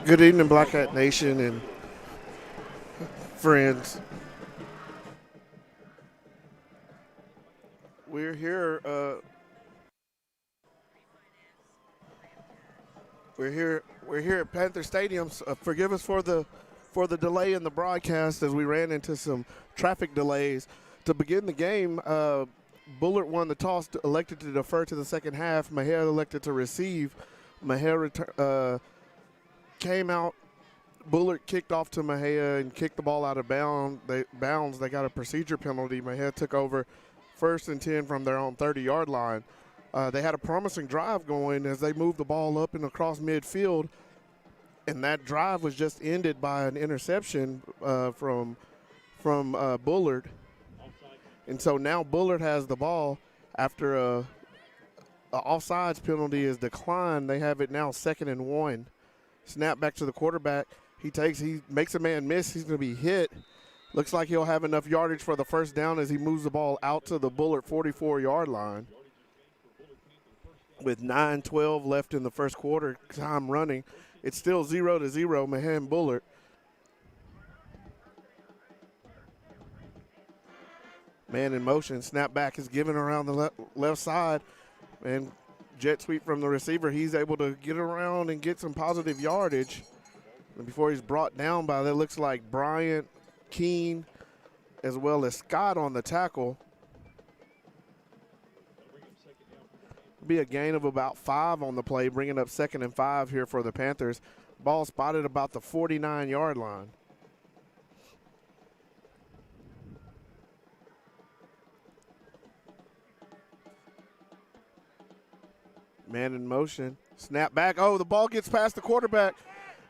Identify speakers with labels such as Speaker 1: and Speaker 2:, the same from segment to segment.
Speaker 1: Good evening, Black Hat Nation and friends. We're here. We're here at Panther Stadium. Forgive us for the delay in the broadcast as we ran into some traffic delays. To begin the game, Bullard won the toss, elected to defer to the second half. Mexia elected to receive. Mexia came out. Bullard kicked off to Mexia and kicked the ball out of bounds. They got a procedure penalty. Mexia took over 1st and 10 from their own 30-yard line. They had a promising drive going as they moved the ball up and across midfield, and that drive was just ended by an interception from Bullard. And so now Bullard has the ball after a offsides penalty is declined. They have it now 2nd and 1. Snap back to the quarterback. He makes a man miss. He's going to be hit. Looks like he'll have enough yardage for the first down as he moves the ball out to the Bullard 44-yard line. With 9:12 left in the first quarter, time running. It's still 0-0, Mexia and Bullard. Man in motion, snap back is given around the left side, and jet sweep from the receiver. He's able to get around and get some positive yardage. And before he's brought down by, that looks like Bryant, Keene, as well as Scott on the tackle. Be a gain of about 5 on the play, bringing up 2nd and 5 here for the Panthers. Ball spotted about the 49-yard line. Man in motion. Snap back. Oh, the ball gets past the quarterback,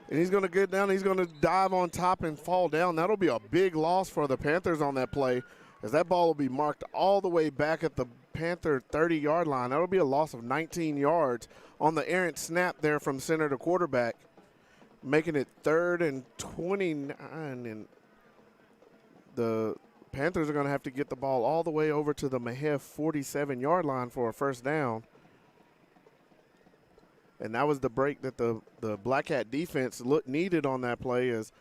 Speaker 1: and he's going to get down. He's going to dive on top and fall down. That'll be a big loss for the Panthers on that play, as that ball will be marked all the way back at the Panther 30-yard line. That'll be a loss of 19 yards on the errant snap there from center to quarterback, making it 3rd and 29. And the Panthers are going to have to get the ball all the way over to the Mexia 47-yard line for a first down. And that was the break that the Black Hat defense needed on that play, as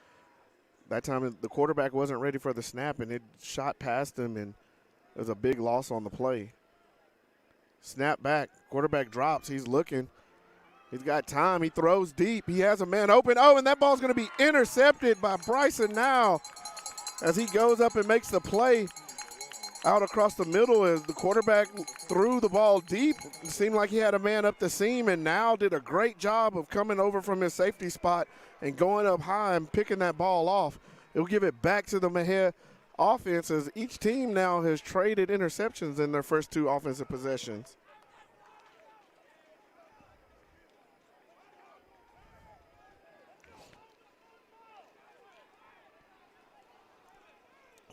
Speaker 1: that time the quarterback wasn't ready for the snap, and it shot past him, and it was a big loss on the play. Snap back. Quarterback drops. He's looking. He's got time. He throws deep. He has a man open. Oh, and that ball's going to be intercepted by Bryson now as he goes up and makes the play out across the middle as the quarterback threw the ball deep. It seemed like he had a man up the seam, and now did a great job of coming over from his safety spot and going up high and picking that ball off. It'll give it back to the Mexia offense, as each team now has traded interceptions in their first 2 offensive possessions.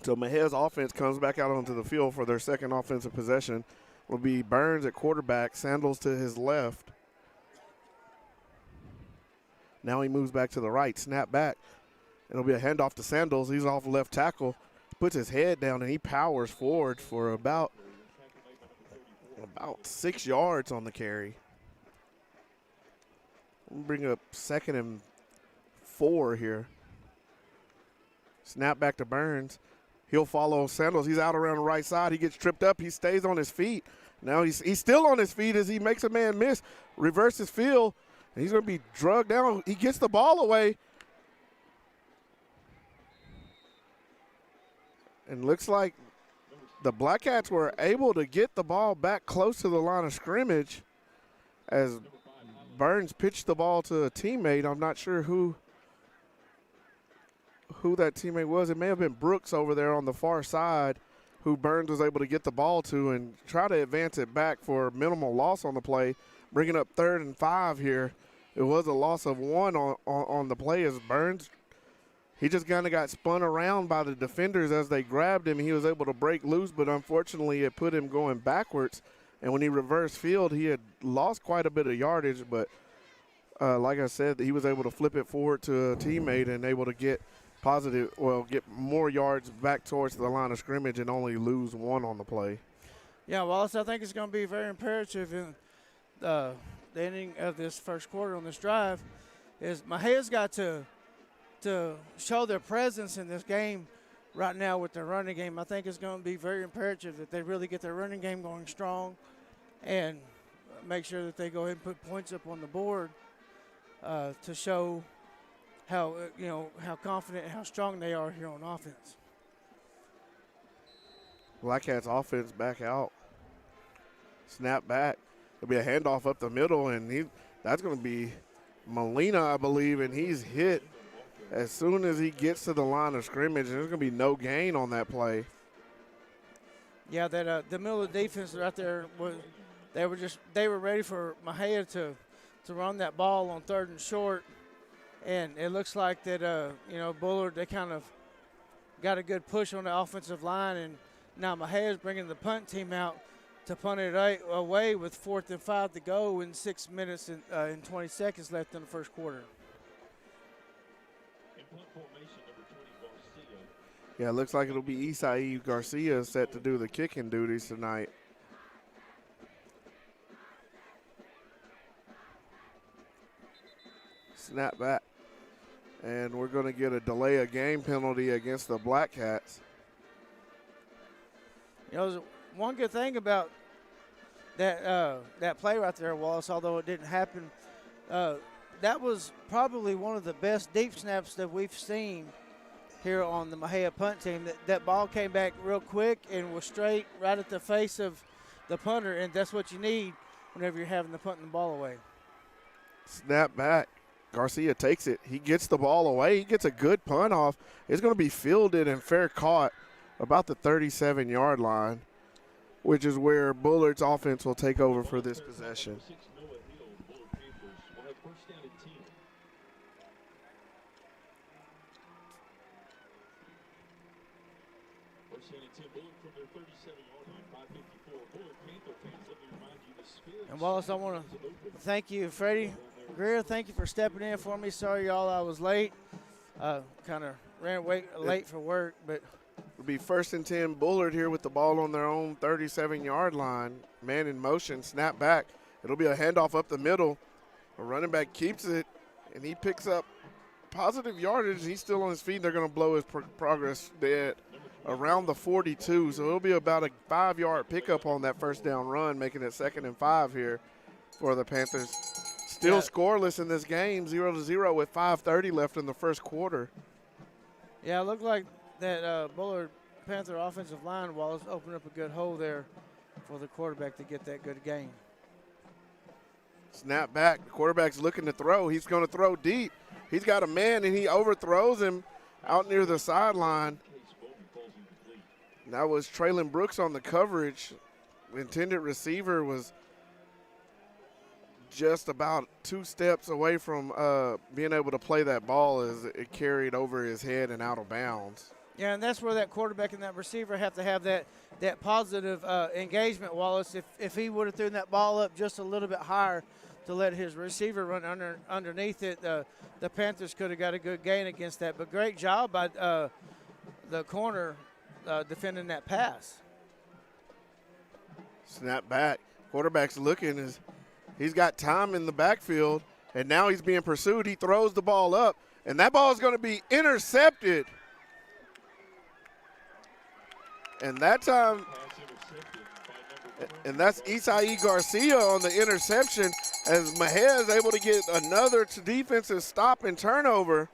Speaker 1: So Mexia's offense comes back out onto the field for their second offensive possession. Will be Burns at quarterback, Sandals to his left. Now he moves back to the right, snap back. It'll be a handoff to Sandals. He's off left tackle, puts his head down, and he powers forward for about 6 yards on the carry. We'll bring up 2nd and 4 here. Snap back to Burns. He'll follow Sandals. He's out around the right side. He gets tripped up. He stays on his feet. Now he's still on his feet as he makes a man miss. Reverses field, and he's going to be drugged down. He gets the ball away. And looks like the Black Hats were able to get the ball back close to the line of scrimmage as Burns pitched the ball to a teammate. I'm not sure who that teammate was. It may have been Brooks over there on the far side, who Burns was able to get the ball to and try to advance it back for minimal loss on the play, bringing up 3rd and 5 here. It was a loss of 1 on the play as Burns, he just kind of got spun around by the defenders as they grabbed him. He was able to break loose, but unfortunately it put him going backwards. And when he reversed field, he had lost quite a bit of yardage, but like I said, he was able to flip it forward to a teammate and able to get get more yards back towards the line of scrimmage and only lose 1 on the play.
Speaker 2: Yeah, Wallace, I think it's going to be very imperative in the ending of this first quarter on this drive is Mexia's got to show their presence in this game right now with their running game. I think it's going to be very imperative that they really get their running game going strong and make sure that they go ahead and put points up on the board to show how how confident and how strong they are here on offense.
Speaker 1: Black Cats offense back out. Snap back. It'll be a handoff up the middle, and that's going to be Molina, I believe, and he's hit as soon as he gets to the line of scrimmage. There's going to be no gain on that play.
Speaker 2: Yeah, that the middle of the defense right there they were ready for Mexia to run that ball on 3rd and short, and it looks like that Bullard, they kind of got a good push on the offensive line, and now Mexia's bringing the punt team out to punt it away with 4th and 5 to go and 6 minutes and 20 seconds left in the first quarter.
Speaker 1: Yeah, it looks like it'll be Isai Garcia set to do the kicking duties tonight. Snap back. And we're going to get a delay of game penalty against the Black Cats.
Speaker 2: One good thing about that play right there, Wallace, although it didn't happen, that was probably one of the best deep snaps that we've seen here on the Mexia punt team. That ball came back real quick and was straight right at the face of the punter, and that's what you need whenever you're having to punt the ball away.
Speaker 1: Snap back. Garcia takes it. He gets the ball away. He gets a good punt off. It's going to be fielded and fair caught about the 37-yard line, which is where Bullard's offense will take over for this possession.
Speaker 2: And Wallace, I want to thank you, Freddie Greer. Thank you for stepping in for me. Sorry, y'all, I was late. Kind of ran late for work, but
Speaker 1: it'll be 1st and 10. Bullard here with the ball on their own 37-yard line. Man in motion, snap back. It'll be a handoff up the middle. A running back keeps it, and he picks up positive yardage. He's still on his feet. They're going to blow his progress dead around the 42. So it'll be about a 5-yard pickup on that first down run, making it 2nd and 5 here for the Panthers. Still scoreless in this game, 0-0 with 5:30 left in the first quarter.
Speaker 2: Yeah, it looked like that Bullard Panther offensive line, Wallace, opened up a good hole there for the quarterback to get that good gain.
Speaker 1: Snap back. The quarterback's looking to throw. He's going to throw deep. He's got a man, and he overthrows him out near the sideline. That was Traylon Brooks on the coverage. The intended receiver was just about 2 steps away from being able to play that ball as it carried over his head and out of bounds.
Speaker 2: Yeah, and that's where that quarterback and that receiver have to have that positive engagement, Wallace. If he would have thrown that ball up just a little bit higher to let his receiver run underneath it, the Panthers could have got a good gain against that. But great job by the corner defending that pass.
Speaker 1: Snap back. Quarterback's looking. He's got time in the backfield, and now he's being pursued. He throws the ball up, and that ball is going to be intercepted. And that time, and that's Isai Garcia on the interception, as Mexia is able to get another defensive stop and turnover.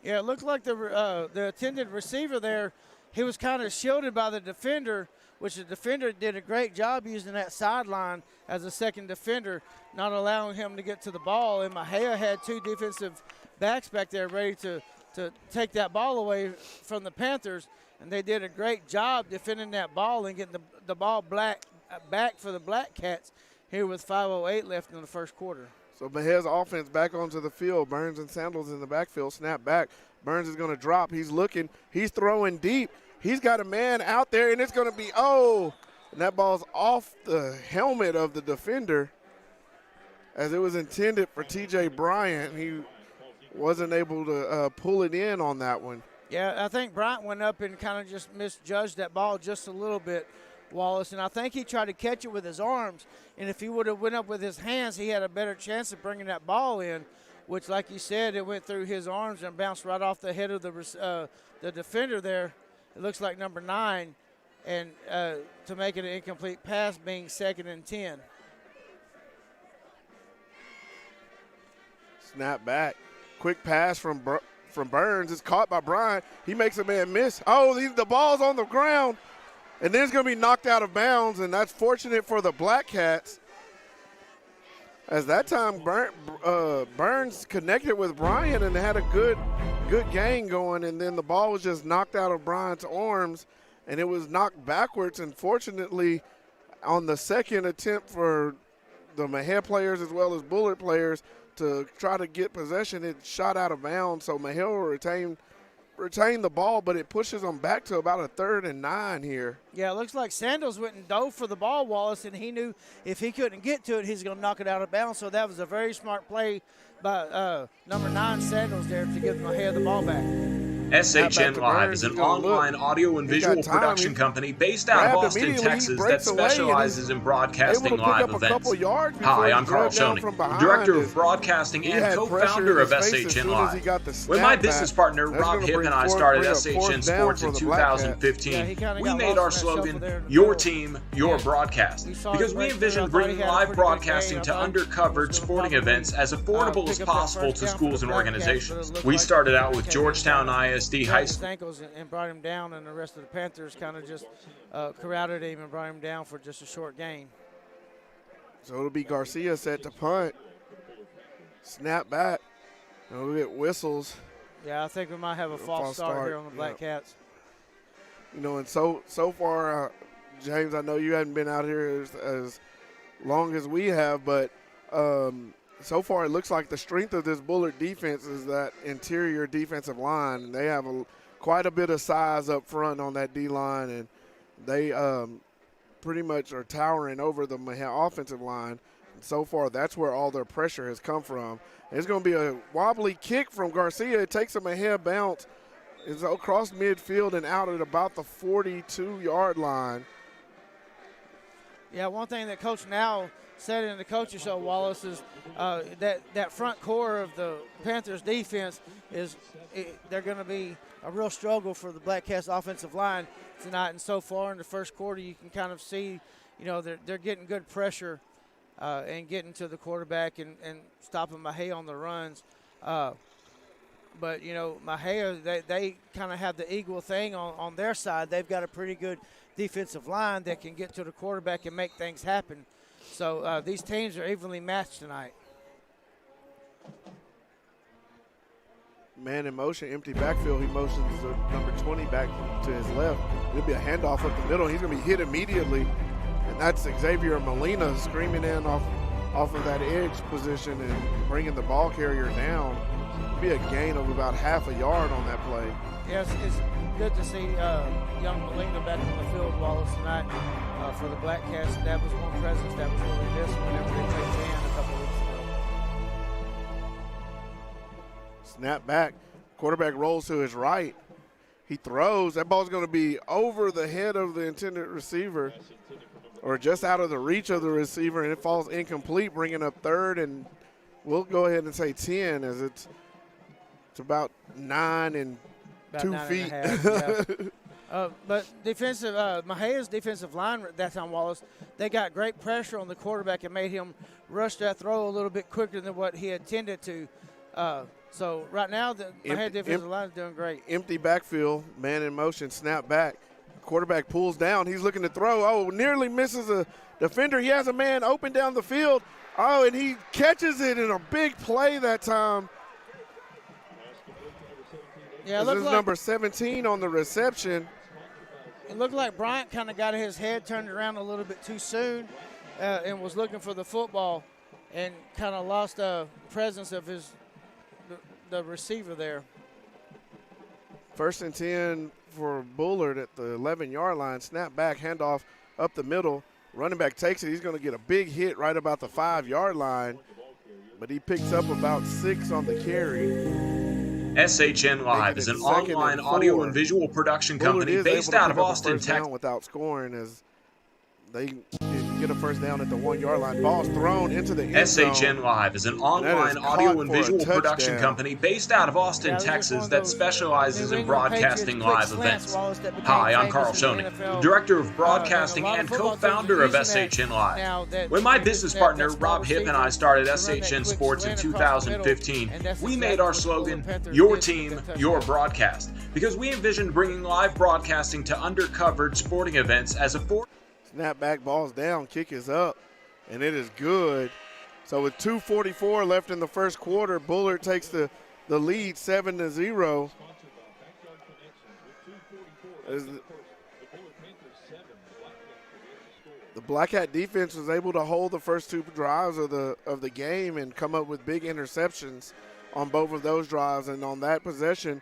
Speaker 2: Yeah, it looked like the intended receiver there, he was kind of shielded by the defender, which the defender did a great job using that sideline as a second defender, not allowing him to get to the ball. And Mexia had 2 defensive backs back there ready to take that ball away from the Panthers, and they did a great job defending that ball and getting the ball back for the Black Cats here with 5:08 left in the first quarter.
Speaker 1: So Mexia's offense back onto the field. Burns and Sandals in the backfield. Snap back. Burns is going to drop. He's looking. He's throwing deep. He's got a man out there, and it's going to be, and that ball's off the helmet of the defender as it was intended for T.J. Bryant. He wasn't able to pull it in on that one.
Speaker 2: Yeah, I think Bryant went up and kind of just misjudged that ball just a little bit Wallace, and I think he tried to catch it with his arms, and if he would have went up with his hands, he had a better chance of bringing that ball in, which, like you said, it went through his arms and bounced right off the head of the defender there. It looks like number 9, and to make it an incomplete pass, being 2nd and 10.
Speaker 1: Snap back. Quick pass from Burns. It's caught by Bryant. He makes a man miss. Oh, the ball's on the ground. And then it's going to be knocked out of bounds, and that's fortunate for the Black Cats. As that time, Burns connected with Bryant and had a good gain going, and then the ball was just knocked out of Bryant's arms, and it was knocked backwards. And fortunately, on the second attempt for the Mexia players as well as Bullard players to try to get possession, it shot out of bounds. So Mexia will retain the ball, but it pushes them back to about a 3rd and 9 here.
Speaker 2: Yeah, it looks like Sandals went and dove for the ball, Wallace, and he knew if he couldn't get to it, he's going to knock it out of bounds. So that was a very smart play by number 9, Sandals, there to give Mexia the ball back.
Speaker 3: SHN Live is an online audio and visual production company based out of Austin, Texas that specializes in broadcasting live events. Hi, I'm Carl Schoening, Director of Broadcasting and co-founder of SHN Live. When my business partner Rob Hipp and I started SHN Sports in 2015, we made our slogan, "Your team, your broadcast," because we envisioned bringing live broadcasting to undercovered sporting events as affordable as possible to schools and organizations. We started out with Georgetown ISD High School.
Speaker 2: Ankles and brought him down, and the rest of the Panthers kind of just corralled him and brought him down for just a short gain.
Speaker 1: So it'll be Garcia set to punt. Snap back. And we'll get whistles.
Speaker 2: Yeah, I think we might have a false start here on the Black Cats.
Speaker 1: You know, and so far, James, I know you haven't been out here as long as we have, but so far, it looks like the strength of this Bullard defense is that interior defensive line. And they have quite a bit of size up front on that D-line, and they pretty much are towering over the Mexia offensive line. And so far, that's where all their pressure has come from. It's going to be a wobbly kick from Garcia. It takes a Mexia bounce. It's across midfield and out at about the 42-yard line.
Speaker 2: Yeah, one thing that Coach Now said in the coaching show, Wallace, is that front core of the Panthers defense they're going to be a real struggle for the Black Cats offensive line tonight. And so far in the first quarter, you can kind of see, you know, they're getting good pressure and getting to the quarterback and stopping Mexia on the runs. But, you know, Mexia, they kind of have the eagle thing on their side. They've got a pretty good defensive line that can get to the quarterback and make things happen. So these teams are evenly matched tonight.
Speaker 1: Man in motion, empty backfield. He motions number 20 back to his left. It'll be a handoff up the middle. He's going to be hit immediately. And that's Xavier Molina screaming in off of that edge position and bringing the ball carrier down. It'll be a gain of about half a yard on that play.
Speaker 2: Yes, it's good to see young Molina back on the field, Wallace, tonight for the Black Cats. That was one presence that was really missed whenever they played Jan a couple weeks ago.
Speaker 1: Snap back. Quarterback rolls to his right. He throws. That ball's going to be over the head of the intended receiver or just out of the reach of the receiver, and it falls incomplete, bringing up 3rd, and we'll go ahead and say 10 as it's about 9 and
Speaker 2: about
Speaker 1: 2
Speaker 2: 9
Speaker 1: feet.
Speaker 2: and a half, yeah. But Mejia's defensive line that time, Wallace, they got great pressure on the quarterback and made him rush that throw a little bit quicker than what he intended to. So right now, the Mexia defensive line is doing great.
Speaker 1: Empty backfield, man in motion, snap back. Quarterback pulls down. He's looking to throw. Oh, nearly misses a defender. He has a man open down the field. Oh, and he catches it in a big play that time.
Speaker 2: Yeah,
Speaker 1: this is number 17 on the reception.
Speaker 2: It looked like Bryant kind of got his head turned around a little bit too soon and was looking for the football and kind of lost the presence of the receiver there.
Speaker 1: 1st and 10 for Bullard at the 11-yard line. Snap back, handoff up the middle. Running back takes it. He's going to get a big hit right about the 5-yard line, but he picks up about 6 on the carry.
Speaker 3: SHN Live is an online audio and visual production company based out of Austin, Texas.
Speaker 1: Without scoring as they get a first down at the 1-yard line. Ball's thrown into the end zone.
Speaker 3: SHN Live is an online audio and visual production company based out of Austin, Texas that specializes in broadcasting live events. Hi, I'm Carl Schoening, Director of Broadcasting and co-founder of SHN Live. When my business partner Rob Hipp and I started SHN Sports in 2015, we made our slogan, "Your team, your broadcast," because we envisioned bringing live broadcasting to undercovered sporting events as a
Speaker 1: Snapback, ball's down, kick is up, and it is good. So with 2:44 left in the first quarter, Bullard takes the lead 7-0. The Black Hat defense was able to hold the first two drives of the game and come up with big interceptions on both of those drives. And on that possession,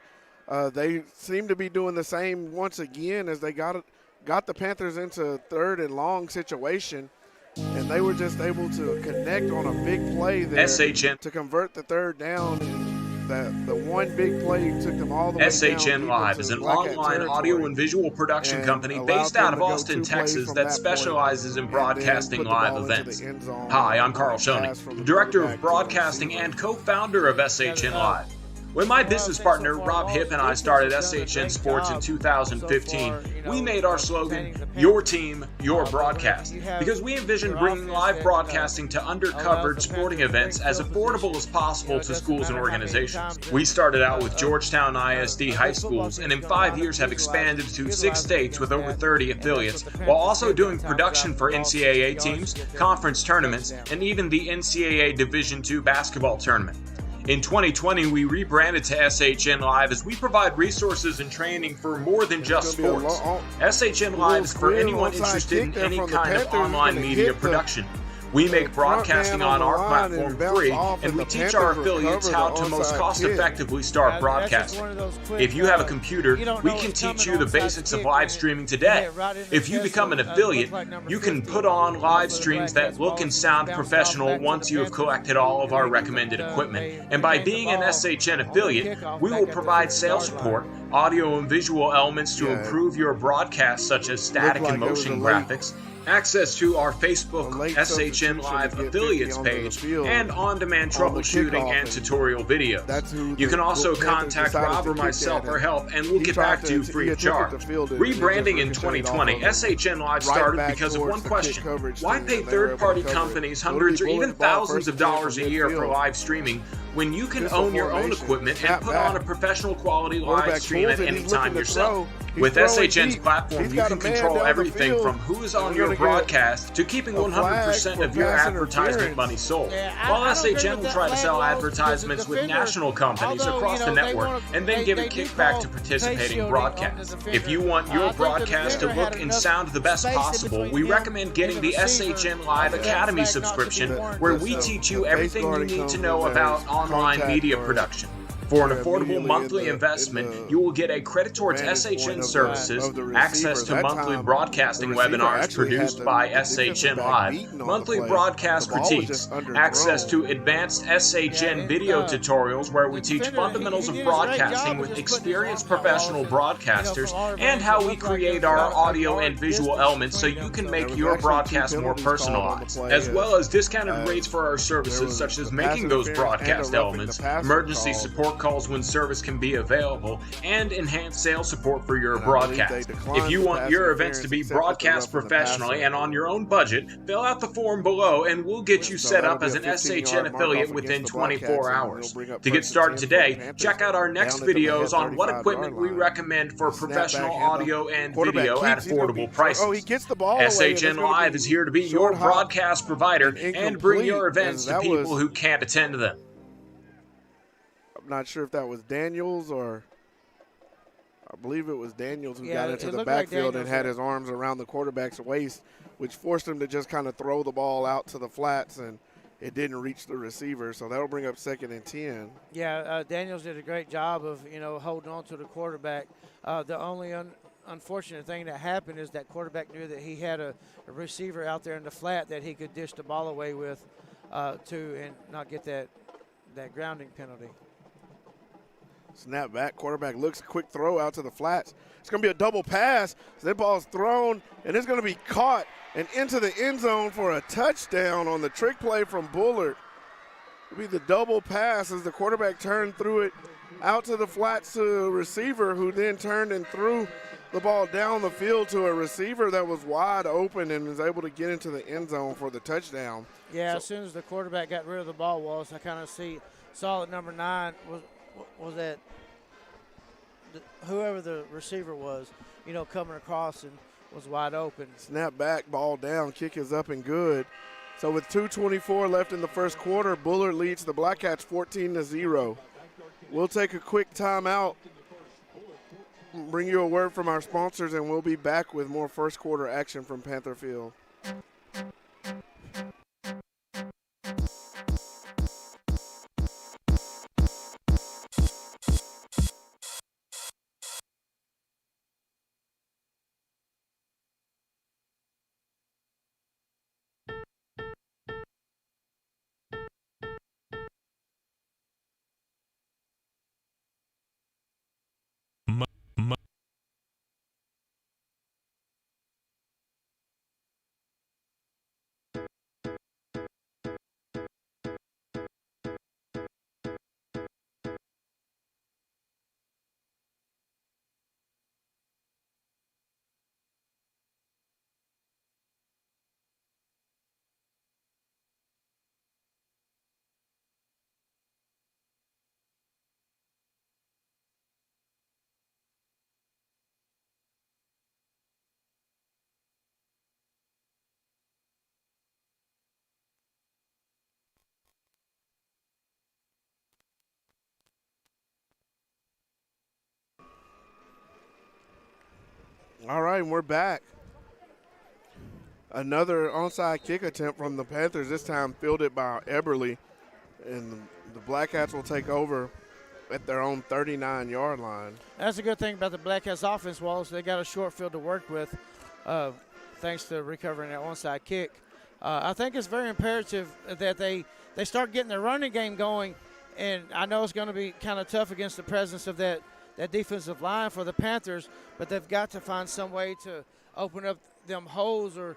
Speaker 1: they seem to be doing the same once again as they got the Panthers into third and long situation, and they were just able to connect on a big play there to convert the third down. And the one big play took them all the way down.
Speaker 3: SHN Live is an online audio and visual production company based out of Austin, Texas that specializes in broadcasting live events. Hi, I'm Carl Schoening, Director of Broadcasting and co-founder of SHN Live. When my business partner Rob Hipp and I started SHN Sports in 2015, we made our slogan, "Your team, your broadcast," because we envisioned bringing live broadcasting to undercovered sporting events as affordable as possible to schools and organizations. We started out with Georgetown ISD high schools, and in 5 years have expanded to 6 states with over 30 affiliates, while also doing production for NCAA teams, conference tournaments, and even the NCAA Division II basketball tournament. In 2020, we rebranded to SHN Live as we provide resources and training for more than just sports. SHN Live is for anyone interested in any kind of online media production. We make broadcasting on our platform free, and we teach our affiliates how to most cost-effectively start broadcasting. If you have a computer, we can teach you the basics of live streaming today. If you become an affiliate, you can put on live streams that look and sound professional once you have collected all of our recommended equipment. And by being an SHN affiliate, we will provide sales support, audio and visual elements to improve your broadcast, such as static and motion graphics, access to our Facebook SHN Live affiliates page, and on-demand troubleshooting and tutorial videos. You can also contact Rob or myself for help, and we'll get back to you free of charge. Rebranding in 2020, SHN Live started because of one question: why pay third-party companies hundreds or even thousands of dollars a year for live streaming when you can own your own equipment and put on a professional quality live stream at any time yourself? With SHN's platform, you can control everything from who is on your broadcast to keeping 100% of your advertisement money sold. While SHN will try to sell advertisements with national companies across the network and then give a kickback to participating broadcasts. If you want your broadcast to look and sound the best possible, we recommend getting the SHN Live Academy subscription, where we teach you everything you need to know about online media production. For an affordable monthly investment, you will get a credit towards SHN services, access to monthly broadcasting webinars produced by SHN Live, monthly broadcast critiques, access to advanced SHN video tutorials where we teach fundamentals of broadcasting with experienced professional broadcasters, and how we create our audio and visual elements so you can make your broadcast more personalized, as well as discounted rates for our services such as making those broadcast elements, emergency support calls when service can be available, and enhanced sales support for your broadcast. If you want your events to be broadcast professionally and on your own budget, fill out the form below and we'll get you set up as an SHN affiliate within 24 hours. To get started today, check out our next videos on what equipment we recommend for professional audio and video at affordable prices. SHN Live is here to be your broadcast provider and bring your events to people who can't attend them.
Speaker 1: I'm not sure if that was Daniels or I believe it was Daniels who got into the backfield and had his arms around the quarterback's waist, which forced him to just kind of throw the ball out to the flats, and it didn't reach the receiver. So that'll bring up 2nd and 10.
Speaker 2: Yeah, Daniels did a great job of, holding on to the quarterback. The only unfortunate thing that happened is that quarterback knew that he had a receiver out there in the flat that he could dish the ball away with and not get that grounding penalty.
Speaker 1: Snap back, quarterback looks, quick throw out to the flats. It's going to be a double pass. So that ball's thrown, and it's going to be caught and into the end zone for a touchdown on the trick play from Bullard. It'll be the double pass as the quarterback turned through it out to the flats to a receiver, who then turned and threw the ball down the field to a receiver that was wide open and was able to get into the end zone for the touchdown.
Speaker 2: Yeah, as soon as the quarterback got rid of the ball, Wallace, I kind of saw that number 9 was that whoever the receiver was, coming across and was wide open.
Speaker 1: Snap back, ball down, kick is up and good. So with 2:24 left in the first quarter, Bullard leads the Black Cats 14-0. We'll take a quick timeout, bring you a word from our sponsors, and we'll be back with more first quarter action from Panther Field. All right, and we're back. Another onside kick attempt from the Panthers, this time fielded by Eberly. And the Black Cats will take over at their own 39-yard line.
Speaker 2: That's a good thing about the Black Cats offense, Wallace. They got a short field to work with thanks to recovering that onside kick. I think it's very imperative that they start getting their running game going. And I know it's going to be kind of tough against the presence of that defensive line for the Panthers, but they've got to find some way to open up them holes or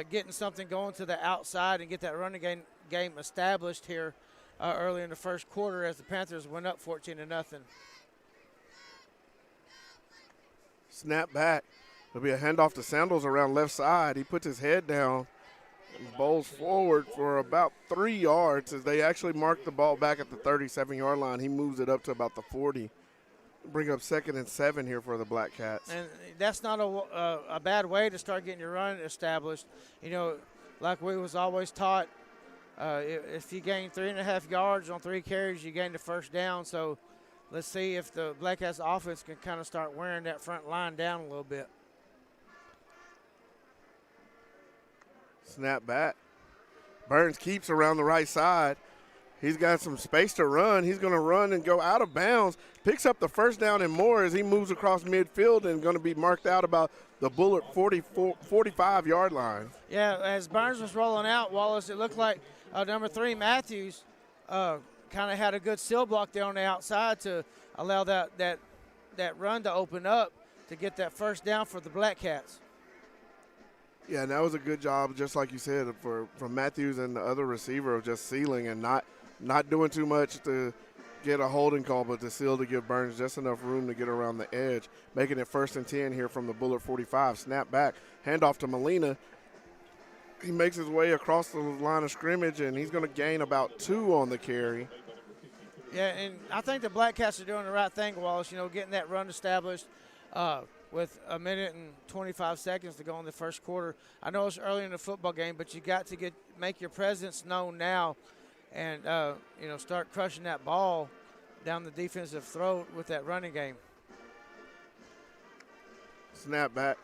Speaker 2: getting something going to the outside and get that running game established here early in the first quarter as the Panthers went up 14-0.
Speaker 1: Snap back. There'll be a handoff to Sandals around left side. He puts his head down and bowls forward for about 3 yards as they actually mark the ball back at the 37-yard line. He moves it up to about the 40. Bring up 2nd and 7 here for the Black Cats.
Speaker 2: And that's not a bad way to start getting your run established. Like we was always taught, if you gain 3.5 yards on 3 carries, you gain the first down. So let's see if the Black Cats offense can kind of start wearing that front line down a little bit.
Speaker 1: Snap back. Burns keeps around the right side. He's got some space to run. He's going to run and go out of bounds. Picks up the first down and more as he moves across midfield and going to be marked out about the Bullard 45-yard line.
Speaker 2: Yeah, as Burns was rolling out, Wallace, it looked like number 3, Matthews, kind of had a good seal block there on the outside to allow that run to open up to get that first down for the Black Cats.
Speaker 1: Yeah, and that was a good job, just like you said, from Matthews and the other receiver of just sealing and not doing too much to get a holding call, but to seal to give Burns just enough room to get around the edge, making it 1st and 10 here from the Bullard 45. Snap back, handoff to Molina. He makes his way across the line of scrimmage, and he's going to gain about 2 on the carry.
Speaker 2: Yeah, and I think the Black Cats are doing the right thing, Wallace, getting that run established with 1 minute and 25 seconds to go in the first quarter. I know it's early in the football game, but you got to make your presence known now and, start crushing that ball down the defensive throat with that running game.
Speaker 1: Snap back.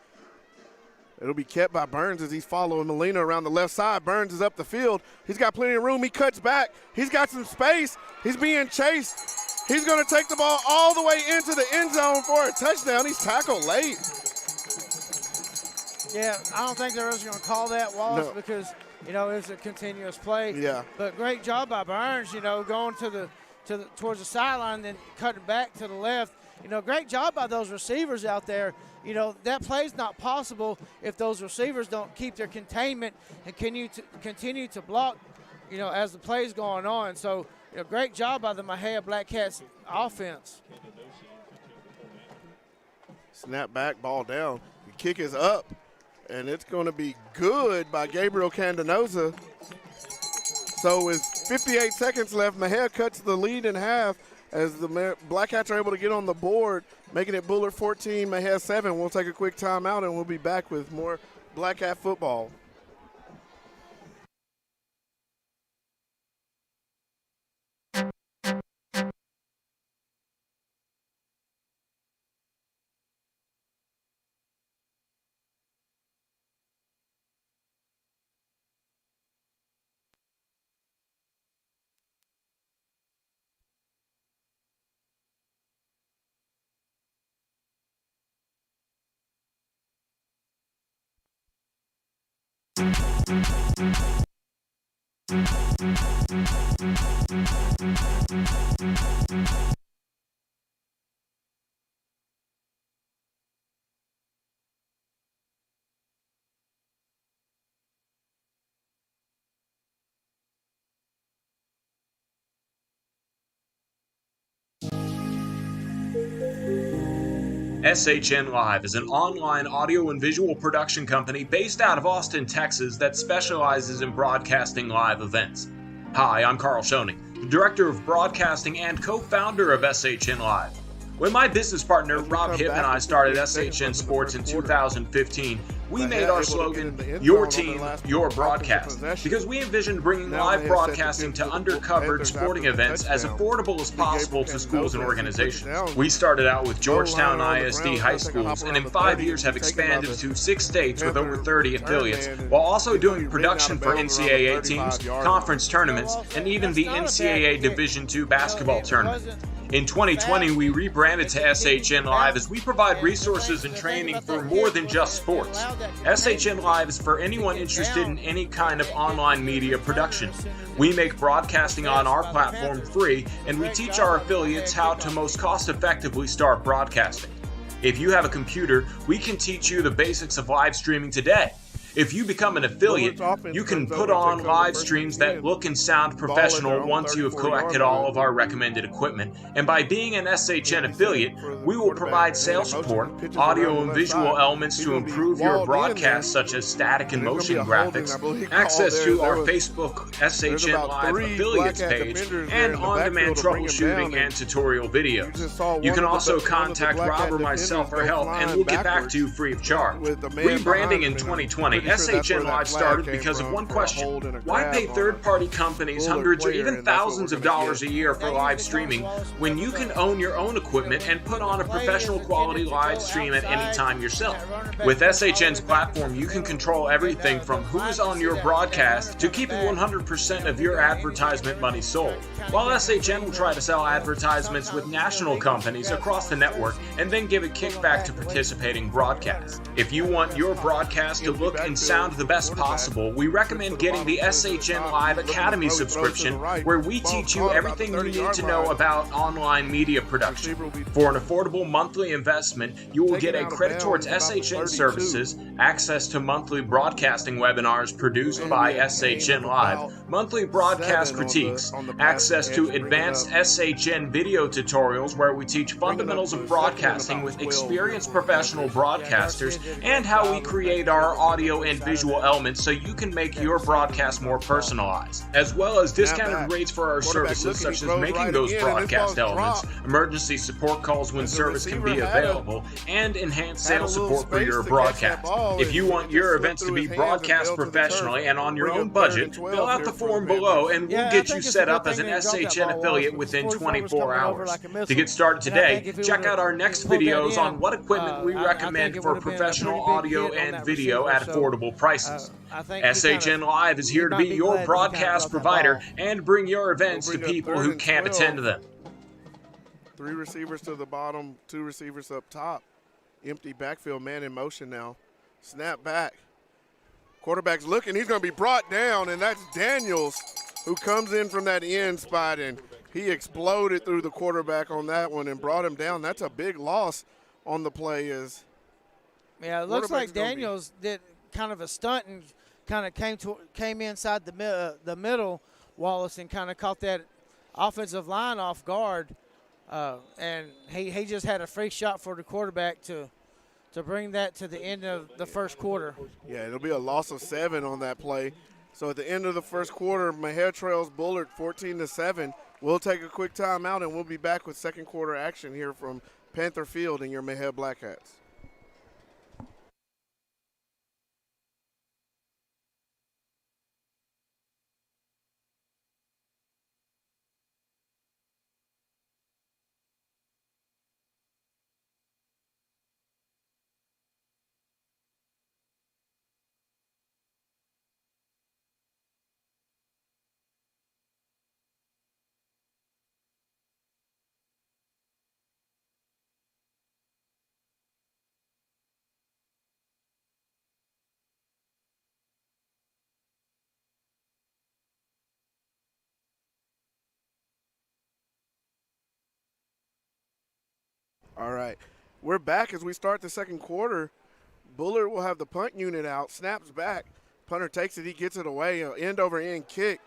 Speaker 1: It'll be kept by Burns as he's following Molina around the left side. Burns is up the field. He's got plenty of room. He cuts back. He's got some space. He's being chased. He's going to take the ball all the way into the end zone for a touchdown. He's tackled late.
Speaker 2: Yeah, I don't think they're really going to call that, Wallace, because, it's a continuous play.
Speaker 1: Yeah.
Speaker 2: But great job by Burns, going towards the sideline, then cutting back to the left. Great job by those receivers out there. you know, that play's not possible if those receivers don't keep their containment and continue to block, you know, as the play's going on. So, you know, great job by the Mexia Black Cats offense.
Speaker 1: Snap back, ball down. The kick is up, and it's going to be good by Gabriel Candenosa. So with 58 seconds left, Mexia cuts the lead in half as the Black Cats are able to get on the board, making it Bullard 14, Mexia 7. We'll take a quick timeout, and we'll be back with more Black Cat football.
Speaker 3: SHN Live is an online audio and visual production company based out of Austin, Texas that specializes in broadcasting live events. Hi, I'm Carl Schoening, the Director of Broadcasting and co-founder of SHN Live. When my business partner Rob Hipp and I started SHN Sports in 2015, we made our slogan, "Your team, your broadcast," because we envisioned bringing live broadcasting to undercovered sporting events as affordable as possible to schools and organizations. We started out with Georgetown ISD high schools, and in 5 years have expanded to 6 states with over 30 affiliates, while also doing production for NCAA teams, conference tournaments, and even the NCAA Division II basketball tournament. In 2020, we rebranded to SHN Live as we provide resources and training for more than just sports. SHN Live is for anyone interested in any kind of online media production. We make broadcasting on our platform free, and we teach our affiliates how to most cost-effectively start broadcasting. If you have a computer, we can teach you the basics of live streaming today. If you become an affiliate, you can put on live streams that look and sound professional once you have collected all of our recommended equipment. And by being an SHN affiliate, we will provide sales support, audio and visual elements to improve your broadcast, such as static and motion graphics, access to our Facebook SHN Live affiliates page, and on-demand troubleshooting and tutorial videos. You can also contact Rob or myself for help, and we'll get back to you free of charge. Rebranding in 2020, SHN Live started because of one question: why pay third-party companies hundreds or even thousands of dollars a year for live streaming when you can own your own equipment and put on a professional quality live stream at any time yourself? With SHN's platform, you can control everything from who is on your broadcast to keeping 100% of your advertisement money sold, while SHN will try to sell advertisements with national companies across the network and then give a kickback to participating broadcasts. If you want your broadcast to look and sound the best possible, we recommend getting the SHN Live Academy subscription, where we teach you everything you need to know about online media production. For an affordable monthly investment, you will get a credit towards SHN services, access to monthly broadcasting webinars produced by SHN Live, monthly broadcast critiques, access to advanced SHN video tutorials where we teach fundamentals of broadcasting with experienced professional broadcasters, and how we create our audio and visual elements so you can make your broadcast more personalized, as well as discounted rates for our services such as making those broadcast elements, emergency support calls when service can be available, and enhanced sales support for your broadcast. If you want your events to be broadcast professionally and on your own budget, fill out the form below and we'll get you set up as an SHN affiliate within 24 hours. To get started today, check out our next videos on what equipment we recommend for professional audio and video at affordable prices. SHN Live is here to be your broadcast provider and bring your events to people who can't attend them.
Speaker 1: 3 receivers to the bottom, 2 receivers up top. Empty backfield, man in motion now. Snap back. Quarterback's looking, he's going to be brought down, and that's Daniels, who comes in from that end spot, and he exploded through the quarterback on that one and brought him down. That's a big loss on the play as
Speaker 2: Yeah, it looks like Daniels did kind of a stunt and kind of came inside the middle, Wallace, and kind of caught that offensive line off guard. And he just had a free shot for the quarterback to bring that to the end of the first quarter.
Speaker 1: Yeah, it'll be a loss of 7 on that play. So at the end of the first quarter, Mexia trails Bullard 14-7. We'll take a quick timeout, and we'll be back with second quarter action here from Panther Field and your Mexia Black Hats. All right, we're back as we start the second quarter. Bullard will have the punt unit out, snaps back. Punter takes it, he gets it away, an end-over-end kick.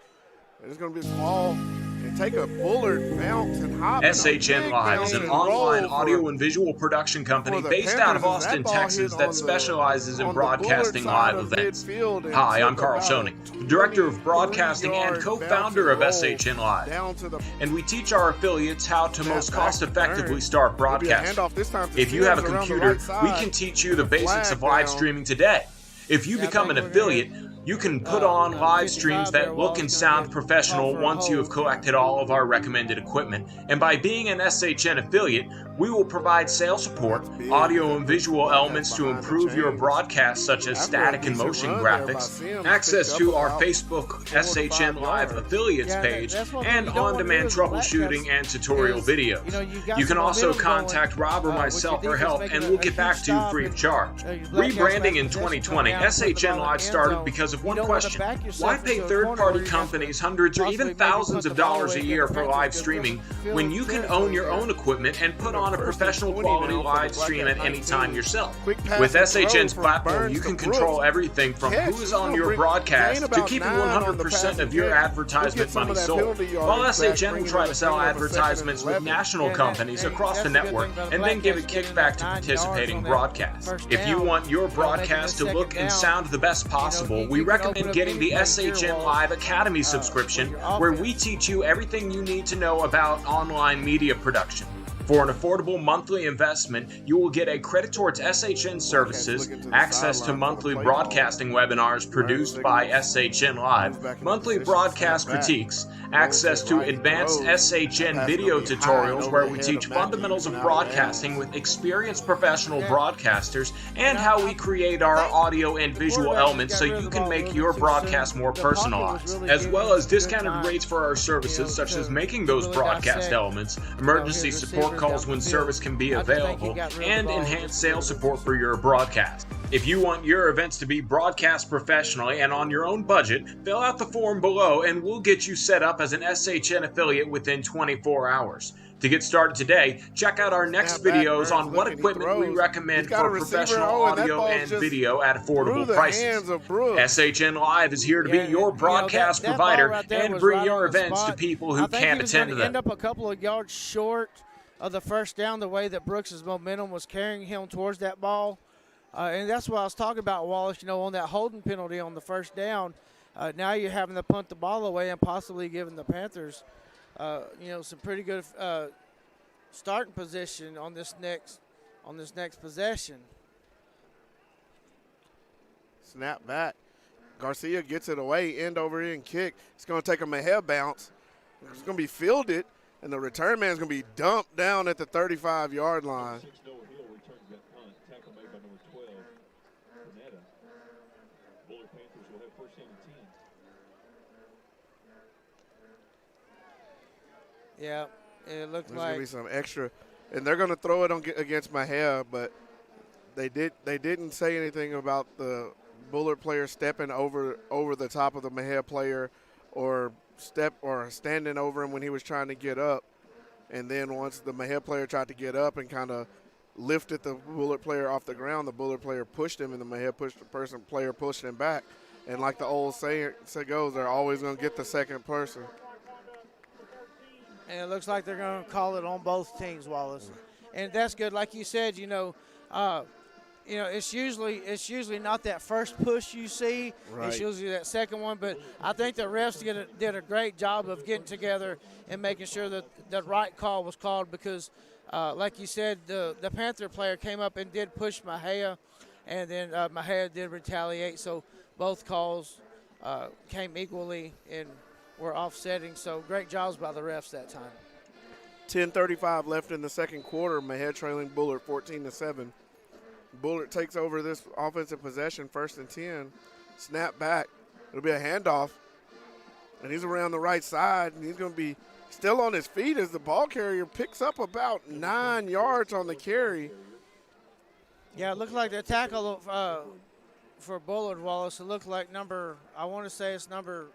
Speaker 1: It's going to be small and take a Bullard bounce and hop.
Speaker 3: SHN Live is an online audio and visual production company based out of Austin, Texas that specializes in broadcasting live events. Hi, I'm Carl Schoening, the Director of Broadcasting and co-founder of SHN Live. And we teach our affiliates how to most cost-effectively start broadcasting. If you have a computer, we can teach you the basics of live streaming today. If you become an affiliate, you can put on live streams that look and sound professional once you have collected all of our recommended equipment. And by being an SHN affiliate, we will provide sales support, audio and visual elements to improve your broadcast, such as static and motion graphics, access to our Facebook SHN Live affiliates page, and on-demand troubleshooting and tutorial videos. You can also contact Rob or myself for help, and we'll get back to you free of charge. Rebranding in 2020, SHN Live started because of one question: why pay third-party companies hundreds or even thousands of dollars a year for live streaming when you can own your own equipment and put on a professional quality live stream at any time yourself? With SHN's platform, you can control everything from who is on your broadcast to keeping 100% of your advertisement money sold, while SHN will try to sell advertisements with national companies across the network and then give a kickback to participating broadcasts. If you want your broadcast to look and sound the best possible, we recommend getting the SHN Live Academy subscription, where we teach you everything you need to know about online media production. For an affordable monthly investment, you will get a credit towards SHN services, access to monthly broadcasting webinars produced by SHN Live, monthly broadcast critiques, access to advanced SHN video tutorials where we teach fundamentals of broadcasting with experienced professional broadcasters, and how we create our audio and visual elements so you can make your broadcast more personalized, as well as discounted rates for our services such as making those broadcast elements, emergency support calls when service can be available, and enhanced sales support for your broadcast. If you want your events to be broadcast professionally and on your own budget, fill out the form below and we'll get you set up as an SHN affiliate within 24 hours. To get started today, check out our next videos on what equipment we recommend for professional audio and video at affordable prices. SHN Live is here to be your broadcast provider and bring your events to people who can't attend to them.
Speaker 2: End up a couple of yards short of the first down, the way that Brooks' momentum was carrying him towards that ball. And that's what I was talking about, Wallace, on that holding penalty on the first down. Now you're having to punt the ball away and possibly giving the Panthers, some pretty good starting position on this next possession.
Speaker 1: Snap back. Garcia gets it away, end over end kick. It's going to take him a head bounce. It's going to be fielded. And the return man is going to be dumped down at the 35-yard line.
Speaker 2: Yeah, it looked
Speaker 1: There's
Speaker 2: like
Speaker 1: going to be some extra, and they're going to throw it against Mexia, but they didn't say anything about the Bullard player stepping over the top of the Mexia player or standing over him when he was trying to get up. And then once the Mexia player tried to get up and kind of lifted the Bullard player off the ground. The Bullard player pushed him, and the Mexia player pushed him back. And like the old saying goes, they're always going to get the second person.
Speaker 2: And it looks like they're going to call it on both teams, Wallace. And that's good. Like you said, it's usually not that first push you see.
Speaker 1: Right.
Speaker 2: It's usually that second one. But I think the refs did a great job of getting together and making sure that the right call was called because, like you said, the Panther player came up and did push Mexia, and then Mexia did retaliate. So both calls came equally and were offsetting. So great jobs by the refs that time.
Speaker 1: 10:35 left in the second quarter. Mexia trailing Bullard 14-7. Bullard takes over this offensive possession, 1st and 10. Snap back. It'll be a handoff. And he's around the right side, and he's going to be still on his feet as the ball carrier picks up about 9 yards on the carry.
Speaker 2: Yeah, it looked like the tackle for Bullard, Wallace. It looked like I want to say it's number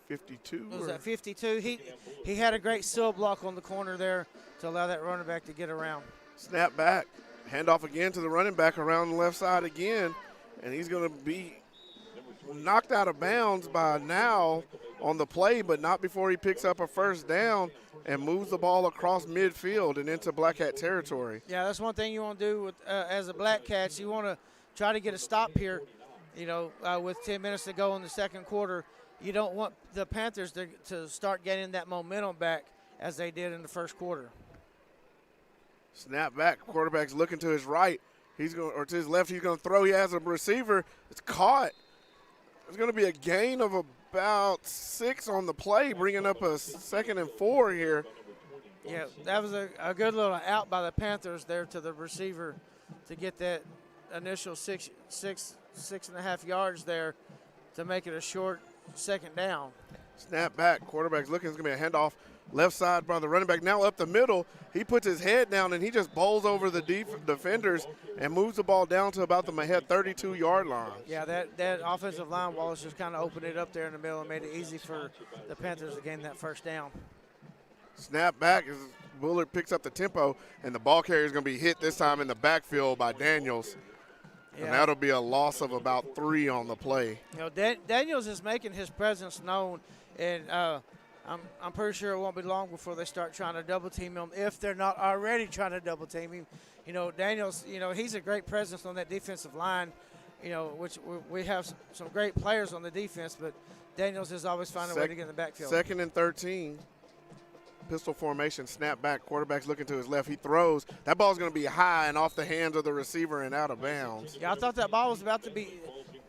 Speaker 1: 52.
Speaker 2: Was that 52? He had a great seal block on the corner there to allow that running back to get around.
Speaker 1: Snap back. Handoff again to the running back around the left side again, and he's going to be knocked out of bounds by now on the play, but not before he picks up a first down and moves the ball across midfield and into Black Hat territory.
Speaker 2: Yeah, that's one thing you want to do with as a Black Cats. You want to try to get a stop here, with 10 minutes to go in the second quarter. You don't want the Panthers to start getting that momentum back as they did in the first quarter.
Speaker 1: Snap back. Quarterback's looking to his right. To his left. He's going to throw. He has a receiver. It's caught. There's going to be a gain of about 6 on the play, bringing up a 2nd and 4 here.
Speaker 2: Yeah, that was a good little out by the Panthers there to the receiver to get that initial 6.5 yards there to make it a short 2nd down.
Speaker 1: Snap back. Quarterback's looking. It's going to be a handoff. Left side by the running back. Now up the middle. He puts his head down, and he just bowls over the defenders and moves the ball down to about the Mexia 32-yard line.
Speaker 2: Yeah, that offensive line, Wallace, just kind of opened it up there in the middle and made it easy for the Panthers to gain that first down.
Speaker 1: Snap back as Bullard picks up the tempo, and the ball carrier is going to be hit this time in the backfield by Daniels. Yeah. And that'll be a loss of about 3 on the play.
Speaker 2: Daniels is making his presence known, and I'm pretty sure it won't be long before they start trying to double team him if they're not already trying to double team him. Daniels, he's a great presence on that defensive line, which we have some great players on the defense, but Daniels is always finding a way to get in the backfield.
Speaker 1: 2nd and 13. Pistol formation, snap back. Quarterback's looking to his left. He throws. That ball's going to be high and off the hands of the receiver and out of bounds.
Speaker 2: Yeah, I thought that ball was about to be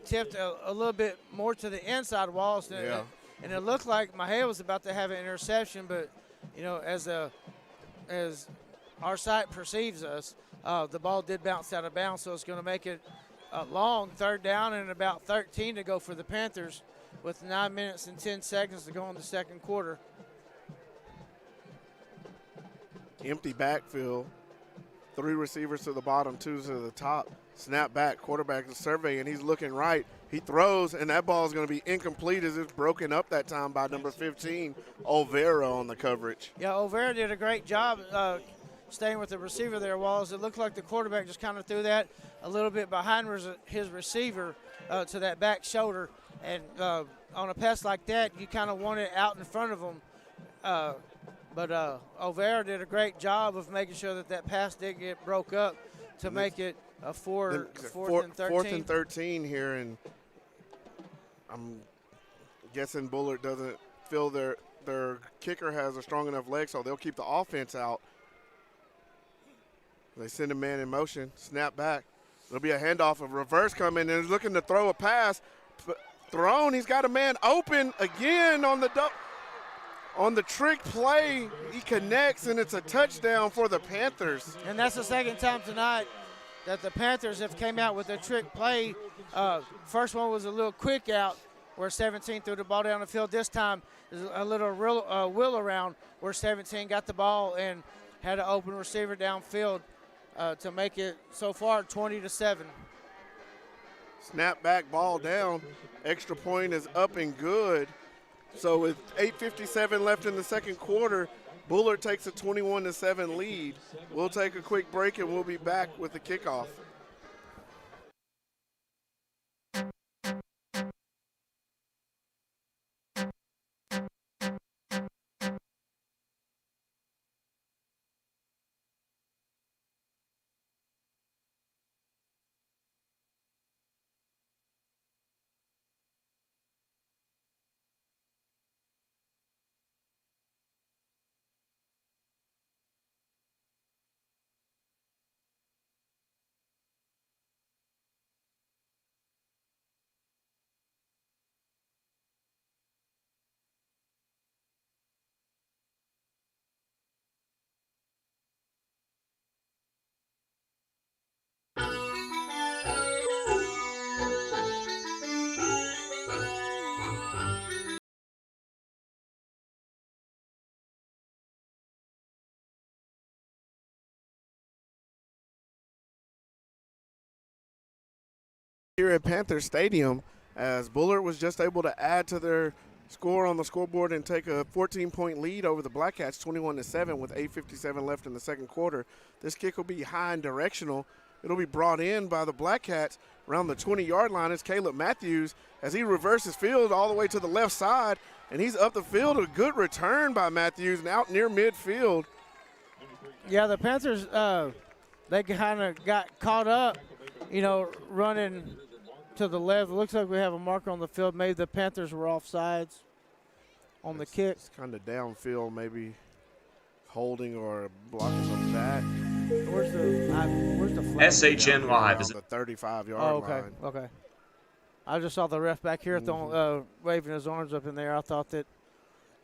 Speaker 2: tipped a little bit more to the inside walls.
Speaker 1: Yeah.
Speaker 2: And it looked like Mexia was about to have an interception, but, as our site perceives us, the ball did bounce out of bounds, so it's going to make it a long 3rd down and about 13 to go for the Panthers with 9 minutes and 10 seconds to go in the second quarter.
Speaker 1: Empty backfield. 3 receivers to the bottom, 2 to the top. Snap back, quarterback is surveying, he's looking right. He throws, and that ball is going to be incomplete as it's broken up that time by number 15, Olvera, on the coverage.
Speaker 2: Yeah, Olvera did a great job staying with the receiver there, Wallace. It looked like the quarterback just kind of threw that a little bit behind his receiver to that back shoulder. And on a pass like that, you kind of want it out in front of him. But Olvera did a great job of making sure that pass didn't get broke up to make it a 4th and 13.
Speaker 1: 4th and 13 here, and I'm guessing Bullard doesn't feel their kicker has a strong enough leg, so they'll keep the offense out. They send a man in motion, snap back. There'll be a handoff, a reverse coming, and he's looking to throw a pass. Thrown, he's got a man open again on the trick play. He connects, and it's a touchdown for the Panthers.
Speaker 2: And that's the second time tonight that the Panthers have came out with a trick play. First one was a little quick out where 17 threw the ball down the field. This time is a little wheel around where 17 got the ball and had an open receiver downfield to make it so far 20-7.
Speaker 1: Snap back, ball down. Extra point is up and good. So with 8:57 left in the second quarter, Bullard takes a 21-7 lead. We'll take a quick break and we'll be back with the kickoff. Here at Panther Stadium, as Bullard was just able to add to their score on the scoreboard and take a 14-point lead over the Black Cats, 21-7, with 8:57 left in the second quarter. This kick will be high and directional. It'll be brought in by the Black Cats around the 20-yard line. It's Caleb Matthews as he reverses field all the way to the left side, and he's up the field. A good return by Matthews and out near midfield.
Speaker 2: Yeah, the Panthers, they kind of got caught up, running to the left. It looks like we have a marker on the field. Maybe the Panthers were offsides on the kick.
Speaker 1: It's kind of downfield, maybe holding or blocking the back.
Speaker 2: Where's the flag?
Speaker 3: SHN Live is
Speaker 1: the 35-yard line.
Speaker 2: Okay. I just saw the ref back here waving his arms up in there. I thought that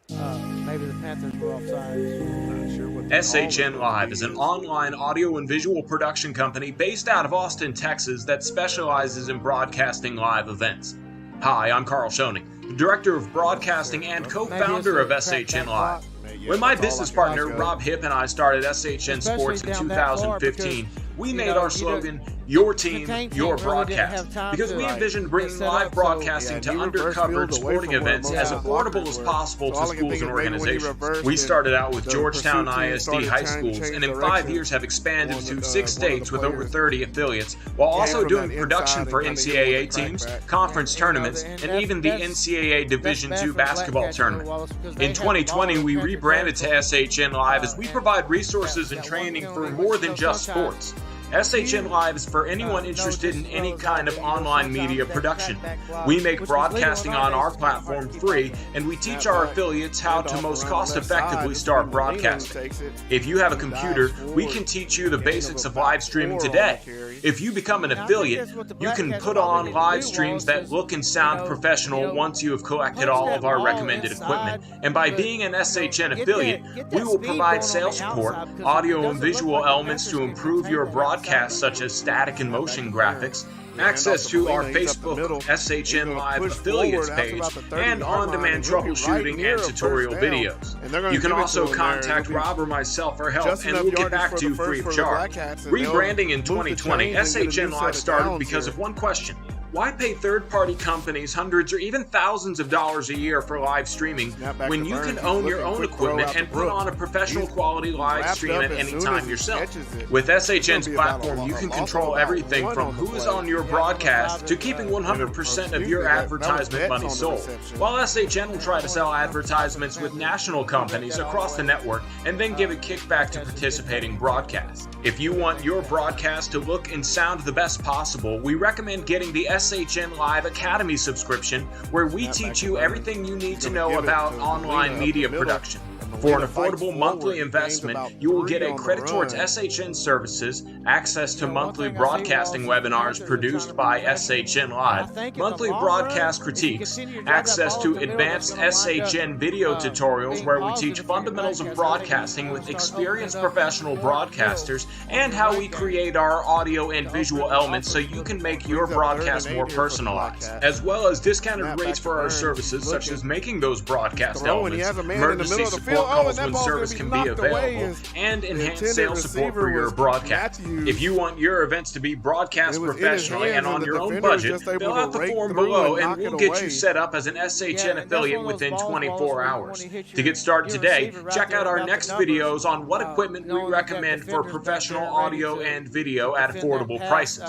Speaker 2: maybe the Panthers were offsides.
Speaker 1: Not sure what
Speaker 3: SHN Live is an online audio and visual production company based out of Austin, Texas that specializes in broadcasting live events. Hi, I'm Carl Schoening, the Director of Broadcasting and co-founder of SHN Live. When my business partner Rob Hipp and I started SHN Sports in 2015, we made our slogan, "Your team, your broadcast," because we envisioned bringing live broadcasting to undercovered sporting events as affordable as possible to schools and organizations. We started out with Georgetown ISD high schools and in 5 years have expanded to 6 states with over 30 affiliates, while also doing production for NCAA teams, conference tournaments, and even the NCAA Division II basketball tournament. In 2020, we rebranded to SHN Live as we provide resources and training for more than just sports. SHN Live is for anyone interested in any kind of online media production. We make broadcasting on our platform free, and we teach our affiliates how to most cost-effectively start broadcasting. If you have a computer, we can teach you the basics of live streaming today. If you become an affiliate, you can put on live streams that look and sound professional once you have collected all of our recommended equipment. And by being an SHN affiliate, we will provide sales support, audio and visual elements to improve your broadcast, such as static and motion graphics, access to our Facebook SHN Live affiliates page, and on-demand troubleshooting and tutorial videos. You can also contact Rob or myself for help, and we'll get back to you free of charge. Rebranding in 2020, SHN Live started because of one question. Why pay third-party companies hundreds or even thousands of dollars a year for live streaming when you can own your own equipment and put on a professional quality live stream at any time yourself? With SHN's platform, you can control everything from who's on your broadcast to keeping 100% of your advertisement money sold. While SHN will try to sell advertisements with national companies across the network and then give a kickback to participating broadcasts. If you want your broadcast to look and sound the best possible, we recommend getting the SHN Live Academy subscription, where we teach you everything you need to know about online media production. For an affordable monthly investment, you will get a credit towards SHN services, access to monthly broadcasting webinars produced by SHN Live, monthly broadcast critiques, access to advanced SHN video tutorials where we teach fundamentals of broadcasting with experienced professional broadcasters, and how we create our audio and visual elements so you can make your broadcast more personalized, as well as discounted rates for our services such as making those broadcast elements, emergency support phone calls when service can be available, and enhanced sales support for your broadcast. If you want your events to be broadcast professionally and on your own budget, fill out the form below and we'll get you set up as an SHN affiliate within 24 hours. To get started today, check out our next videos on what equipment we recommend for professional audio and video at affordable prices.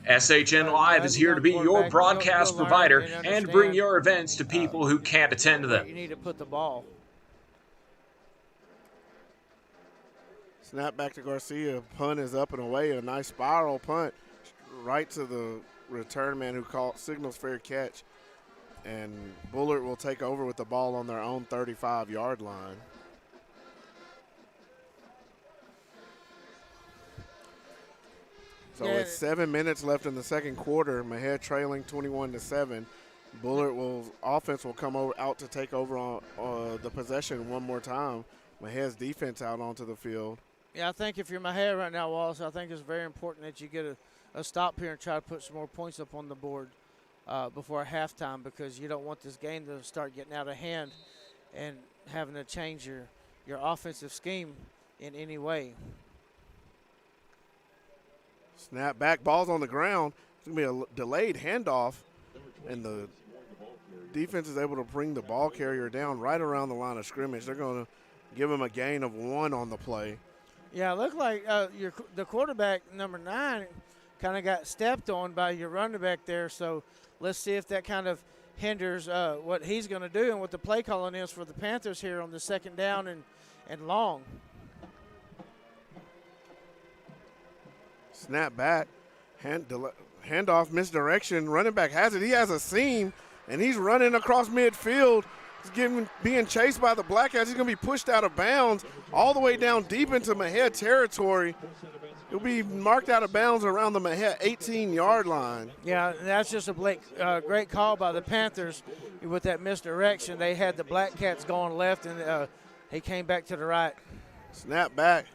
Speaker 3: SHN Live is here to be your broadcast provider and bring your events to people who can't attend them.
Speaker 2: You need to put the ball.
Speaker 1: Snap back to Garcia. Punt is up and away. A nice spiral punt right to the return man who signals fair catch. And Bullard will take over with the ball on their own 35-yard line. So with 7 minutes left in the second quarter, Mexia trailing 21-7. Bullard offense will come out to take over on the possession one more time. Mejia's defense out onto the field.
Speaker 2: Yeah, I think if you're Mexia right now, Wallace, I think it's very important that you get a stop here and try to put some more points up on the board before halftime, because you don't want this game to start getting out of hand and having to change your offensive scheme in any way.
Speaker 1: Snap back, ball's on the ground. It's going to be a delayed handoff, and the defense is able to bring the ball carrier down right around the line of scrimmage. They're going to give him a gain of 1 on the play.
Speaker 2: Yeah, it looked like the quarterback, number 9, kind of got stepped on by your running back there. So let's see if that kind of hinders what he's going to do and what the play calling is for the Panthers here on the second down and long.
Speaker 1: Snap back, handoff, misdirection. Running back has it. He has a seam, and he's running across midfield. He's being chased by the Black Cats. He's going to be pushed out of bounds all the way down deep into Mexia territory. He'll be marked out of bounds around the Mexia 18-yard line.
Speaker 2: Yeah, that's just a great call by the Panthers with that misdirection. They had the Black Cats going left, and he came back to the right.
Speaker 1: Snap back.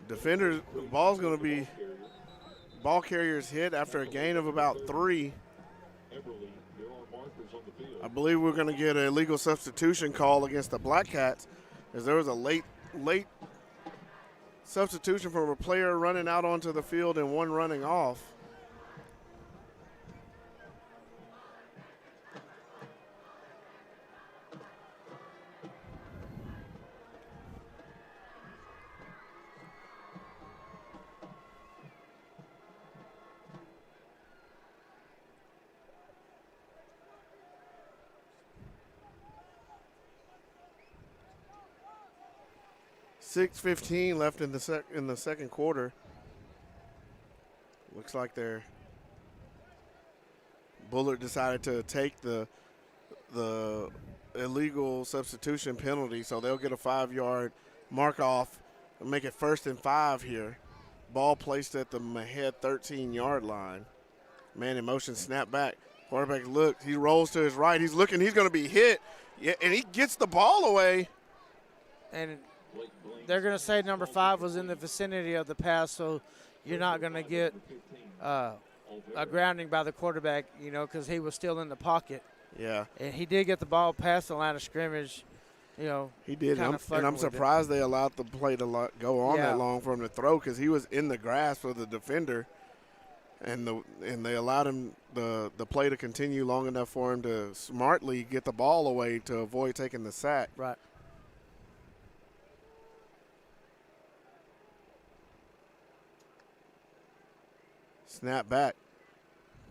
Speaker 1: Defenders, the ball's going to be ball carriers hit after a gain of about 3. I believe we're going to get a legal substitution call against the Black Cats, as there was a late substitution from a player running out onto the field and one running off. .6:15 left in the second quarter. Looks like Bullard decided to take the illegal substitution penalty, so they'll get a 5-yard mark off and make it 1st and 5 here. Ball placed at the Mexia 13-yard line. Man in motion, snap back. Quarterback looks, he rolls to his right. He's looking, he's going to be hit, and he gets the ball away.
Speaker 2: And they're going to say number 5 was in the vicinity of the pass, so you're not going to get a grounding by the quarterback, because he was still in the pocket.
Speaker 1: Yeah.
Speaker 2: And he did get the ball past the line of scrimmage,
Speaker 1: He did, and I'm surprised they allowed the play to go on that long for him to throw, because he was in the grasp of the defender, and they allowed him the play to continue long enough for him to smartly get the ball away to avoid taking the sack.
Speaker 2: Right.
Speaker 1: Snap back.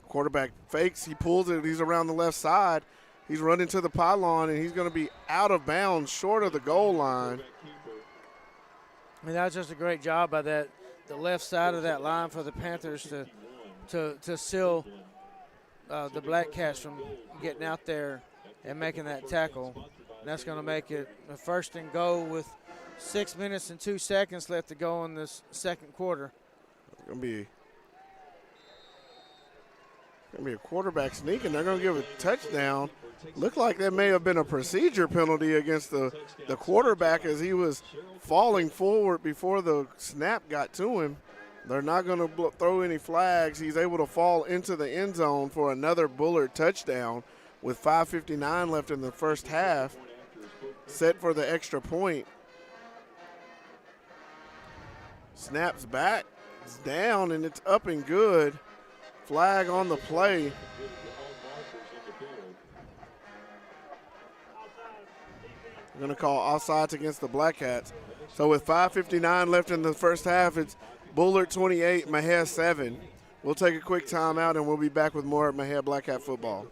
Speaker 1: Quarterback fakes. He pulls it. He's around the left side. He's running to the pylon, and he's going to be out of bounds short of the goal line.
Speaker 2: I mean, that was just a great job by the left side of that line for the Panthers to seal the Black Cats from getting out there and making that tackle. And that's going to make it a 1st and goal with 6 minutes and 2 seconds left to go in this second quarter.
Speaker 1: It's going to be a quarterback sneak, and they're going to give a touchdown. Looked like that may have been a procedure penalty against the quarterback as he was falling forward before the snap got to him. They're not going to throw any flags. He's able to fall into the end zone for another Bullard touchdown. with 5:59 left in the first half, set for the extra point. Snaps back, it's down, and it's up and good. Flag on the play. We're going to call offsides against the Black Cats. So with 5:59 left in the first half, it's Bullard 28, Mexia 7. We'll take a quick timeout, and we'll be back with more Mexia Black Cat football.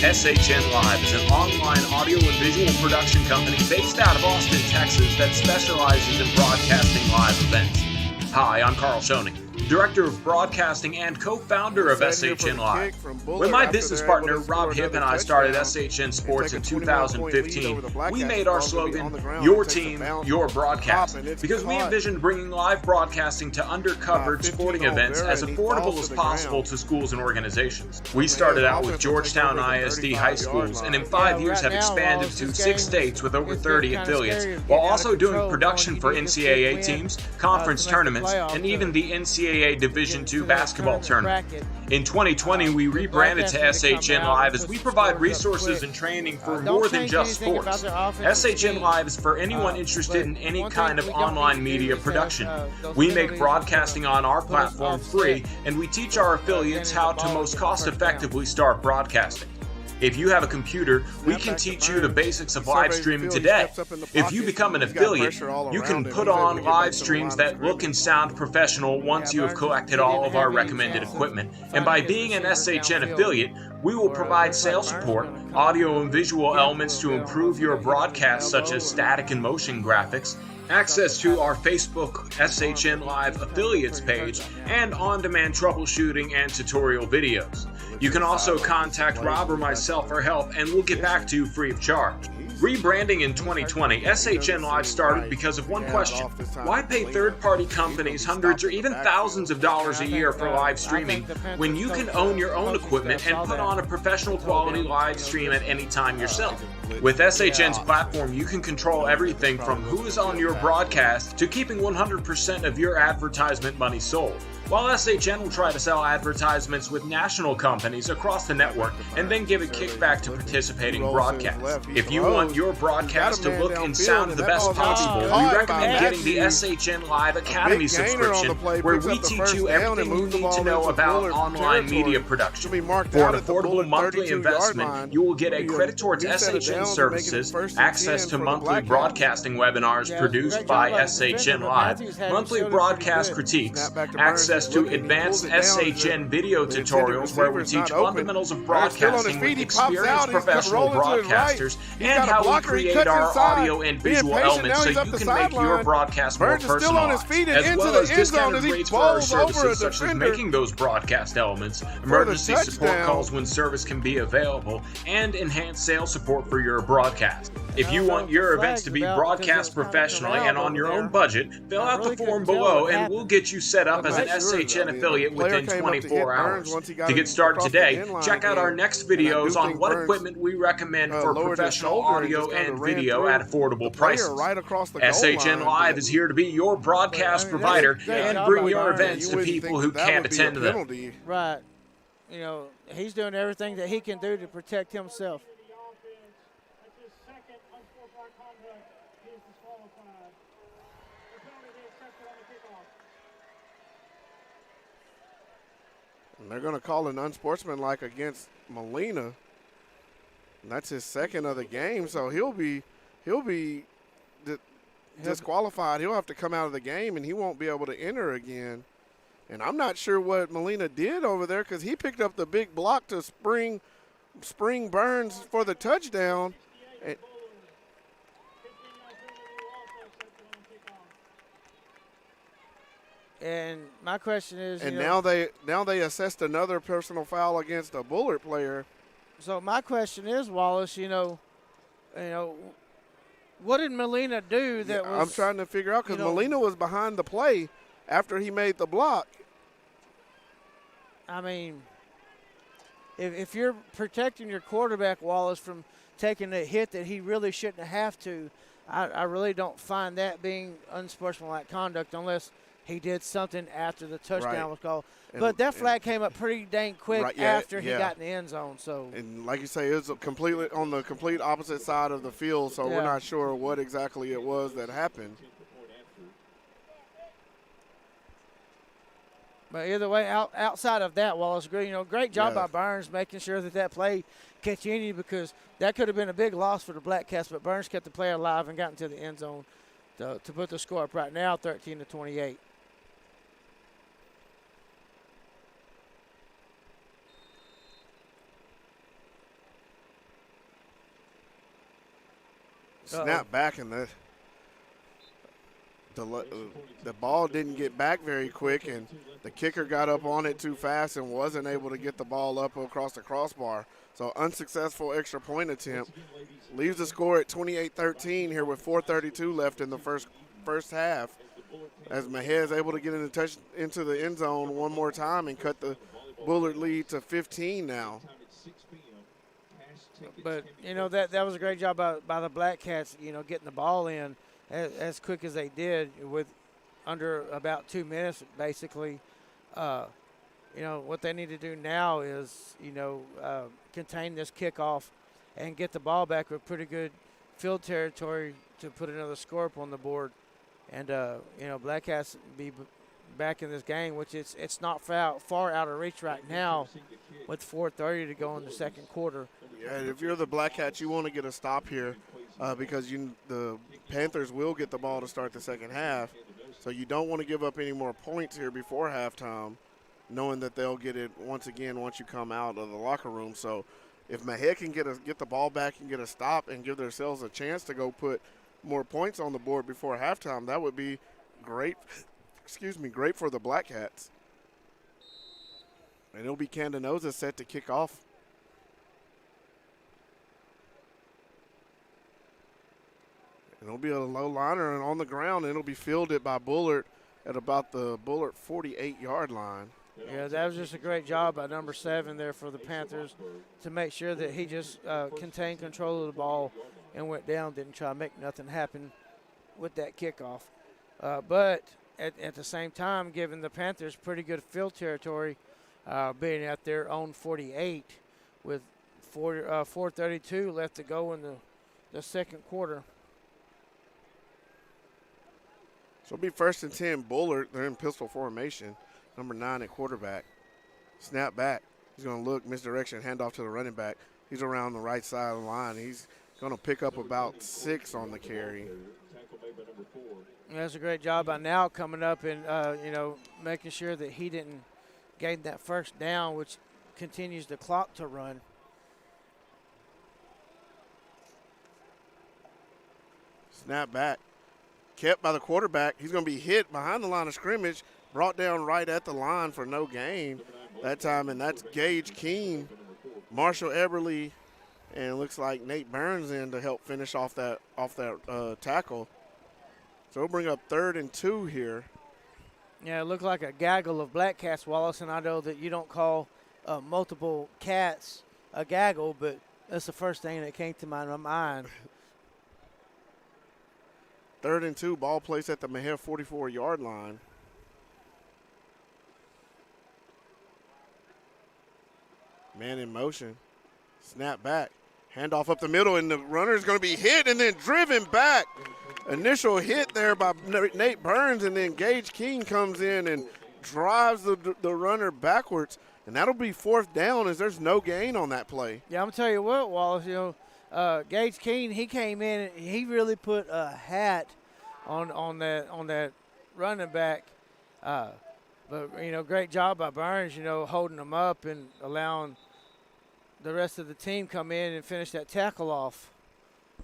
Speaker 3: SHN Live is an online audio and visual production company based out of Austin, Texas that specializes in broadcasting live events. Hi, I'm Carl Schoening, Director of Broadcasting and co-founder of SHN Live. When my business partner Rob Hipp and I started SHN Sports in 2015, we made our slogan, "Your team, your broadcast," because we envisioned bringing live broadcasting to undercovered sporting events as affordable as possible to schools and organizations. We started out with Georgetown ISD high schools, and in 5 years have expanded to 6 states with over 30 affiliates, while also doing production for NCAA teams, conference tournaments, and even the NCAA Division II basketball tournament. In 2020, we rebranded to SHN Live as we provide resources and training for more than just sports. SHN Live is for anyone interested in any kind of online media production. We make broadcasting on our platform free, and we teach our affiliates how to most cost-effectively start broadcasting. If you have a computer, we can teach you the basics of live streaming today. If you become an affiliate, you can put on live streams that look and sound professional once you have collected all of our recommended equipment. And by being an SHN affiliate, we will provide sales support, audio and visual elements to improve your broadcast, such as static and motion graphics, access to our Facebook SHN Live affiliates page, and on-demand troubleshooting and tutorial videos. You can also contact Rob or myself for help, and we'll get back to you free of charge. Rebranding in 2020, SHN Live started because of one question: why pay third-party companies hundreds or even thousands of dollars a year for live streaming when you can own your own equipment and put on a professional quality live stream at any time yourself? With SHN's platform, you can control everything from who is on your broadcast to keeping 100% of your advertisement money sold. While SHN will try to sell advertisements with national companies across the network and then give a kickback to participating broadcasts. If you want your broadcast to look and sound the best possible, we recommend getting the SHN Live Academy subscription, where we teach you everything you need to know about online media production. For an affordable monthly investment, you will get a credit towards SHN services, access to monthly broadcasting webinars produced by SHN Live, monthly broadcast critiques, access to advanced SHN video tutorials where we teach fundamentals of broadcasting with experienced professional broadcasters, and how we create our audio and visual elements so you can make your broadcast more personalized, as well as discounted rates for our services such as making those broadcast elements, emergency support calls when service can be available, and enhanced sales support for your broadcast. If you want your events to be broadcast professionally and on your own budget, fill out the form below and we'll get you set up as an SHN affiliate within 24 hours. To get started today, check out our next videos on what equipment we recommend for professional audio and video at affordable prices. SHN Live is here to be your broadcast provider and bring your events to people who can't attend to them.
Speaker 2: Right. You know, he's doing everything that he can do to protect himself.
Speaker 1: They're going to call an unsportsmanlike against Molina. And that's his second of the game, so he'll be disqualified. He'll have to come out of the game, and he won't be able to enter again. And I'm not sure what Molina did over there, because he picked up the big block to spring Spring Burns for the touchdown.
Speaker 2: And my question is,
Speaker 1: and now they assessed another personal foul against a Bullard player.
Speaker 2: So my question is, Wallace, what did Molina do that was?
Speaker 1: I'm trying to figure out because Molina was behind the play after he made the block.
Speaker 2: I mean, if you're protecting your quarterback, Wallace, from taking a hit that he really shouldn't have to, I really don't find that being unsportsmanlike conduct unless he did something after the touchdown was called. But that flag came up pretty dang quick after he got in the end zone. So,
Speaker 1: and like you say, it was completely on the complete opposite side of the field, so we're not sure what exactly it was that happened.
Speaker 2: But either way, outside of that, Wallace, great job by Burns making sure that play continued, because that could have been a big loss for the Black Cats, but Burns kept the play alive and got into the end zone to put the score up right now, 13-28.
Speaker 1: Snap back, and the ball didn't get back very quick, and the kicker got up on it too fast and wasn't able to get the ball up across the crossbar. So unsuccessful extra point attempt. Leaves the score at 28-13 here with 4:32 left in the first half, as Mexia is able to get into the end zone one more time and cut the Bullard lead to 15 now.
Speaker 2: But, that was a great job by the Black Cats, getting the ball in as quick as they did with under about 2 minutes, basically. What they need to do now is, contain this kickoff and get the ball back with pretty good field territory to put another score up on the board. And, Black Cats be back in this game, which it's not far out of reach right now with 4:30 to go in the second quarter.
Speaker 1: Yeah, if you're the Black Cats, you want to get a stop here because the Panthers will get the ball to start the second half. So you don't want to give up any more points here before halftime, knowing that they'll get it once again once you come out of the locker room. So if Mexia can get the ball back and get a stop and give themselves a chance to go put more points on the board before halftime, that would be great. Great for the Black Cats. And it'll be Candanosa set to kick off. And it'll be a low liner and on the ground, and it'll be fielded by Bullard at about the Bullard 48-yard line.
Speaker 2: Yeah, that was just a great job by number 7 there for the Panthers to make sure that he just contained control of the ball and went down, didn't try to make nothing happen with that kickoff. But at the same time, giving the Panthers pretty good field territory, being at their own 48 with 4:32 left to go in the second quarter.
Speaker 1: So it'll be 1st and 10 Bullard. They're in pistol formation. Number 9 at quarterback. Snap back. He's going to look, misdirection, handoff to the running back. He's around the right side of the line. He's going to pick up about 6 on the carry.
Speaker 2: That's a great job by now coming up and, making sure that he didn't gain that first down, which continues the clock to run.
Speaker 1: Snap back. Kept by the quarterback. He's going to be hit behind the line of scrimmage, brought down right at the line for no gain that time, and that's Gage Keene, Marshall Eberly, and it looks like Nate Burns in to help finish off that tackle. So we'll bring up 3rd and 2 here.
Speaker 2: Yeah, it looked like a gaggle of Black Cats, Wallace, and I know that you don't call multiple cats a gaggle, but that's the first thing that came to my mind.
Speaker 1: 3rd and 2, ball placed at the Mexia 44-yard line. Man in motion. Snap back. Handoff up the middle, and the runner is going to be hit and then driven back. Initial hit there by Nate Burns, and then Gage King comes in and drives the runner backwards. And that'll be 4th down as there's no gain on that play.
Speaker 2: Yeah, I'm going to tell you what, Wallace, Gage Keene, he came in and he really put a hat on that running back. But, great job by Burns, holding him up and allowing the rest of the team come in and finish that tackle off.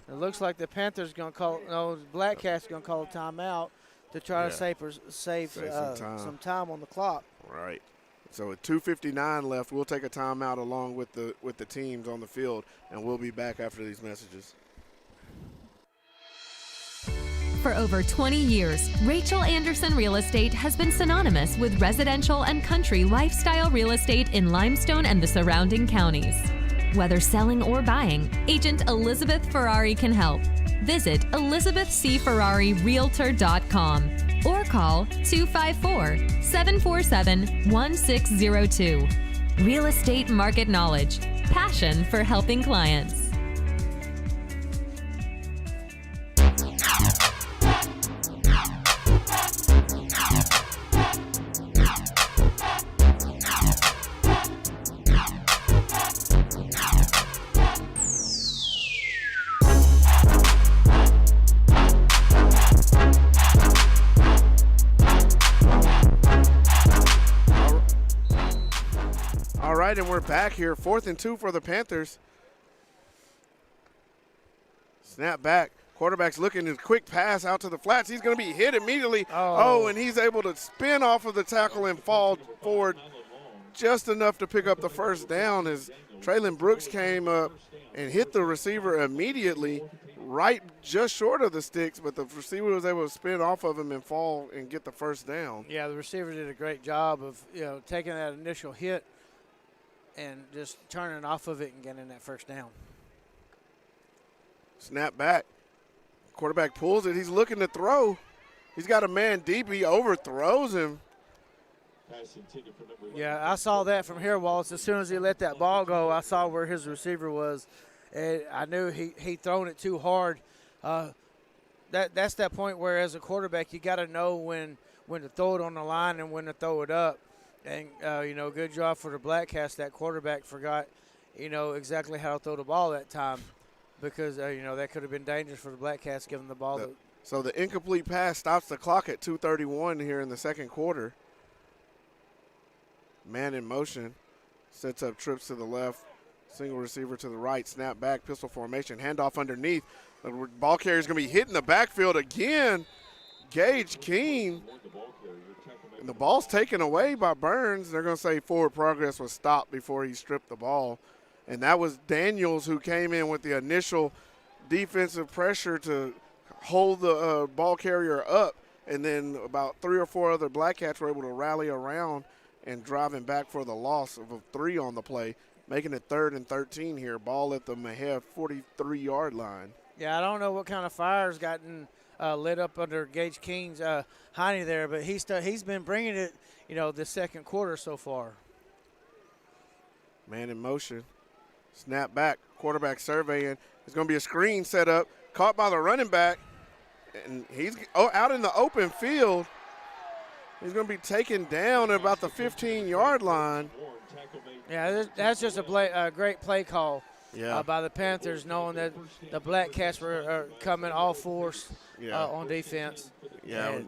Speaker 2: It looks like the Panthers going to call, no, the Black Cats going to call a timeout to try to save some time on the clock.
Speaker 1: Right. So with 2:59 left, we'll take a timeout along with the teams on the field, and we'll be back after these messages.
Speaker 4: For over 20 years, Rachel Anderson Real Estate has been synonymous with residential and country lifestyle real estate in Limestone and the surrounding counties. Whether selling or buying, Agent Elizabeth Ferrari can help. Visit ElizabethCFerrariRealtor.com or call 254-747-1602. Real estate market knowledge, passion for helping clients.
Speaker 1: And we're back here, 4th and 2 for the Panthers. Snap back. Quarterback's looking, a quick pass out to the flats. He's going to be hit immediately. And he's able to spin off of the tackle and fall forward just enough to pick up the first down as Traylon Brooks came up and hit the receiver immediately, right just short of the sticks, but the receiver was able to spin off of him and fall and get the first down.
Speaker 2: Yeah, the receiver did a great job of taking that initial hit and just turning off of it and getting that first down.
Speaker 1: Snap back. Quarterback pulls it. He's looking to throw. He's got a man deep. He overthrows him.
Speaker 2: Yeah, I saw that from here, Wallace. As soon as he let that ball go, I saw where his receiver was, and I knew he'd thrown it too hard. That's that point where, as a quarterback, you got to know when to throw it on the line and when to throw it up. And, good job for the Black Cats. That quarterback forgot, exactly how to throw the ball that time because, that could have been dangerous for the Black Cats giving the ball.
Speaker 1: So the incomplete pass stops the clock at 2:31 here in the second quarter. Man in motion. Sets up trips to the left. Single receiver to the right. Snap back, pistol formation. Handoff underneath. The ball carrier is going to be hit in the backfield again. Gage Keene. And the ball's taken away by Burns. They're going to say forward progress was stopped before he stripped the ball. And that was Daniels who came in with the initial defensive pressure to hold the ball carrier up. And then about 3 or 4 other Black Cats were able to rally around and drive him back for the loss of a 3 on the play, making it 3rd and 13 here. Ball at the Mexia 43-yard line.
Speaker 2: Yeah, I don't know what kind of fire's gotten lit up under Gage Keene's hiney there, but he's been bringing it, the second quarter so far.
Speaker 1: Man in motion. Snap back. Quarterback surveying. It's going to be a screen set up. Caught by the running back. And he's out in the open field. He's going to be taken down at about the 15-yard line.
Speaker 2: Yeah, that's just a great play call by the Panthers, knowing that the Black Cats were coming all force on defense.
Speaker 1: Yeah,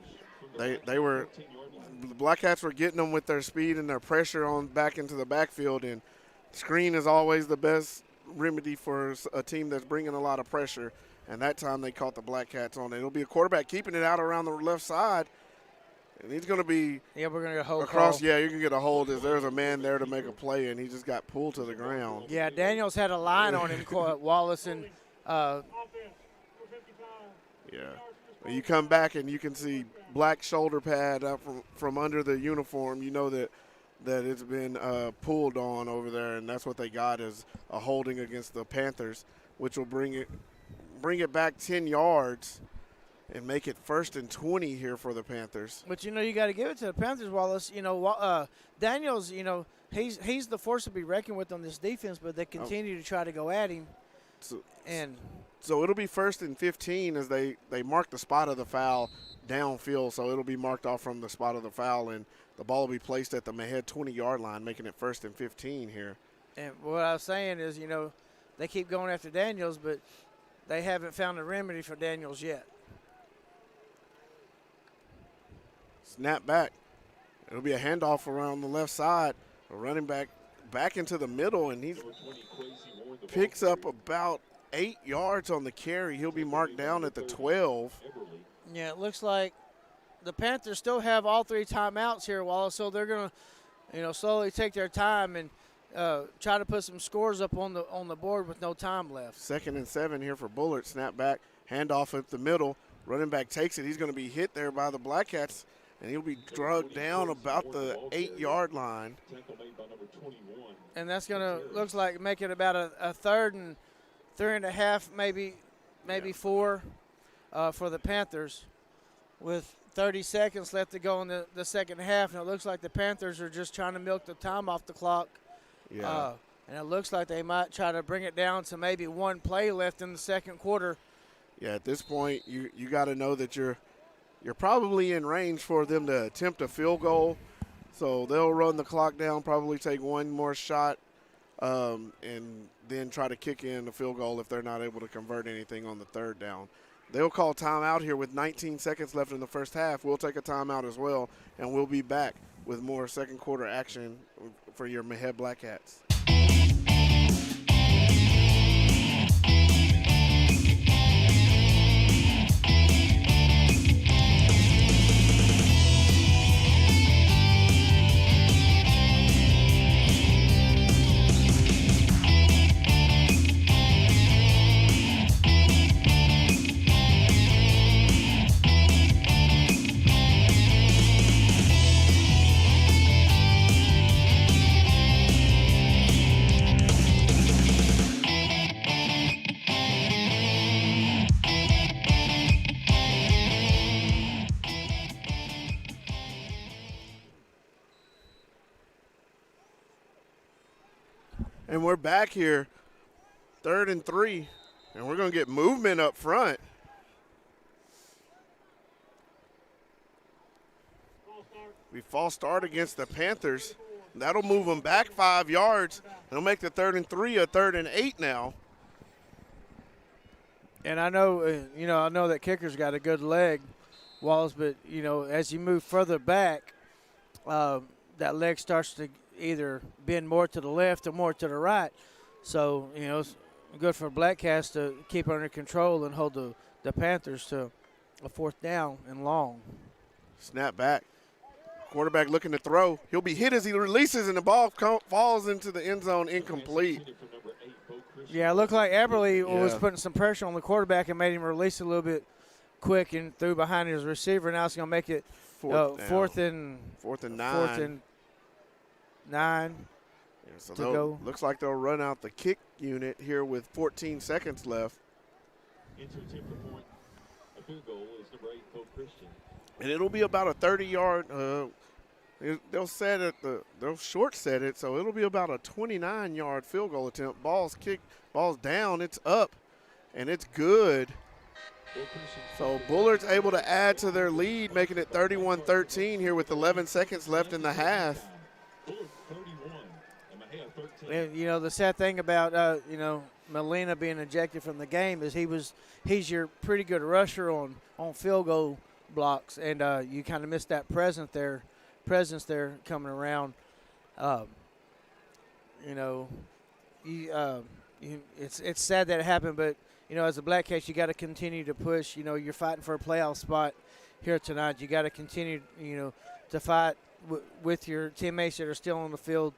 Speaker 1: they were – the Black Cats were getting them with their speed and their pressure on back into the backfield, and screen is always the best remedy for a team that's bringing a lot of pressure, and that time they caught the Black Cats on it. It'll be a quarterback keeping it out around the left side, and he's going to be
Speaker 2: we're going to get a hold
Speaker 1: across.
Speaker 2: Call.
Speaker 1: Yeah, you can get a hold as there's a man there to make a play, and he just got pulled to the ground.
Speaker 2: Yeah, Daniels had a line on him, Wallace, and
Speaker 1: you come back and you can see black shoulder pad up from under the uniform. You know that it's been pulled on over there, and that's what they got is a holding against the Panthers, which will bring it back 10 yards and make it 1st and 20 here for the Panthers.
Speaker 2: But, you got to give it to the Panthers, Wallace. Daniels, he's the force to be reckoned with on this defense, but they continue to try to go at him.
Speaker 1: So it'll be 1st and 15 as they mark the spot of the foul downfield, so it'll be marked off from the spot of the foul, and the ball will be placed at the Mexia 20-yard line, making it 1st and 15 here.
Speaker 2: And what I was saying is, they keep going after Daniels, but they haven't found a remedy for Daniels yet.
Speaker 1: Snap back. It'll be a handoff around the left side. A running back back into the middle, and he picks up about 8 yards on the carry. He'll be marked down at the 12.
Speaker 2: Yeah, it looks like the Panthers still have all 3 timeouts here, Wallace, so they're going to, slowly take their time and try to put some scores up on the board with no time left.
Speaker 1: 2nd and 7 here for Bullard. Snap back, handoff up the middle. Running back takes it. He's going to be hit there by the Black Cats, and he'll be dragged down about the 8-yard line.
Speaker 2: And that's going to, looks like, make it about a 3rd and 3.5, maybe 4 for the Panthers with 30 seconds left to go in the second half. And it looks like the Panthers are just trying to milk the time off the clock.
Speaker 1: Yeah.
Speaker 2: And it looks like they might try to bring it down to maybe 1 play left in the second quarter.
Speaker 1: Yeah, at this point, you got to know that you're probably in range for them to attempt a field goal. So they'll run the clock down, probably take one more shot, and then try to kick in the field goal if they're not able to convert anything on the 3rd down. They'll call timeout here with 19 seconds left in the first half. We'll take a timeout as well, and we'll be back with more second quarter action for your Mexia Black Cats. And we're back here, 3rd and 3, and we're going to get movement up front. We false start against the Panthers. That'll move them back 5 yards. It'll make the 3rd and 3 a 3rd and 8 now.
Speaker 2: And I know, I know that kicker's got a good leg, Wallace, but, as you move further back, that leg starts to either bend more to the left or more to the right. So, it's good for Black Cats to keep under control and hold the Panthers to a 4th down and long.
Speaker 1: Snap back. Quarterback looking to throw. He'll be hit as he releases, and the ball falls into the end zone incomplete.
Speaker 2: Yeah, it looked like Eberle was putting some pressure on the quarterback and made him release a little bit quick and threw behind his receiver. Now it's going to make it 4th and 9.
Speaker 1: Yeah, so looks like they'll run out the kick unit here with 14 seconds left. And it'll be about a 30-yard. They'll short set it, so it'll be about a 29-yard field goal attempt. Ball's kicked, ball's down, it's up, and it's good. So Bullard's able to add to their lead, making it 31-13 here with 11 seconds left in the half.
Speaker 2: And, the sad thing about, Molina being ejected from the game is he's your pretty good rusher on field goal blocks, and you kind of missed that presence there coming around. It's sad that it happened, but, as a Black Cats, you got to continue to push. You're fighting for a playoff spot here tonight. You got to continue, to fight with your teammates that are still on the field.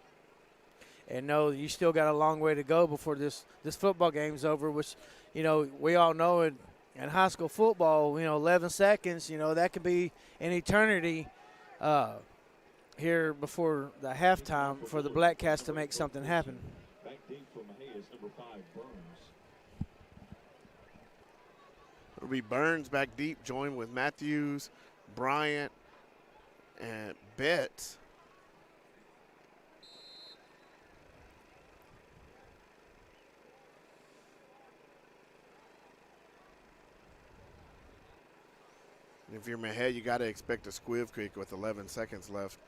Speaker 2: And know you still got a long way to go before this football game's over, which, we all know in high school football, 11 seconds, that could be an eternity here before the halftime for the Black Cats to make something happen.
Speaker 5: Back deep for Mexia is number 5, Burns.
Speaker 1: It'll be Burns back deep, joined with Matthews, Bryant, and Betts. If you're Mexia, you got to expect a squiv kick with 11 seconds left.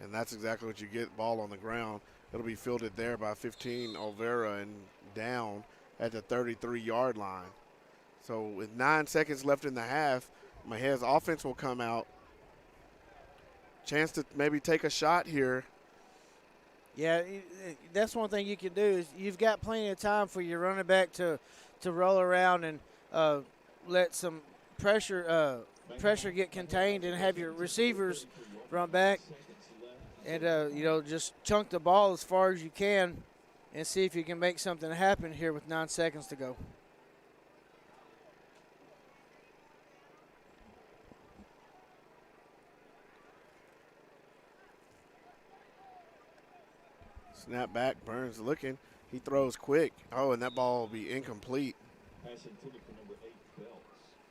Speaker 1: And that's exactly what you get, ball on the ground. It'll be fielded there by 15, Olvera, and down at the 33-yard line. So with 9 seconds left in the half, Mexia's offense will come out. chance to maybe take a shot here.
Speaker 2: Yeah, that's one thing you can do is you've got plenty of time for your running back to roll around and let some pressure get contained and have your receivers run back and, just chunk the ball as far as you can and see if you can make something happen here with 9 seconds to go.
Speaker 1: Snap back, Burns looking. He throws quick. Oh, and that ball will be incomplete.
Speaker 5: Pass intended for number 8, Belts.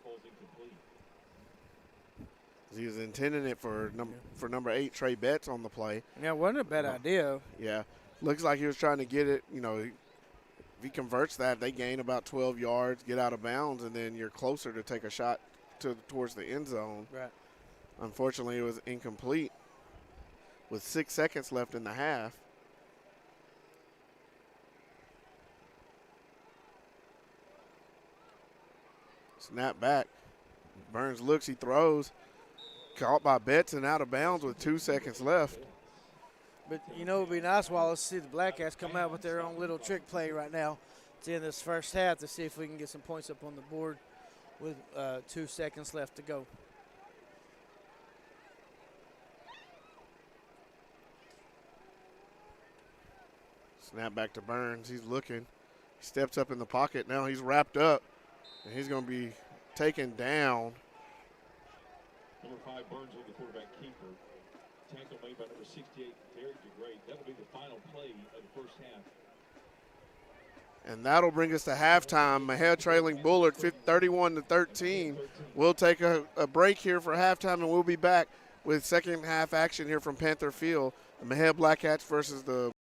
Speaker 5: Falls incomplete.
Speaker 1: He was intending it for number 8, Trey Betts on the play.
Speaker 2: Yeah, wasn't a bad idea.
Speaker 1: Yeah. Looks like he was trying to get it, if he converts that, they gain about 12 yards, get out of bounds, and then you're closer to take a shot towards the end zone.
Speaker 2: Right.
Speaker 1: Unfortunately, it was incomplete with 6 seconds left in the half. Snap back. Burns looks, he throws. Caught by Betts and out of bounds with 2 seconds left.
Speaker 2: But, it would be nice, Wallace, to see the Black Cats come out with their own little trick play right now to end this first half to see if we can get some points up on the board with 2 seconds left to go.
Speaker 1: Snap back to Burns. He's looking. He steps up in the pocket. Now he's wrapped up, and he's going to be taken down.
Speaker 5: Number 5, Burns on the quarterback keeper. Tackle made by number 68, Derek DeGray. That'll be the final play of the first half.
Speaker 1: And that'll bring us to halftime. Mexia trailing Bullard 31-13. We'll take a break here for halftime, and we'll be back with second half action here from Panther Field. The Mexia Black Cats versus the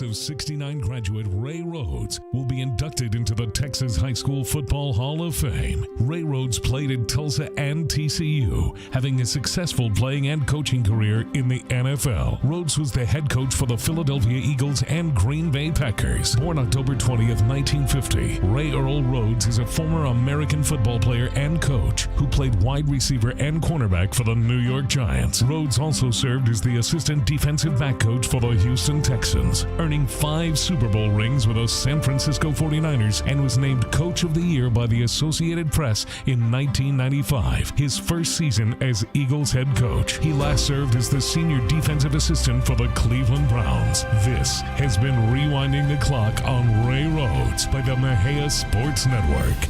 Speaker 6: of 69 graduate Ray Rhodes will be inducted into the Texas High School Football Hall of Fame. Ray Rhodes played at Tulsa and TCU, having a successful playing and coaching career in the NFL. Rhodes was the head coach for the Philadelphia Eagles and Green Bay Packers. Born October 20th, 1950, Ray Earl Rhodes is a former American football player and coach who played wide receiver and cornerback for the New York Giants. Rhodes also served as the assistant defensive back coach for the Houston Texans, earning 5 Super Bowl rings with the San Francisco 49ers, and was named Coach of the Year by the Associated Press in 1995, his first season as Eagles head coach. He last served as the senior defensive assistant for the Cleveland Browns. This has been Rewinding the Clock on Ray Rhodes by the Mexia Sports Network.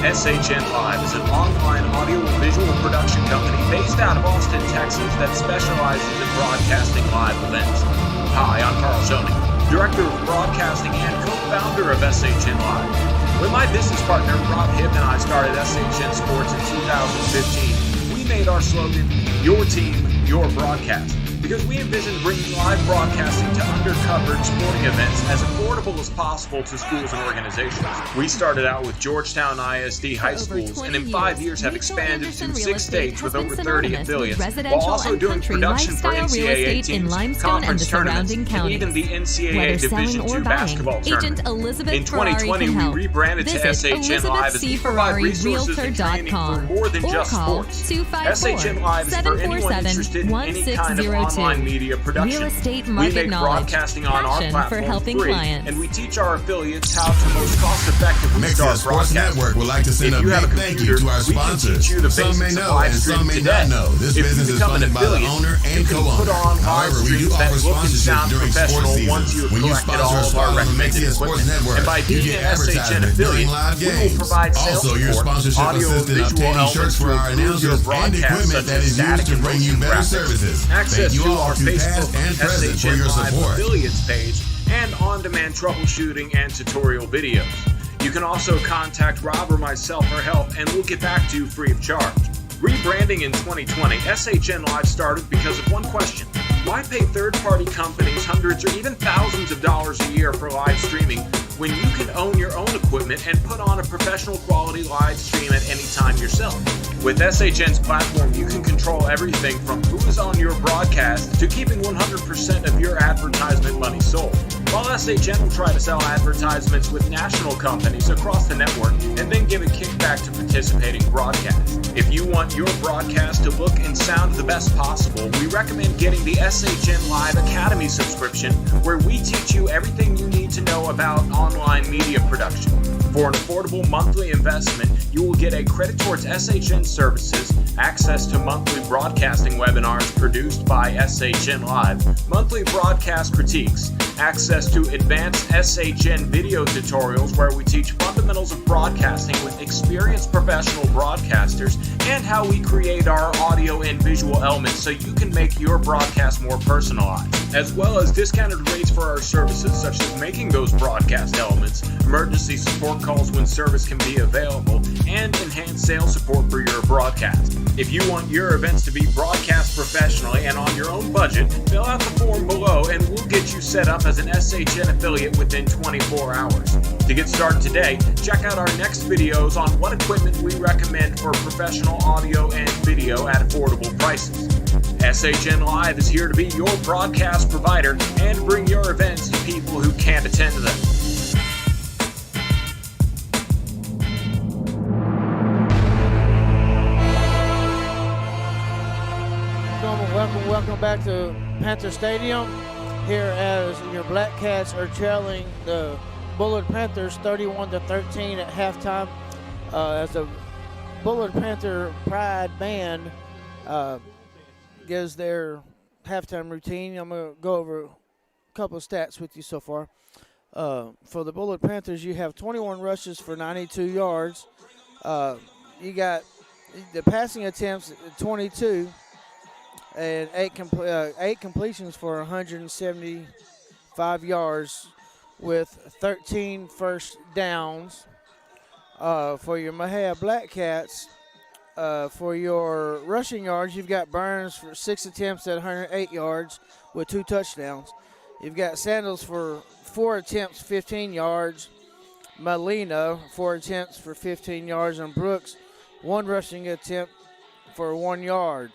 Speaker 3: SHN Live is an online audio and visual production company based out of Austin, Texas that specializes in broadcasting live events. Hi, I'm Carl Schoening, Director of Broadcasting and co-founder of SHN Live. When my business partner Rob Hibb and I started SHN Sports in 2015, we made our slogan, "Your team, your broadcast," because we envisioned bringing live broadcasting to undercovered sporting events as affordable as possible to schools and organizations. We started out with Georgetown ISD high schools, and in 5 years have expanded to 6 states with over 30 affiliates, while also doing production for NCAA teams, conference tournaments, and even the NCAA Division II basketball tournament. In 2020, we rebranded to SHN Live as we provide resources and training for more than just sports. SHN Live is for anyone interested in any kind of online media production. We make broadcasting on our platform free, and we teach our affiliates how to most cost-effectively start broadcasting.
Speaker 7: Network would like to send a big thank you to our sponsors. Some may know and some may not know. This business is funded by the owner and co-owner. However, we do offer sponsorships during sports season. When you sponsor a spot on the Mexia Sports Network, you get advertisement during live games. Also, your sponsorship assisted in obtaining shirts for our announcers and equipment that is used to bring you better services. Thank you all to past and present for your support.
Speaker 3: Affiliates page and on-demand troubleshooting and tutorial videos. You can also contact Rob or myself for help, and we'll get back to you free of charge. Rebranding in 2020, SHN Live started because of one question. Why pay third-party companies hundreds or even thousands of dollars a year for live streaming when you can own your own equipment and put on a professional quality live stream at any time yourself? With SHN's platform, you can control everything from who is on your broadcast to keeping 100% of your advertisement money sold. While SHN will try to sell advertisements with national companies across the network and then give a kickback to participating broadcasts. If you want your broadcast to look and sound the best possible, we recommend getting the SHN Live Academy subscription, where we teach you everything you need to know about online media production. For an affordable monthly investment, you will get a credit towards SHN services, access to monthly broadcasting webinars produced by SHN Live, monthly broadcast critiques, access to advanced SHN video tutorials where we teach fundamentals of broadcasting with experienced professional broadcasters, and how we create our audio and visual elements so you can make your broadcast more personalized, as well as discounted rates for our services such as making those broadcast elements, emergency support calls when service can be available, and enhanced sales support for your broadcast. If you want your events to be broadcast professionally and on your own budget, fill out the form below and we'll get you set up as an SHN affiliate within 24 hours. To get started today, check out our next videos on what equipment we recommend for professional audio and video at affordable prices. SHN Live is here to be your broadcast provider and bring your events to people who can't attend to them.
Speaker 2: Welcome back to Panther Stadium. Here as your Black Cats are trailing the Bullard Panthers 31-13 at halftime. As the Bullard Panther Pride Band gives their halftime routine. I'm going to go over a couple of stats with you so far. For the Bullard Panthers, you have 21 rushes for 92 yards. You got the passing attempts 22 and eight completions for 175 yards with 13 first downs. For your Mexia Black Cats, for your rushing yards, you've got Burns for 6 attempts at 108 yards with 2 touchdowns. You've got Sandals for 4 attempts, 15 yards. Molina, 4 attempts for 15 yards. And Brooks, 1 rushing attempt for 1 yard,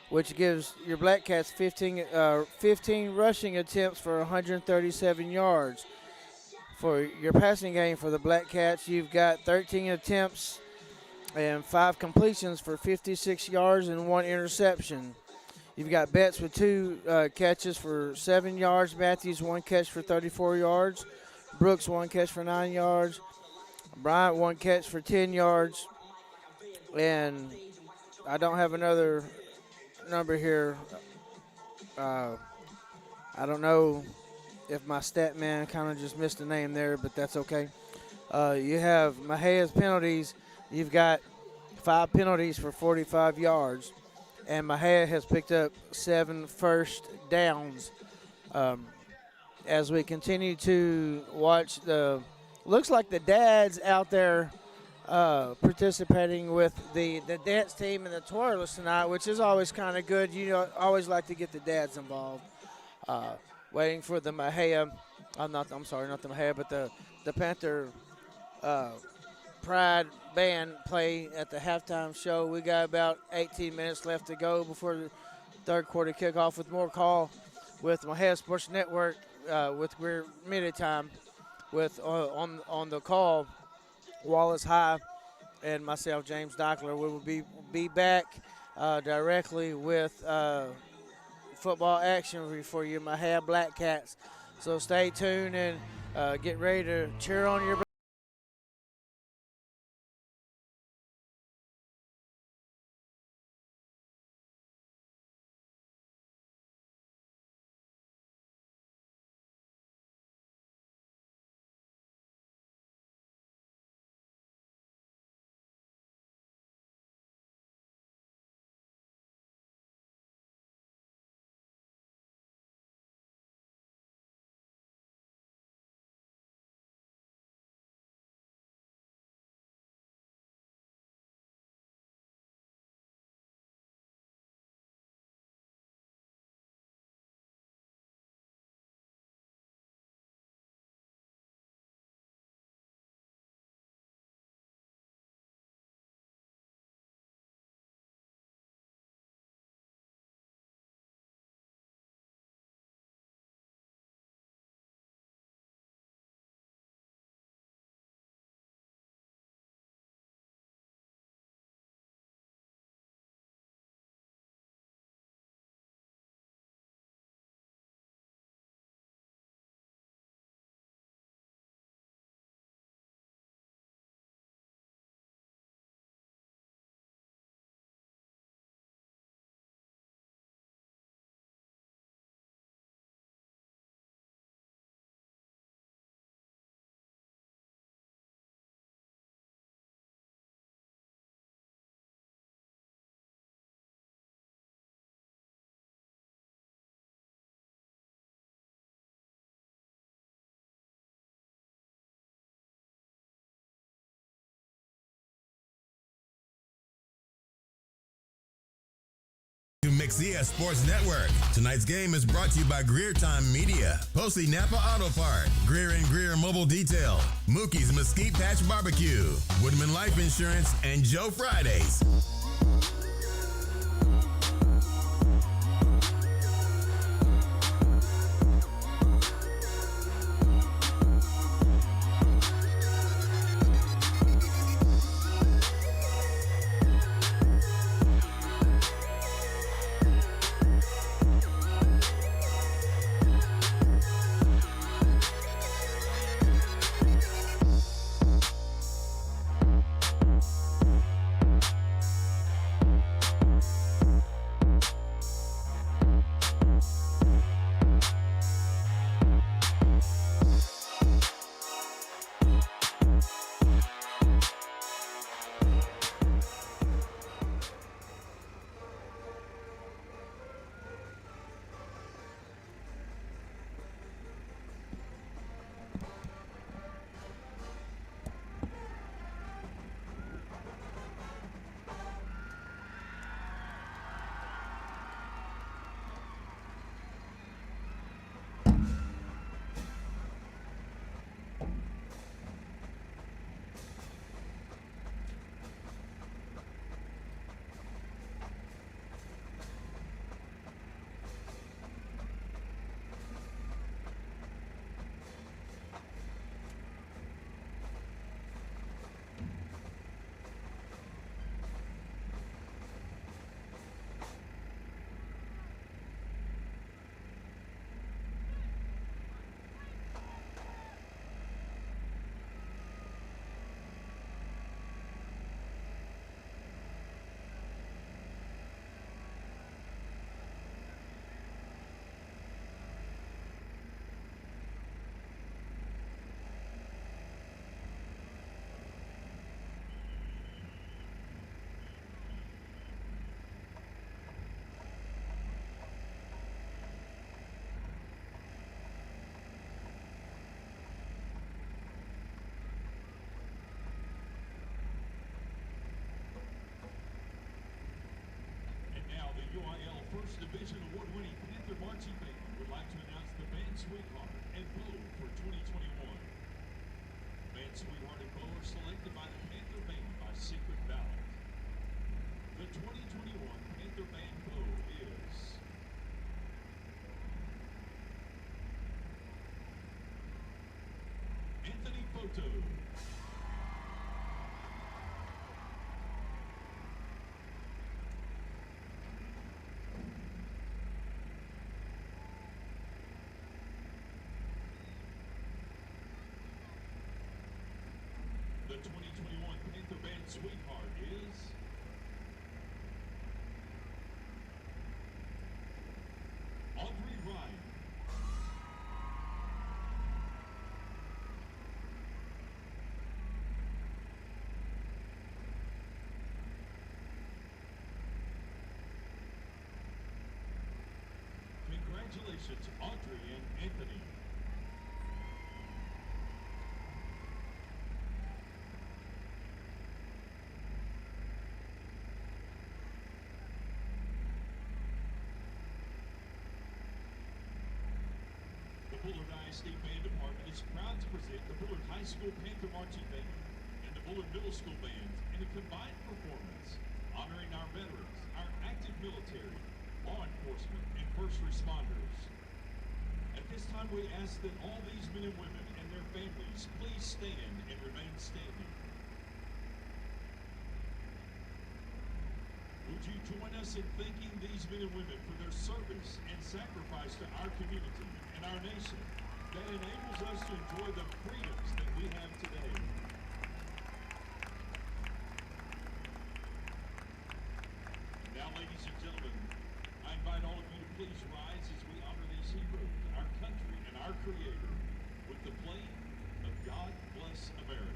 Speaker 2: which gives your Black Cats 15 rushing attempts for 137 yards. For your passing game for the Black Cats, you've got 13 attempts and 5 completions for 56 yards and 1 interception. You've got Betts with 2 catches for 7 yards. Matthews, 1 catch for 34 yards. Brooks, 1 catch for 9 yards. Bryant, 1 catch for 10 yards. And I don't have another number here. I don't know if my stat man kind of just missed a name there, but that's okay. You have Mexia's penalties. You've got 5 penalties for 45 yards. And Mexia has picked up 7 first downs. As we continue to watch looks like the dads out there participating with the dance team and the twirlers tonight, which is always kind of good. You know, always like to get the dads involved. Waiting for the Mexia, not the Mexia, but the Panther Pride Band play at the halftime show. We got about 18 minutes left to go before the third quarter kickoff with more call with Mexia Sports Network with Greer Media Time with on the call, Wallace High and myself, James Dockler. We will be back directly with football action for you Mexia Black Cats. So stay tuned and get ready to cheer on your
Speaker 7: to Mexia Sports Network. Tonight's game is brought to you by Greer Time Media, Posey Napa Auto Park, Greer & Greer Mobile Detail, Mookie's Mesquite Patch Barbecue, Woodman Life Insurance, and Joe Fridays.
Speaker 5: WIL First Division award-winning Panther Marching Band would like to announce the Band Sweetheart and Bow for 2021. Band Sweetheart and Bow are selected by the Panther Band by secret ballot. The 2021 Panther Band Bow is Anthony Photo. The 2021 Panther Band Sweetheart is Audrey Ryan. Congratulations, Audrey and Anthony. The Bullard ISD Band Department is proud to present the Bullard High School Panther Marching Band and the Bullard Middle School Band in a combined performance honoring our veterans, our active military, law enforcement, and first responders. At this time, we ask that all these men and women and their families please stand and remain standing. Would you join us in thanking these men and women for their service and sacrifice to our community and our nation that enables us to enjoy the freedoms that we have today? Now, ladies and gentlemen, I invite all of you to please rise as we honor these heroes, our country, and our Creator with the playing of God Bless America.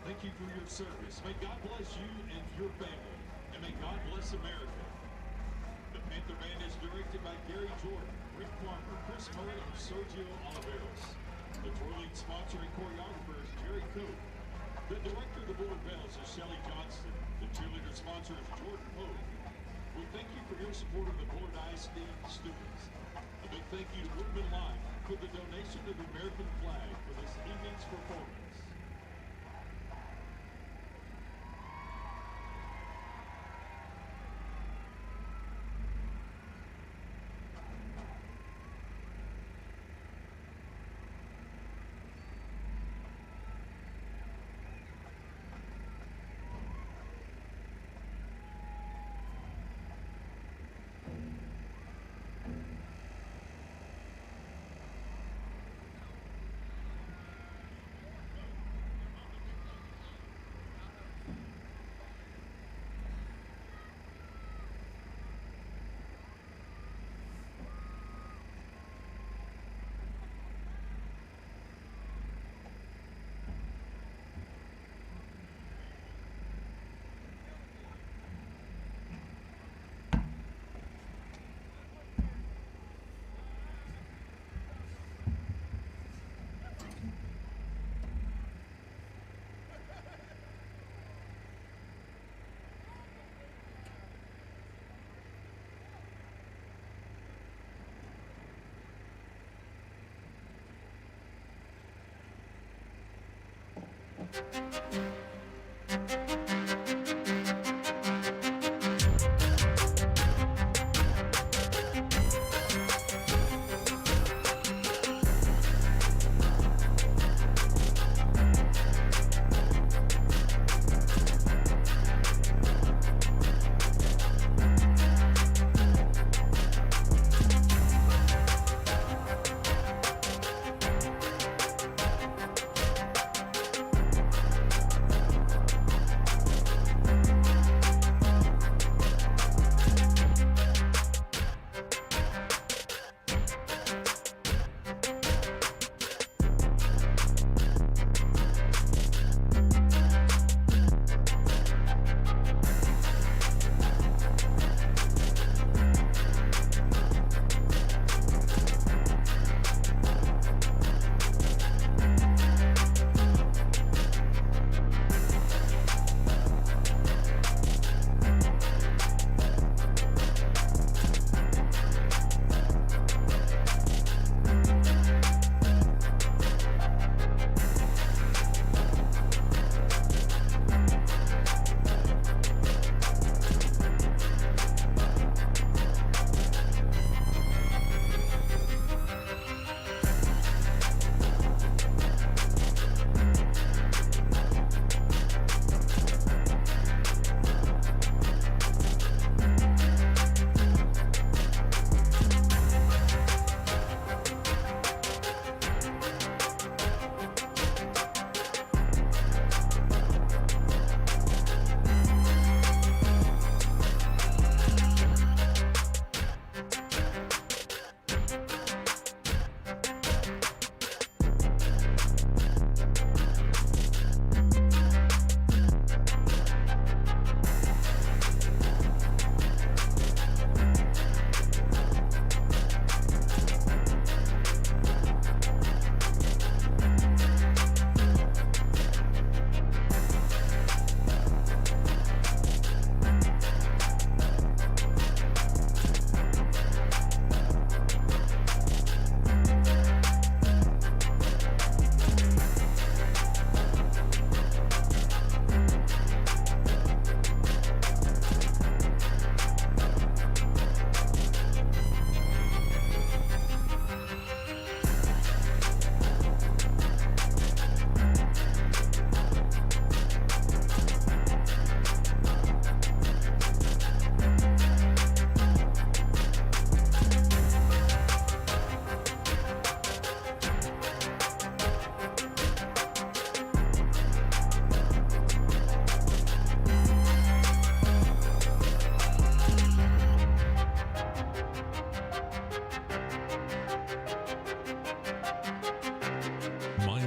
Speaker 5: Thank you for your service. May God bless you and your family, and may God bless America. The Panther Band is directed by Gary Jordan, Rick Farmer, Chris Murray, and Sergio Oliveros. The tour lead sponsor and choreographer is Jerry Cope. The director of the Bullard Bells is Shelly Johnston. The cheerleader sponsor is Jordan Pope. We thank you for your support of the Bullard ISD students. A big thank you to Woodman Live for the donation of the American flag for this evening's performance.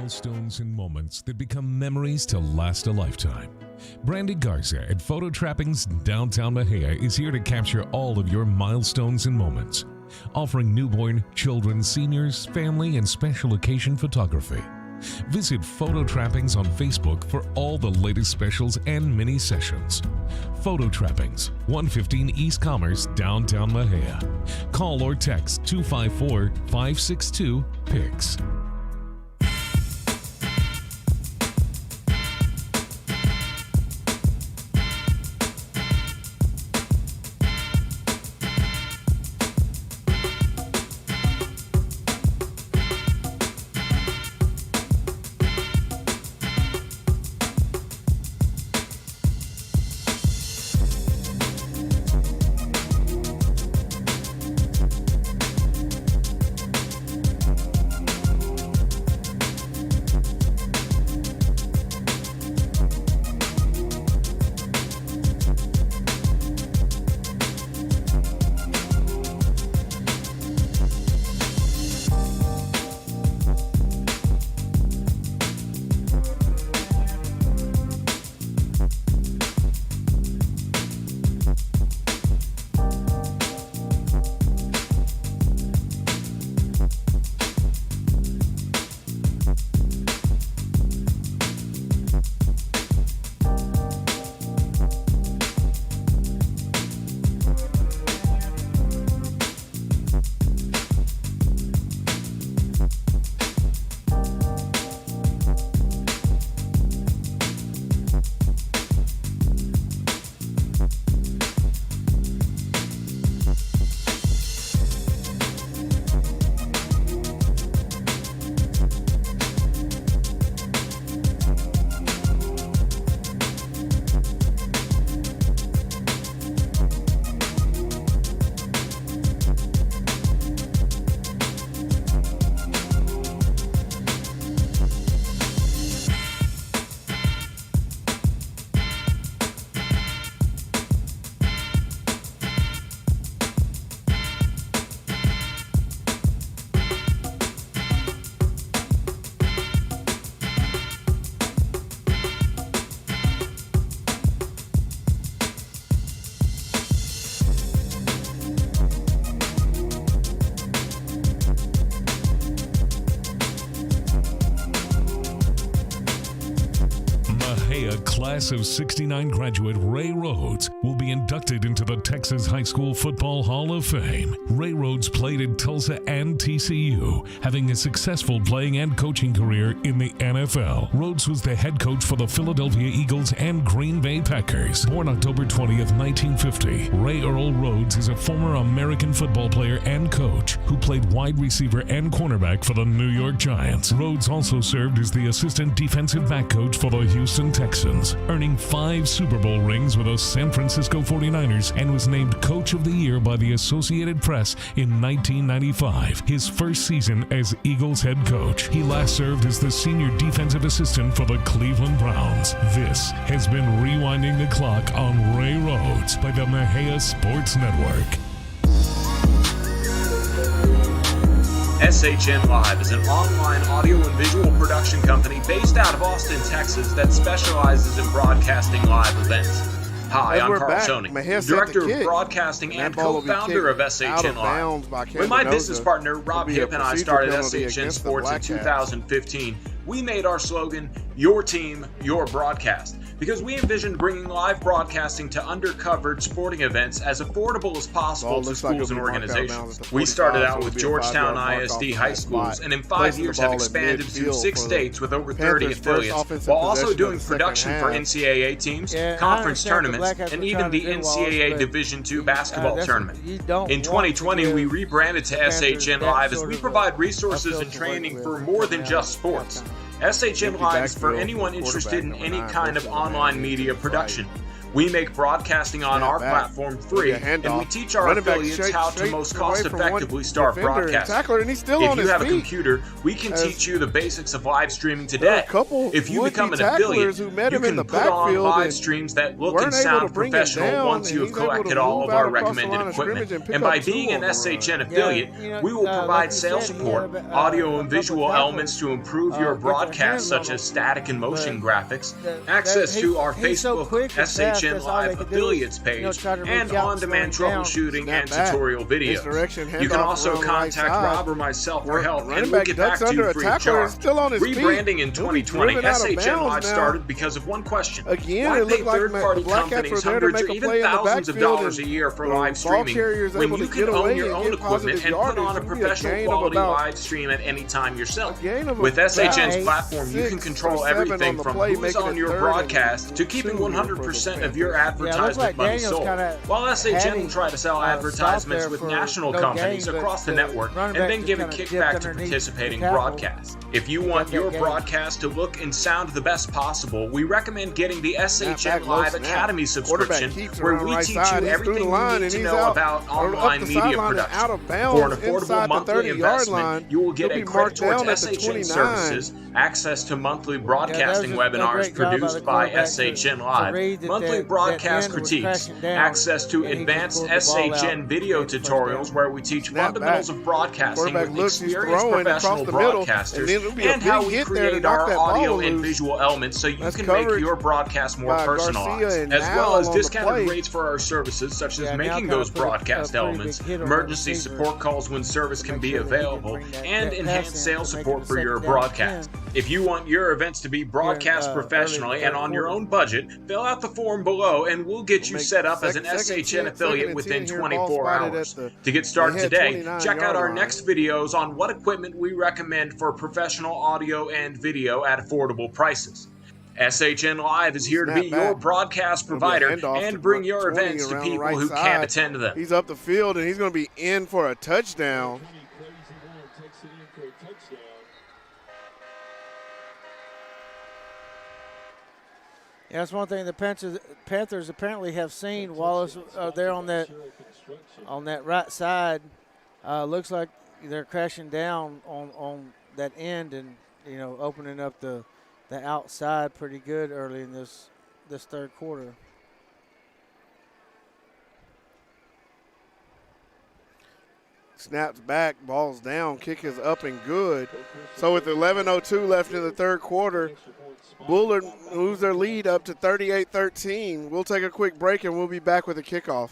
Speaker 6: Milestones and moments that become memories to last a lifetime. Brandy Garza at Photo Trappings downtown Mexia is here to capture all of your milestones and moments, offering newborn, children, seniors, family, and special occasion photography. Visit Photo Trappings on Facebook for all the latest specials and mini sessions. Photo Trappings, 115 East Commerce, downtown Mexia. Call or text 254-562-PICS. Class of '69 graduate Ray Rhodes will be inducted into the Texas High School Football Hall of Fame. Ray Rhodes played at Tulsa and TCU, having a successful playing and coaching career in the NFL. Rhodes was the head coach for the Philadelphia Eagles and Green Bay Packers. Born October 20th, 1950, Ray Earl Rhodes is a former American football player and coach who played wide receiver and cornerback for the New York Giants. Rhodes also served as the assistant defensive back coach for the Houston Texans, earning 5 Super Bowl rings with the San Francisco 49ers, and was named Coach of the Year by the Associated Press in 1995, his first season as Eagles head coach. He last served as the senior defensive assistant for the Cleveland Browns. This has been Rewinding the Clock on Ray Rhodes by the Mexia Sports Network.
Speaker 3: SHN Live is an online audio and visual production company based out of Austin, Texas that specializes in broadcasting live events. Hi, I'm Carl Schoening, Director of Broadcasting and co-founder of SHN Live. When my business partner Rob Hipp and I started SHN Sports in 2015, we made our slogan, "Your Team, Your Broadcast," because we envisioned bringing live broadcasting to undercovered sporting events as affordable as possible to schools and organizations. We started out with Georgetown ISD high schools, and in 5 years have expanded to 6 states with over 30 affiliates, while also doing production for NCAA teams, conference tournaments, and even the NCAA Division II basketball tournament. In 2020, we rebranded to SHN Live as we provide resources and training for more than just sports. SHN Live is for anyone interested in any kind of online media production. We make broadcasting on our platform free, and we teach our affiliates how to most cost-effectively start broadcasting. If you have a computer, we can teach you the basics of live streaming today. If you become an affiliate, you can put on live streams that look and sound professional once you have collected all of our recommended equipment. And by being an SHN affiliate, we will provide sales support, audio and visual elements to improve your broadcast, such as static and motion graphics, access to our Facebook SHN Live affiliates page, and on-demand troubleshooting and tutorial videos. You can also contact Rob or myself for help, and we'll get back to you free of charge. Rebranding in 2020, SHN Live started because of one question. Why pay third-party companies hundreds or even thousands of dollars a year for live streaming when you can own your own equipment and put on a professional quality live stream at any time yourself? With SHN's platform, you can control everything from who's on your broadcast to keeping 100% of your advertisement money sold, while SHN will try to sell advertisements with national companies across the network and then give a kickback to participating broadcasts. If you want your broadcast to look and sound the best possible, we recommend getting the SHN Live Academy subscription, where we teach you everything you need to know about online media production. For an affordable monthly investment, you will get a credit towards SHN services, access to monthly broadcasting webinars produced by SHN Live, monthly broadcast critiques, access to advanced SHN video tutorials where we teach fundamentals of broadcasting with experienced professional broadcasters, and how we create our audio and visual elements so you can make your broadcast more personalized, as well as discounted rates for our services such as making those broadcast elements, emergency support calls when service can be available, and enhanced sales support for your broadcast. If you want your events to be broadcast professionally and on your own budget, fill out the form below and we'll get you set up as an SHN affiliate within 24 hours. To get started today, check out our next videos on what equipment we recommend for professional audio and video at affordable prices. SHN Live is here to be your broadcast provider and bring your events to people who can't attend to them.
Speaker 1: He's up the field and he's going to be in for a touchdown.
Speaker 2: Yeah, that's one thing the Panthers apparently have seen. Wallace there on that right side. Looks like they're crashing down on that end and, you know, opening up the outside pretty good early in this third quarter.
Speaker 1: Snaps back, ball's down, kick is up and good. So with 11:02 left in the third quarter, Bullard moves their lead up to 38-13. We'll take a quick break and we'll be back with a kickoff.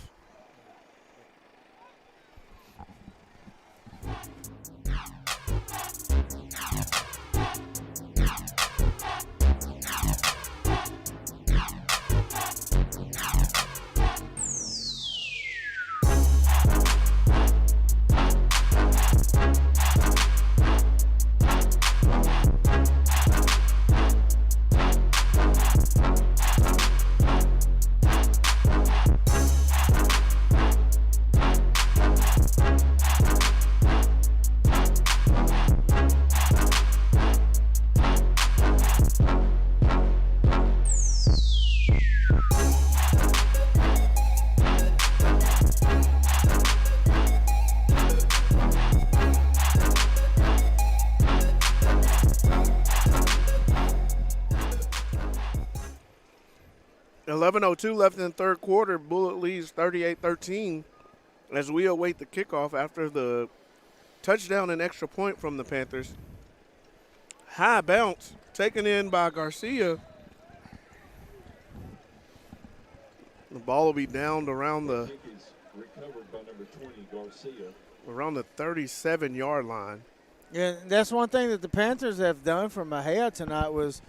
Speaker 1: 11:02 left in the third quarter. Bullitt leads 38-13 as we await the kickoff after the touchdown and extra point from the Panthers. High bounce taken in by Garcia. The ball will be downed around the 37-yard line.
Speaker 2: Yeah, that's one thing that the Panthers have done for Mexia tonight was,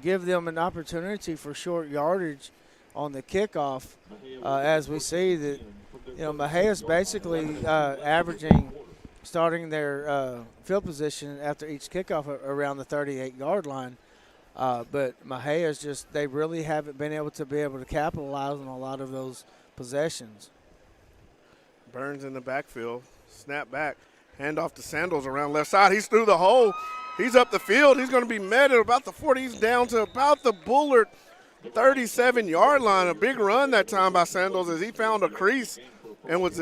Speaker 2: give them an opportunity for short yardage on the kickoff. As we see that, Mejia's basically averaging, starting their field position after each kickoff around the 38-yard line. But Mejia's they really haven't been able to capitalize on a lot of those possessions.
Speaker 1: Burns in the backfield, snap back, hand off to Sandals around left side. He's through the hole. He's up the field. He's going to be met at about the 40. He's down to about the Bullard 37-yard line. A big run that time by Sandals as he found a crease and was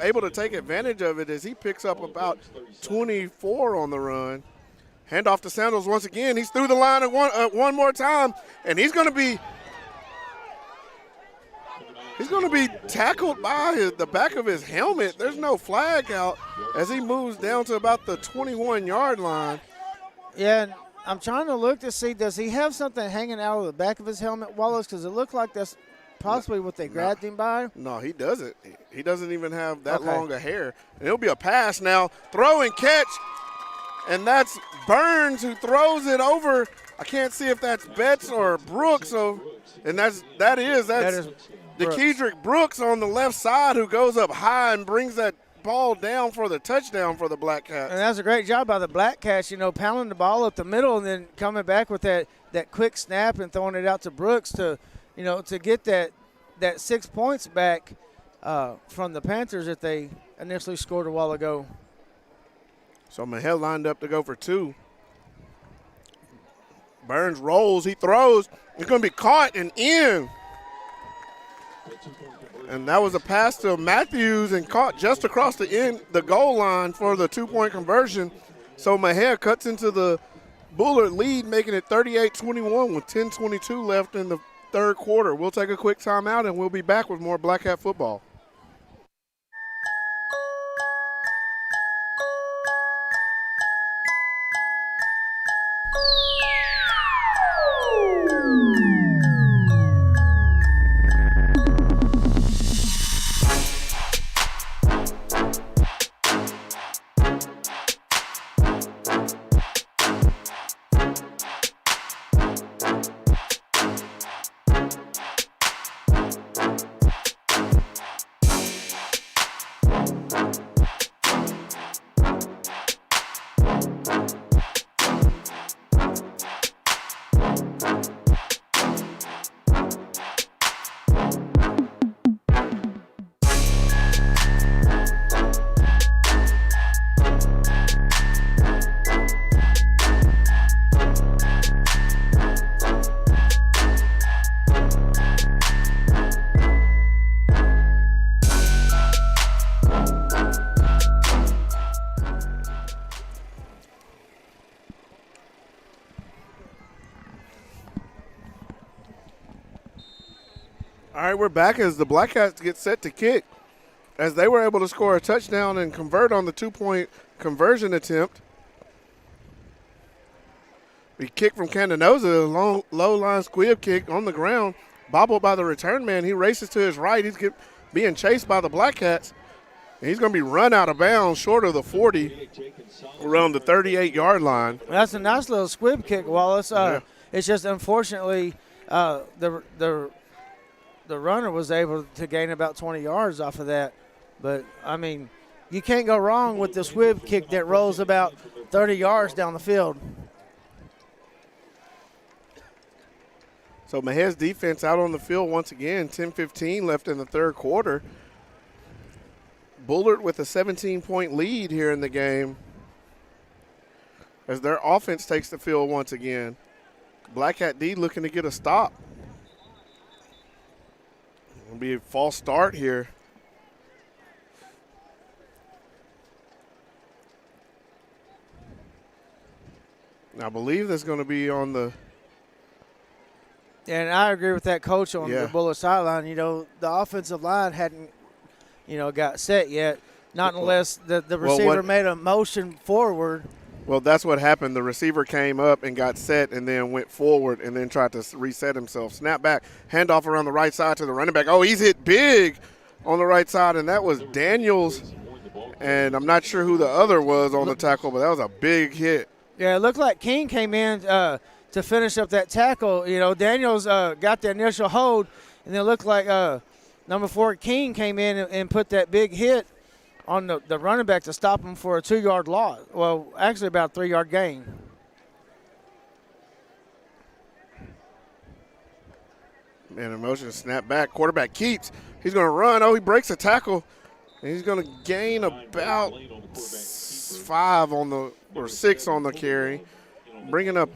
Speaker 1: able to take advantage of it as he picks up about 24 on the run. Hand off to Sandals once again. He's through the line one more time, and he's going to be tackled by the back of his helmet. There's no flag out as he moves down to about the 21-yard line.
Speaker 2: Yeah, and I'm trying to look to see, does he have something hanging out of the back of his helmet, Wallace? Because it looked like that's possibly what they grabbed him by.
Speaker 1: No, he doesn't. He doesn't even have that long a hair. And it'll be a pass now. Throw and catch. And that's Burns who throws it over. I can't see if that's Betts or Brooks. And that's DeKedrick Brooks on the left side who goes up high and brings that ball down for the touchdown for the Black Cats.
Speaker 2: And that's a great job by the Black Cats, pounding the ball up the middle and then coming back with that quick snap and throwing it out to Brooks to get that 6 points back from the Panthers that they initially scored a while ago.
Speaker 1: So Mexia lined up to go for 2. Burns rolls, he throws. It's going to be caught and in. And that was a pass to Matthews and caught just across the goal line for the 2-point conversion. So Mexia cuts into the Bullard lead, making it 38-21 with 10:22 left in the third quarter. We'll take a quick timeout and we'll be back with more Black Cat football. All right, we're back as the Black Cats get set to kick, as they were able to score a touchdown and convert on the 2-point conversion attempt. The kick from Candenosa, a long, low-line squib kick on the ground, bobbled by the return man. He races to his right. He's being chased by the Black Cats. And he's going to be run out of bounds short of the 40, around the 38-yard line.
Speaker 2: That's a nice little squib kick, Wallace. It's just unfortunately the runner was able to gain about 20 yards off of that. But, I mean, you can't go wrong with the squib kick that rolls about 30 yards down the field.
Speaker 1: So Mejia's defense out on the field once again, 10:15 left in the third quarter. Bullard with a 17-point lead here in the game as their offense takes the field once again. Black Cat D looking to get a stop. It'll be a false start here. I believe that's going to be on the
Speaker 2: And I agree with that coach on the Bullard sideline. You know, the offensive line hadn't, got set yet, not unless the receiver made a motion forward.
Speaker 1: Well, that's what happened. The receiver came up and got set and then went forward and then tried to reset himself. Snap back, handoff around the right side to the running back. Oh, he's hit big on the right side, and that was Daniels. And I'm not sure who the other was on the tackle, but that was a big hit.
Speaker 2: Yeah, it looked like King came in to finish up that tackle. Daniels got the initial hold, and it looked like number 4 King came in and put that big hit on the running back to stop him for a 2-yard loss. Well, actually about a 3-yard gain.
Speaker 1: Man, in motion, snap back. Quarterback keeps. He's going to run. Oh, he breaks a tackle. And he's going to gain about 5 on the or 6 on the carry, bringing up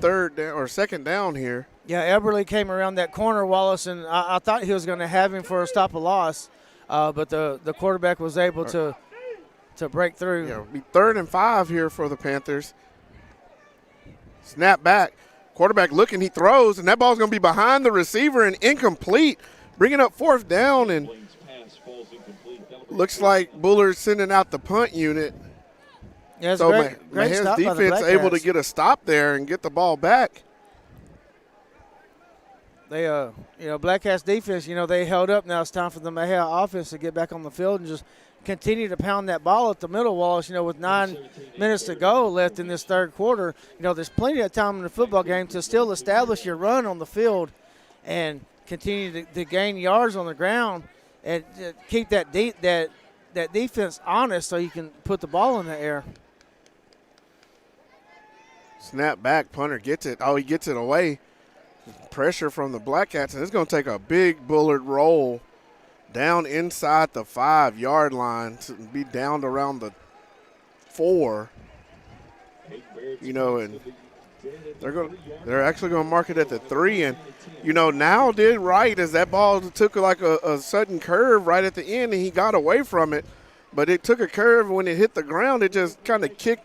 Speaker 1: second down here.
Speaker 2: Yeah, Eberle came around that corner, Wallace, and I thought he was going to have him for a stop of loss, but the quarterback was able to break through.
Speaker 1: Yeah, it'll be 3rd and 5 here for the Panthers. Snap back. Quarterback looking, he throws, and that ball's going to be behind the receiver and incomplete, bringing up 4th down, and looks like Bullard's sending out the punt unit.
Speaker 2: Yeah,
Speaker 1: so
Speaker 2: great
Speaker 1: Mahea's defense able to get a stop there and get the ball back.
Speaker 2: They, Black Cats defense, they held up. Now it's time for the Mexia offense to get back on the field and just continue to pound that ball at the middle walls, with 9 minutes to go left in this third quarter. There's plenty of time in the football game to still establish your run on the field and continue to gain yards on the ground and keep that defense honest so you can put the ball in the air.
Speaker 1: Snap back, punter gets it. Oh, he gets it away. Pressure from the Black Cats, and it's going to take a big Bullard roll down inside the 5-yard line to be down to around the 4. And they're actually going to mark it at the 3. And now did right as that ball took like a sudden curve right at the end, and he got away from it. But it took a curve when it hit the ground. It just kind of kicked.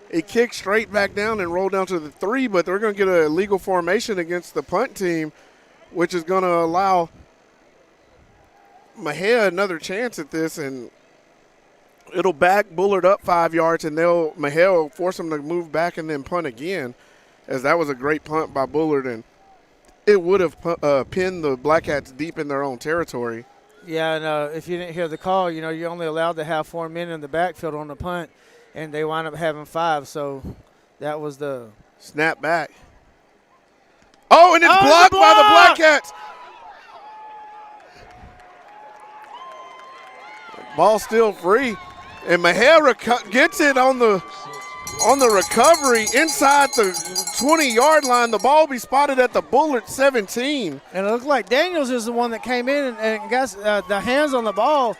Speaker 1: It kicked straight back down and rolled down to the 3, but they're going to get an illegal formation against the punt team, which is going to allow Mexia another chance at this, and it'll back Bullard up 5 yards, and Mexia will force them to move back and then punt again, as that was a great punt by Bullard, and it would have pinned the Black Cats deep in their own territory.
Speaker 2: Yeah, and if you didn't hear the call, you're only allowed to have 4 men in the backfield on the punt, and they wound up having 5, so that was the
Speaker 1: snap back. Oh, and it's blocked by the Black Cats. Ball still free, and Mexia gets it on the recovery inside the 20-yard line. The ball will be spotted at the Bullard 17.
Speaker 2: And it looked like Daniels is the one that came in and got the hands on the ball.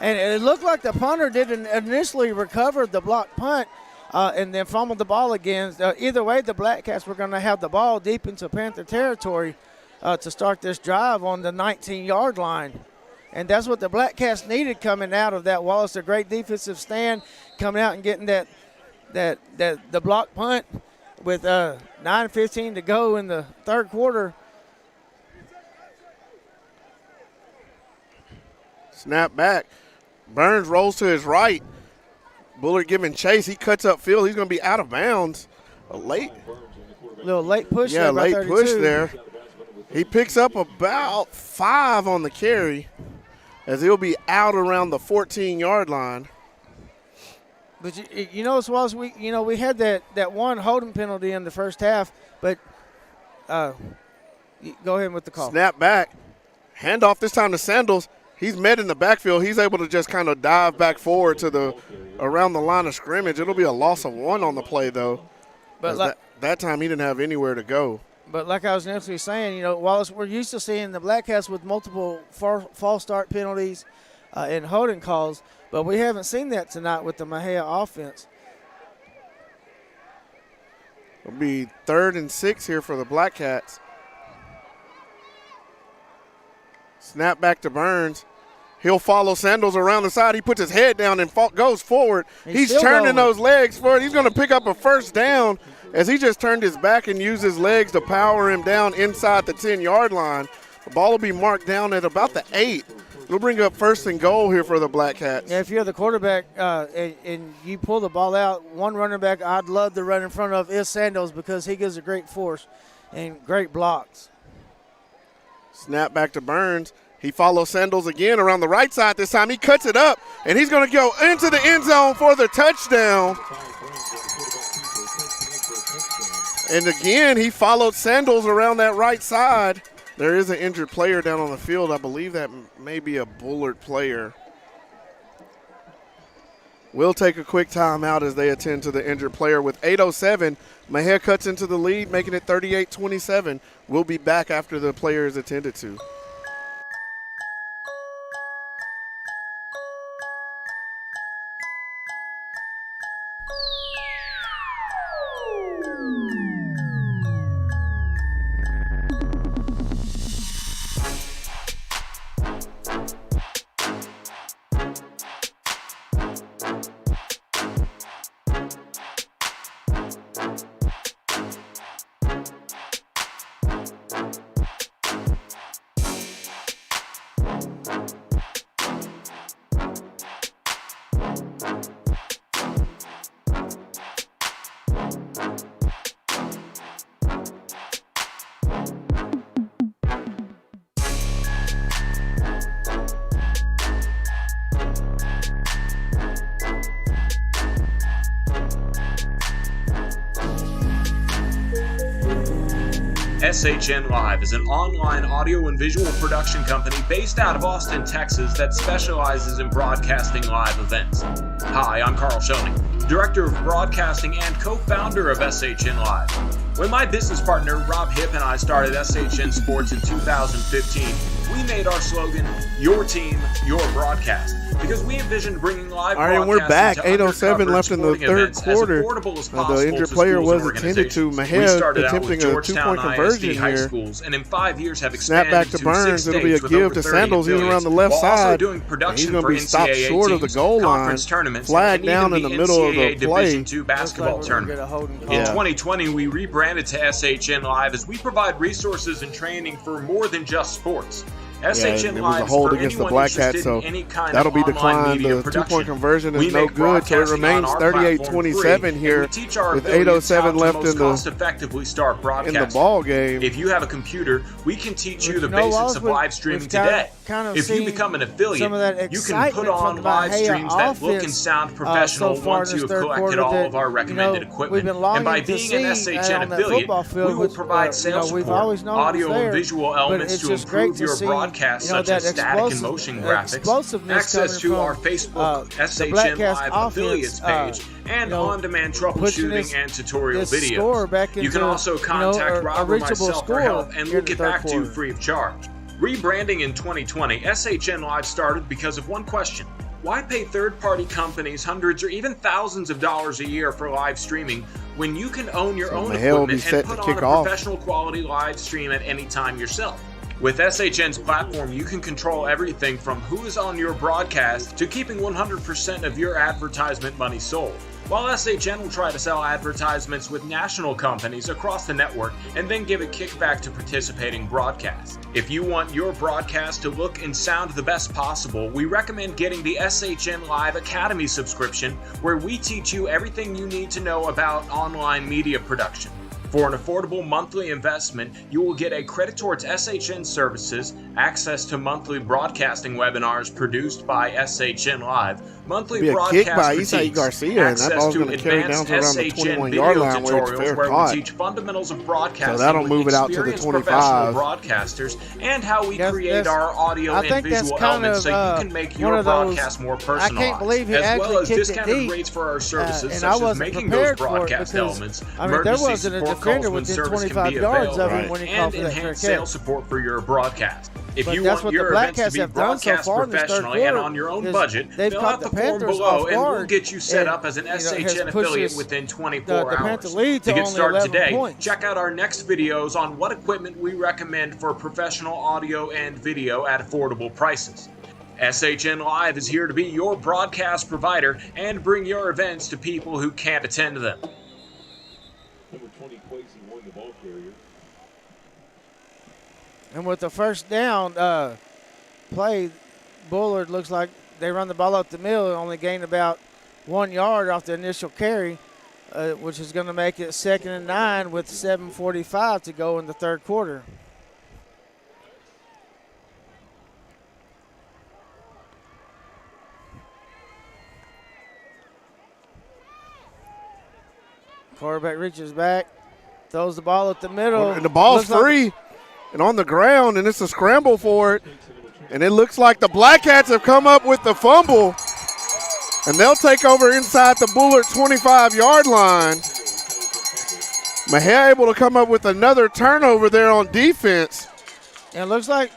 Speaker 2: And it looked like the punter didn't initially recover the blocked punt and then fumbled the ball again. Either way, the Black Cats were going to have the ball deep into Panther territory to start this drive on the 19-yard line. And that's what the Black Cats needed coming out of that. Wallace, a great defensive stand, coming out and getting the block punt with 9:15 to go in the third quarter.
Speaker 1: Snap back. Burns rolls to his right. Bullard giving chase. He cuts up field. He's going to be out of bounds.
Speaker 2: Little late push there.
Speaker 1: Yeah, late push there. He picks up about 5 on the carry as he'll be out around the 14-yard line.
Speaker 2: But as well as we had that one holding penalty in the first half, but go ahead with the call.
Speaker 1: Snap back. Handoff this time to Sandals. He's met in the backfield. He's able to just kind of dive back forward to around the line of scrimmage. It'll be a loss of 1 on the play, though. But that time he didn't have anywhere to go.
Speaker 2: But like I was initially saying, Wallace, we're used to seeing the Black Cats with multiple false start penalties and holding calls, but we haven't seen that tonight with the Mexia offense.
Speaker 1: It'll be 3rd and 6 here for the Black Cats. Snap back to Burns. He'll follow Sandals around the side. He puts his head down and goes forward. He's turning those legs forward. He's going to pick up a first down as he just turned his back and used his legs to power him down inside the 10-yard line. The ball will be marked down at about the 8. It'll bring up 1st and goal here for the Black Cats.
Speaker 2: Yeah, if you're the quarterback and you pull the ball out, one running back I'd love to run in front of is Sandals because he gives a great force and great blocks.
Speaker 1: Snap back to Burns. He follows Sandals again around the right side this time. He cuts it up, and he's going to go into the end zone for the touchdown. And again, he followed Sandals around that right side. There is an injured player down on the field. I believe that may be a Bullard player. We'll take a quick timeout as they attend to the injured player. With 8:07, Mexia cuts into the lead, making it 38-27. We'll be back after the player is attended to.
Speaker 3: SHN Live is an online audio and visual production company based out of Austin, Texas that specializes in broadcasting live events. Hi, I'm Carl Schoening, Director of Broadcasting and co-founder of SHN Live. When my business partner Rob Hipp and I started SHN Sports in 2015, we made our slogan, "Your team, your broadcast," because we envisioned bringing live
Speaker 1: broadcasting. All right, and we're back. 8:07 left in the third quarter. The injured player was attended to. Mexia attempting a two-point conversion here.
Speaker 3: And in 5 years have
Speaker 1: snap back to Burns. It'll be a give to Sandals. He's around the left side. He's going to be stopped short of the goal line. Flag down in the middle of the play.
Speaker 3: Division II basketball tournament. In 2020, we rebranded to SHN Live as we provide resources and training for more than just sports. SHN
Speaker 1: it was a hold against the Black Cats, so that'll be declined. The two-point conversion is no good, so it remains 38-27 here with 8:07 left in the ball game.
Speaker 3: If you have a computer, we can teach you the basics of live streaming today. If you become an affiliate, you can put on live streams that look and sound professional once you have collected all of our recommended equipment. And by being an SHN affiliate, we will provide sales support, audio and visual elements to improve your broadcast, such as static and motion graphics, access to our Facebook SHN Live affiliates page, and on-demand troubleshooting and tutorial videos. You can also contact Rob or myself for help, and we'll get back to you free of charge. Rebranding in 2020, SHN Live started because of one question. Why pay third-party companies hundreds or even thousands of dollars a year for live streaming when you can own your own equipment and put on a professional quality live stream at any time yourself? With SHN's platform, you can control everything from who is on your broadcast to keeping 100% of your advertisement money sold. While SHN will try to sell advertisements with national companies across the network and then give a kickback to participating broadcasts. If you want your broadcast to look and sound the best possible, we recommend getting the SHN Live Academy subscription, where we teach you everything you need to know about online media production. For an affordable monthly investment, you will get a credit towards SHN services, access to monthly broadcasting webinars produced by SHN Live, monthly broadcast critiques, access to advanced SHN video tutorials where we teach fundamentals of broadcasting with experienced professional broadcasters, and how we create our audio and visual elements so you can make your broadcast more personalized, as well as discounted rates for our services such as making those broadcast elements, emergency support calls when service can be available, and enhanced sales support for your broadcast. If you want your events to be broadcast professionally and on your own budget, fill out the form below and we'll get you set up as an SHN affiliate within 24 hours. To get started today, check out our next videos on what equipment we recommend for professional audio and video at affordable prices. SHN Live is here to be your broadcast provider and bring your events to people who can't attend them.
Speaker 5: Number 20 Quasi won the ball carrier.
Speaker 2: And with the first down play, Bullard looks like they run the ball up the middle and only gained about 1 yard off the initial carry, which is going to make it 2nd and 9 with 7:45 to go in the third quarter. Quarterback reaches back, throws the ball up the middle.
Speaker 1: And the ball's free and on the ground, and it's a scramble for it. And it looks like the Black Cats have come up with the fumble, and they'll take over inside the Bullard 25-yard line. Mexia able to come up with another turnover there on defense.
Speaker 2: And it looks like,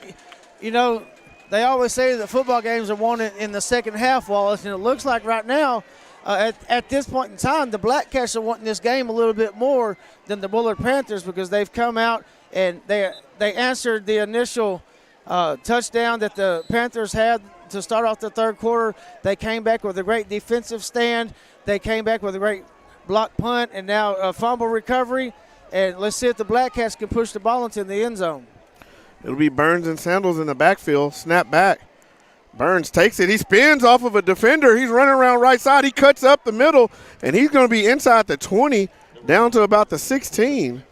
Speaker 2: you know, they always say that football games are won in the second half, Wallace, and it looks like right now, at this point in time, the Black Cats are wanting this game a little bit more than the Bullard Panthers because they've come out and they answered the initial touchdown that the Panthers had to start off the third quarter. They came back with a great defensive stand. They came back with a great block punt and now a fumble recovery. And let's see if the Black Cats can push the ball into the end zone.
Speaker 1: It'll be Burns and Sandals in the backfield. Snap back. Burns takes it. He spins off of a defender. He's running around right side. He cuts up the middle, and he's going to be inside the 20 down to about the 16.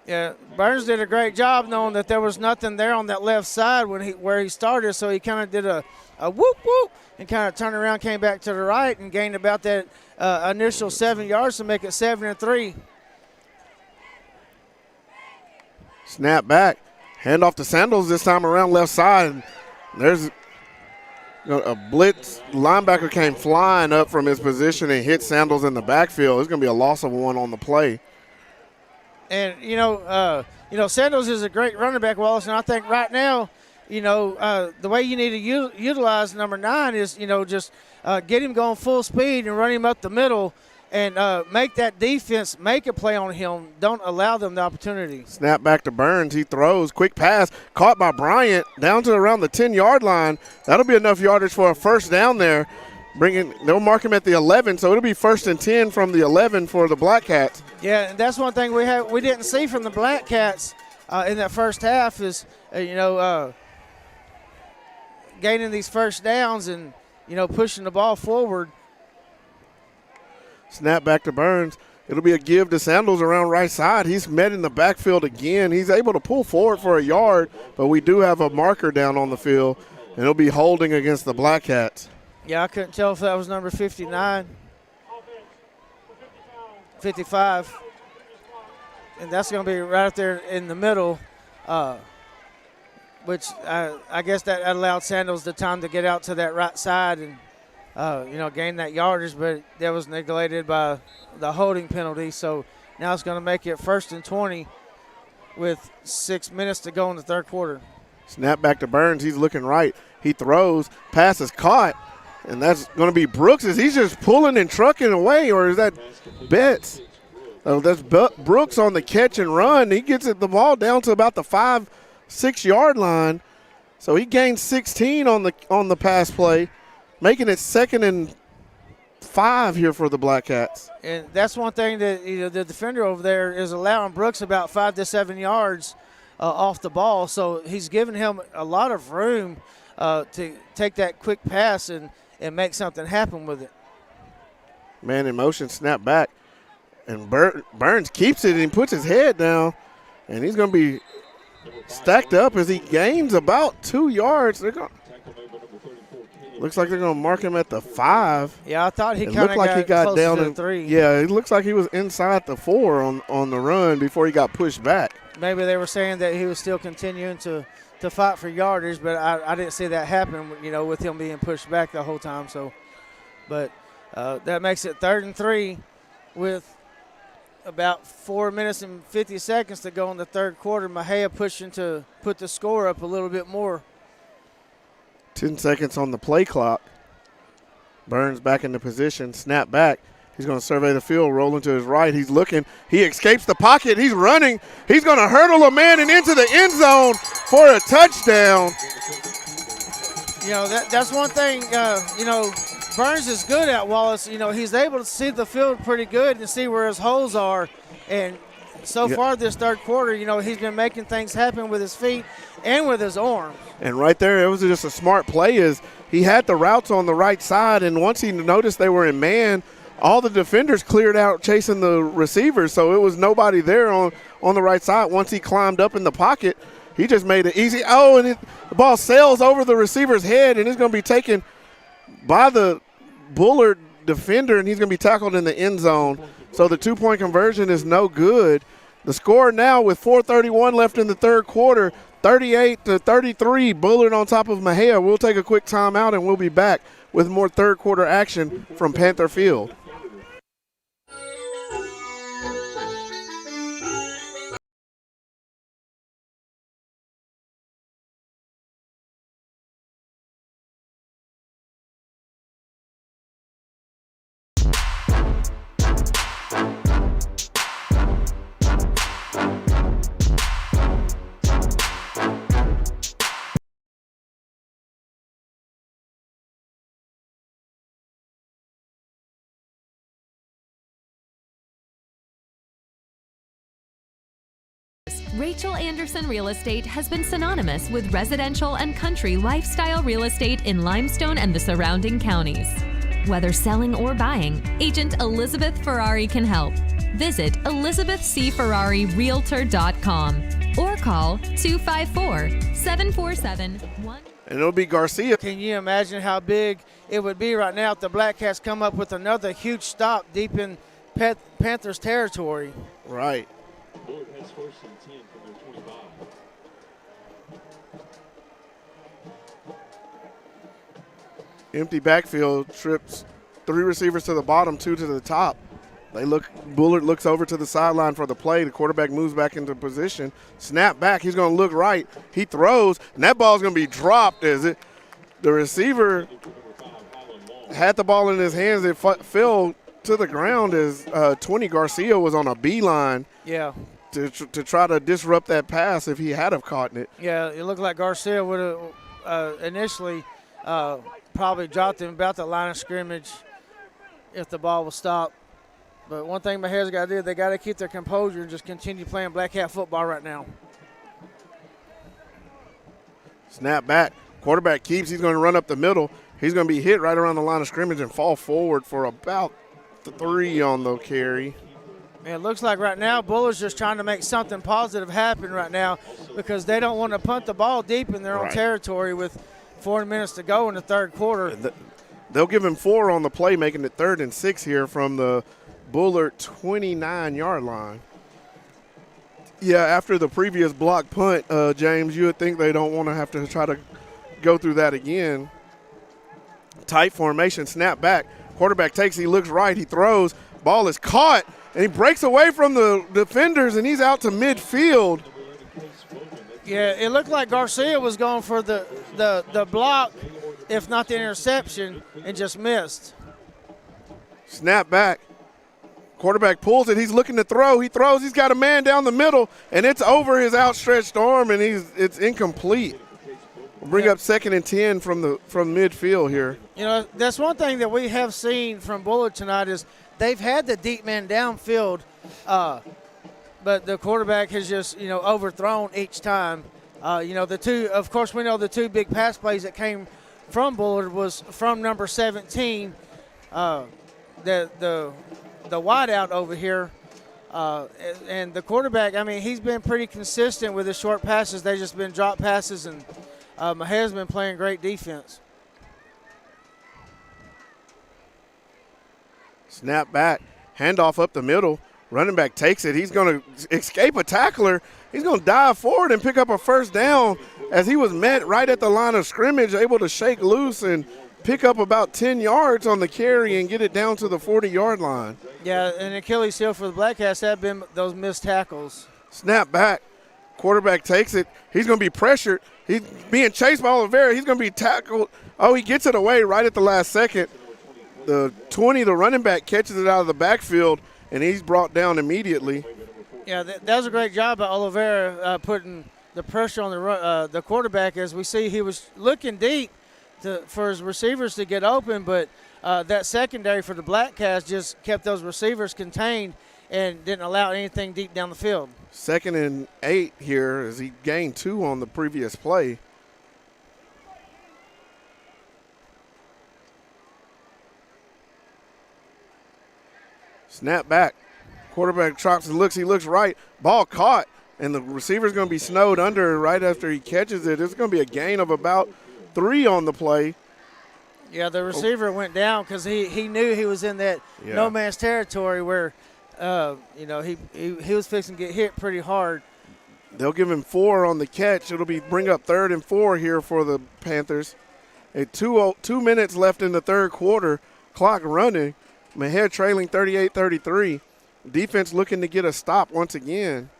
Speaker 2: Yeah, Burns did a great job knowing that there was nothing there on that left side where he started, so he kind of did a whoop whoop and kind of turned around, came back to the right, and gained about that initial 7 yards to make it 7-3.
Speaker 1: Snap back. Hand off to Sandals this time around left side. There's a blitz. Linebacker came flying up from his position and hit Sandals in the backfield. It's going to be a loss of 1 on the play.
Speaker 2: And, Sandals is a great running back, Wallace, and I think right now, the way you need to utilize number 9 is, just get him going full speed and run him up the middle and make that defense make a play on him. Don't allow them the opportunity.
Speaker 1: Snap back to Burns. He throws. Quick pass. Caught by Bryant down to around the 10-yard line. That'll be enough yardage for a first down there. They'll mark him at the 11, so it'll be 1st and 10 from the 11 for the Black Cats.
Speaker 2: Yeah, and that's one thing we didn't see from the Black Cats in that first half is, gaining these first downs and, pushing the ball forward.
Speaker 1: Snap back to Burns. It'll be a give to Sandals around right side. He's met in the backfield again. He's able to pull forward for a yard, but we do have a marker down on the field, and it'll be holding against the Black Cats.
Speaker 2: Yeah, I couldn't tell if that was number 59. 55. And that's going to be right there in the middle, which I guess that allowed Sandals the time to get out to that right side and, gain that yardage, but that was neglected by the holding penalty. So now it's going to make it 1st and 20 with 6 minutes to go in the third quarter.
Speaker 1: Snap back to Burns. He's looking right. He throws. Pass is caught. And that's going to be Brooks. Is he just pulling and trucking away, or is that Betts? Oh, that's Brooks on the catch and run. He gets the ball down to about the 5-6 yard line. So he gains 16 on the pass play, making it 2nd and 5 here for the Black Cats.
Speaker 2: And that's one thing that the defender over there is allowing Brooks about 5 to 7 yards off the ball. So he's giving him a lot of room to take that quick pass and make something happen with it.
Speaker 1: Man in motion, snap back. And Burns keeps it and puts his head down. And he's going to be stacked up as he gains about 2 yards. Looks like they're going to mark him at the 5.
Speaker 2: Yeah, I thought he kind of got down to 3.
Speaker 1: Yeah, it looks like he was inside the 4 on the run before he got pushed back.
Speaker 2: Maybe they were saying that he was still continuing to fight for yardage, but I didn't see that happen, with him being pushed back the whole time. So, but that makes it 3rd and 3 with about 4 minutes and 50 seconds to go in the third quarter. Mexia pushing to put the score up a little bit more.
Speaker 1: 10 seconds on the play clock. Burns back into position, snap back. He's going to survey the field, rolling to his right. He's looking. He escapes the pocket. He's running. He's going to hurdle a man and into the end zone for a touchdown.
Speaker 2: You know, that's one thing, you know, Burns is good at, Wallace. You know, he's able to see the field pretty good and see where his holes are. And so far this third quarter, you know, he's been making things happen with his feet and with his arms.
Speaker 1: And right there, it was just a smart play. Is he had the routes on the right side, and once he noticed they were in man, all the defenders cleared out chasing the receivers, so it was nobody there on the right side. Once he climbed up in the pocket, he just made it easy. Oh, and the ball sails over the receiver's head, and it's going to be taken by the Bullard defender, and he's going to be tackled in the end zone. So the two-point conversion is no good. The score now with 4:31 left in the third quarter, 38-33, Bullard on top of Mexia. We'll take a quick timeout, and we'll be back with more third quarter action from Panther Field.
Speaker 4: Rachel Anderson Real Estate has been synonymous with residential and country lifestyle real estate in Limestone and the surrounding counties. Whether selling or buying, Agent Elizabeth Ferrari can help. Visit ElizabethCFerrariRealtor.com or call 254-747-1.
Speaker 1: And it'll be Garcia.
Speaker 2: Can you imagine how big it would be right now if the Black Cats come up with another huge stop deep in Panthers territory?
Speaker 1: Right.
Speaker 5: Bullard has first and 10 from their 25.
Speaker 1: Empty backfield, trips 3 receivers to the bottom, 2 to the top. Bullard looks over to the sideline for the play. The quarterback moves back into position. Snap back, he's going to look right. He throws, and that ball's going to be dropped as the receiver had the ball in his hands. It fell to the ground as 20 Garcia was on a beeline.
Speaker 2: Yeah.
Speaker 1: To try to disrupt that pass if he had have caught it.
Speaker 2: Yeah, it looked like Garcia would have initially probably dropped him about the line of scrimmage if the ball was stopped. But one thing Mexia's got to do, they got to keep their composure and just continue playing Black Cat football right now.
Speaker 1: Snap back. Quarterback keeps. He's going to run up the middle. He's going to be hit right around the line of scrimmage and fall forward for about 3 on the carry.
Speaker 2: It looks like right now Bullard's just trying to make something positive happen right now because they don't want to punt the ball deep in their own territory with 4 minutes to go in the third quarter.
Speaker 1: They'll give him 4 on the play, making it 3rd and 6 here from the Bullard 29-yard line. Yeah, after the previous block punt, James, you would think they don't want to have to try to go through that again. Tight formation, snap back. Quarterback takes, he looks right, he throws. Ball is caught. And he breaks away from the defenders, and he's out to midfield.
Speaker 2: Yeah, it looked like Garcia was going for the block, if not the interception, and just missed.
Speaker 1: Snap back. Quarterback pulls it. He's looking to throw. He throws. He's got a man down the middle, and it's over his outstretched arm, and it's incomplete. We'll bring up 2nd and 10 from midfield here.
Speaker 2: You know, that's one thing that we have seen from Bullard tonight is they've had the deep man downfield, but the quarterback has just, overthrown each time. We know the 2 big pass plays that came from Bullard was from number 17, the wideout over here. And the quarterback, he's been pretty consistent with his short passes. They've just been drop passes, and Mexia's been playing great defense.
Speaker 1: Snap back, handoff up the middle. Running back takes it. He's going to escape a tackler. He's going to dive forward and pick up a first down as he was met right at the line of scrimmage, able to shake loose and pick up about 10 yards on the carry and get it down to the 40-yard line.
Speaker 2: Yeah, and Achilles heel for the Black Cats have been those missed tackles.
Speaker 1: Snap back. Quarterback takes it. He's going to be pressured. He's being chased by Oliveira. He's going to be tackled. Oh, he gets it away right at the last second. The 20, the running back, catches it out of the backfield, and he's brought down immediately.
Speaker 2: Yeah, that was a great job by Oliveira putting the pressure on the quarterback. As we see, he was looking deep, for his receivers to get open, but that secondary for the Black Cats just kept those receivers contained and didn't allow anything deep down the field.
Speaker 1: 2nd and 8 here as he gained 2 on the previous play. Snap back. Quarterback drops and looks. He looks right. Ball caught, and the receiver's going to be snowed under right after he catches it. It's going to be a gain of about 3 on the play.
Speaker 2: Yeah, the receiver went down because he knew he was in that no man's territory where, he was fixing to get hit pretty hard.
Speaker 1: They'll give him 4 on the catch. It'll bring up 3rd and 4 here for the Panthers. 2 minutes left in the third quarter. Clock running. Mexia trailing 38-33. Defense looking to get a stop once again.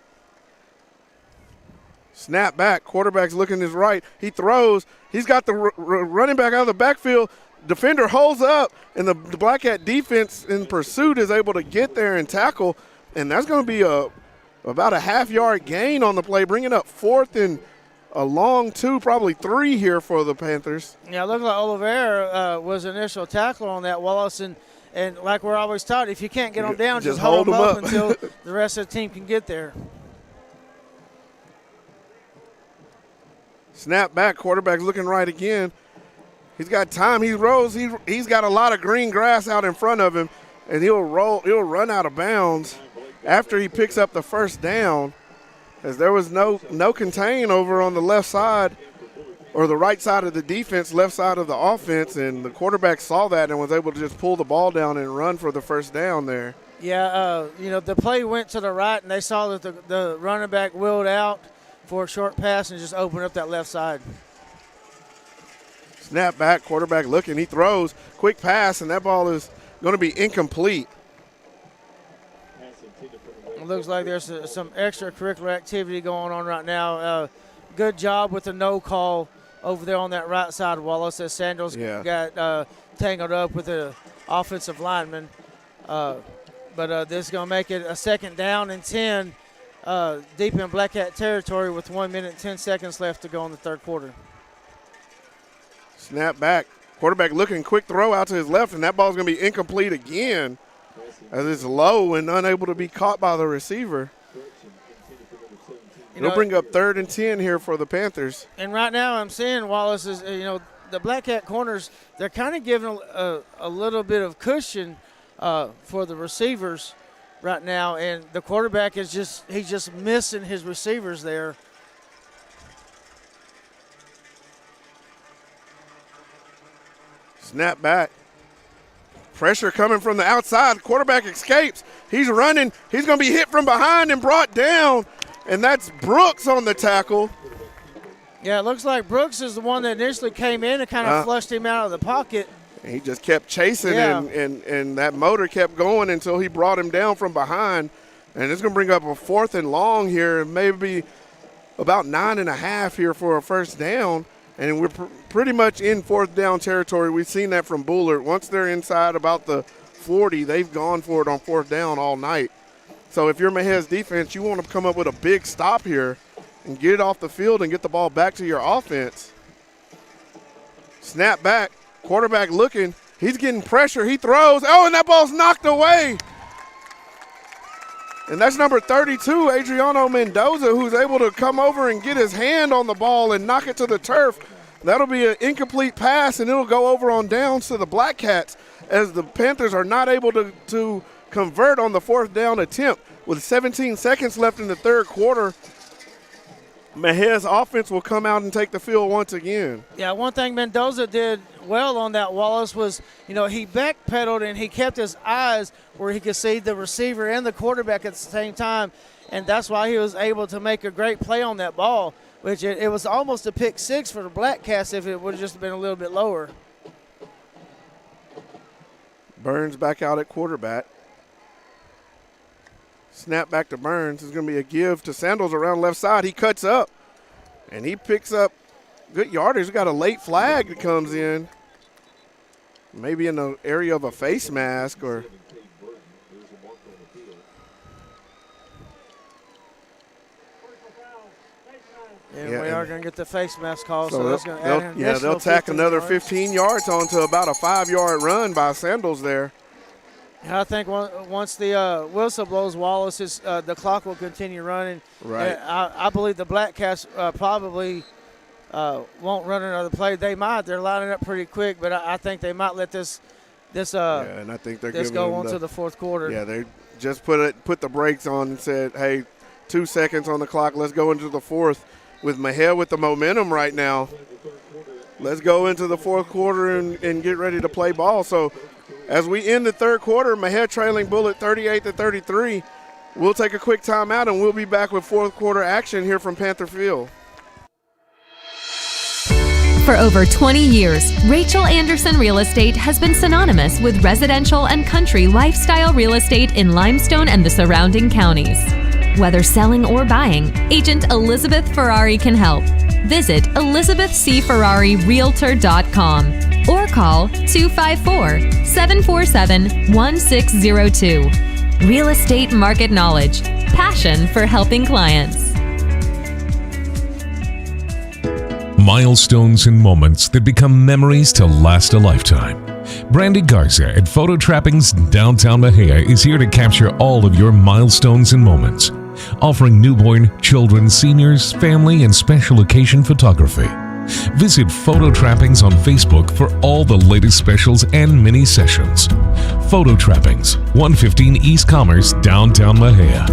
Speaker 1: Snap back. Quarterback's looking his right. He throws. He's got the running back out of the backfield. Defender holds up, and the Black Cat defense in pursuit is able to get there and tackle. And that's going to be about a half-yard gain on the play, bringing up 4th and a long 2, probably 3 here for the Panthers.
Speaker 2: Yeah, it looked like Oliveira was initial tackle on that, Wallace. And like we're always taught, if you can't get them down, just hold them up until the rest of the team can get there.
Speaker 1: Snap back. Quarterback's looking right again. He's got time. He rolls. He's got a lot of green grass out in front of him, and he'll run out of bounds after he picks up the first down, as there was no contain over on the left side or the right side of the defense, left side of the offense, and the quarterback saw that and was able to just pull the ball down and run for the first down there.
Speaker 2: Yeah, the play went to the right, and they saw that the running back wheeled out for a short pass and just opened up that left side.
Speaker 1: Snap back, quarterback looking, he throws, quick pass, and that ball is going to be incomplete.
Speaker 2: It looks like there's some extracurricular activity going on right now. Good job with the no call over there on that right side, Wallace, as Sandals got tangled up with the offensive lineman. But this is going to make it a 2nd down and 10 deep in Black Cat territory with 1 minute and 10 seconds left to go in the third quarter.
Speaker 1: Snap back. Quarterback looking, quick throw out to his left, and that ball's going to be incomplete again as it's low and unable to be caught by the receiver. It'll bring up 3rd and 10 here for the Panthers.
Speaker 2: And right now I'm seeing, Wallace, is the Black Cat corners, they're kind of giving a little bit of cushion for the receivers right now, and the quarterback is he's just missing his receivers there.
Speaker 1: Snap back. Pressure coming from the outside. Quarterback escapes. He's running. He's going to be hit from behind and brought down, and that's Brooks on the tackle.
Speaker 2: Yeah, it looks like Brooks is the one that initially came in and kind of flushed him out of the pocket.
Speaker 1: He just kept chasing, and that motor kept going until he brought him down from behind. And it's going to bring up a 4th and long here, maybe about 9.5 here for a first down. And we're pretty much in 4th down territory. We've seen that from Bullard. Once they're inside about the 40, they've gone for it on 4th down all night. So if you're Mexia's defense, you want to come up with a big stop here and get it off the field and get the ball back to your offense. Snap back. Quarterback looking. He's getting pressure. He throws. Oh, and that ball's knocked away. And that's number 32, Adriano Mendoza, who's able to come over and get his hand on the ball and knock it to the turf. That'll be an incomplete pass, and it'll go over on downs to the Black Cats as the Panthers are not able to convert on the 4th down attempt. With 17 seconds left in the third quarter, Mexia's offense will come out and take the field once again.
Speaker 2: Yeah, one thing Mendoza did well on that, Wallace, was, he backpedaled and he kept his eyes where he could see the receiver and the quarterback at the same time, and that's why he was able to make a great play on that ball, which it was almost a pick 6 for the Black Cats if it would have just been a little bit lower.
Speaker 1: Burns back out at quarterback. Snap back to Burns. It's going to be a give to Sandals around left side. He cuts up, and he picks up good yardage. He's got a late flag that comes in, maybe in the area of a face mask or –
Speaker 2: And we are going to get the face mask call, so that's going to add an
Speaker 1: they'll tack another 15 yards onto about a 5-yard run by Sandals there.
Speaker 2: And I think once the whistle blows, Wallace, the clock will continue running.
Speaker 1: Right.
Speaker 2: I believe the Black Cats probably won't run another play. They might. They're lining up pretty quick, but I think they might let this
Speaker 1: and I think they're giving
Speaker 2: go on to the fourth quarter.
Speaker 1: Yeah, they just put the brakes on and said, hey, 2 seconds on the clock. Let's go into the fourth with Mexia with the momentum right now. Let's go into the fourth quarter and get ready to play ball. So as we end the third quarter, Mexia trailing Bullard 38-33. We'll take a quick timeout, and we'll be back with fourth quarter action here from Panther Field.
Speaker 4: For over 20 years, Rachel Anderson Real Estate has been synonymous with residential and country lifestyle real estate in Limestone and the surrounding counties. Whether selling or buying, Agent Elizabeth Ferrari can help. Visit ElizabethCFerrariRealtor.com or call 254-747-1602. Real estate market knowledge, passion for helping clients.
Speaker 6: Milestones and moments that become memories to last a lifetime. Brandy Garza at Photo Trappings downtown Mexia is here to capture all of your milestones and moments, offering newborn, children, seniors, family, and special occasion photography. Visit Photo Trappings on Facebook for all the latest specials and mini sessions. Photo Trappings, 115 East Commerce, downtown Mexia.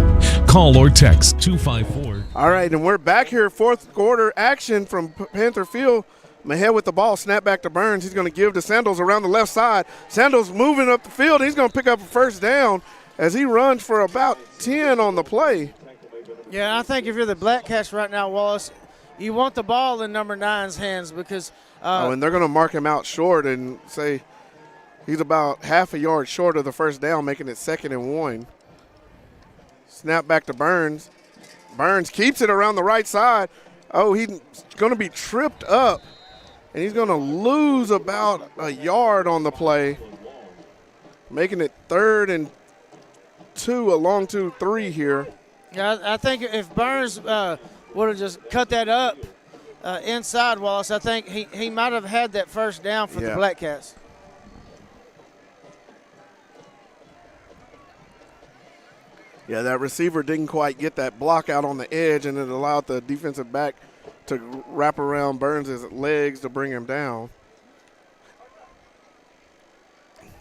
Speaker 6: Call or text 254.
Speaker 1: All right, and we're back here, fourth quarter action from Panther Field. Mexia with the ball, snap back to Burns. He's going to give to Sandals around the left side. Sandals moving up the field. He's going to pick up a first down as he runs for about 10 on the play.
Speaker 2: Yeah, I think if you're the Black Cats right now, Wallace, you want the ball in number 9's hands because
Speaker 1: and they're going to mark him out short and say he's about half a yard short of the first down, making it 2nd and 1. Snap back to Burns. Burns keeps it around the right side. Oh, he's going to be tripped up, and he's going to lose about a yard on the play, making it 3rd and 2, a long 2-3 here.
Speaker 2: Yeah, I think if Burns would have just cut that up inside, Wallace, I think he might have had that first down for the Black Cats.
Speaker 1: Yeah, that receiver didn't quite get that block out on the edge, and it allowed the defensive back to wrap around Burns' legs to bring him down.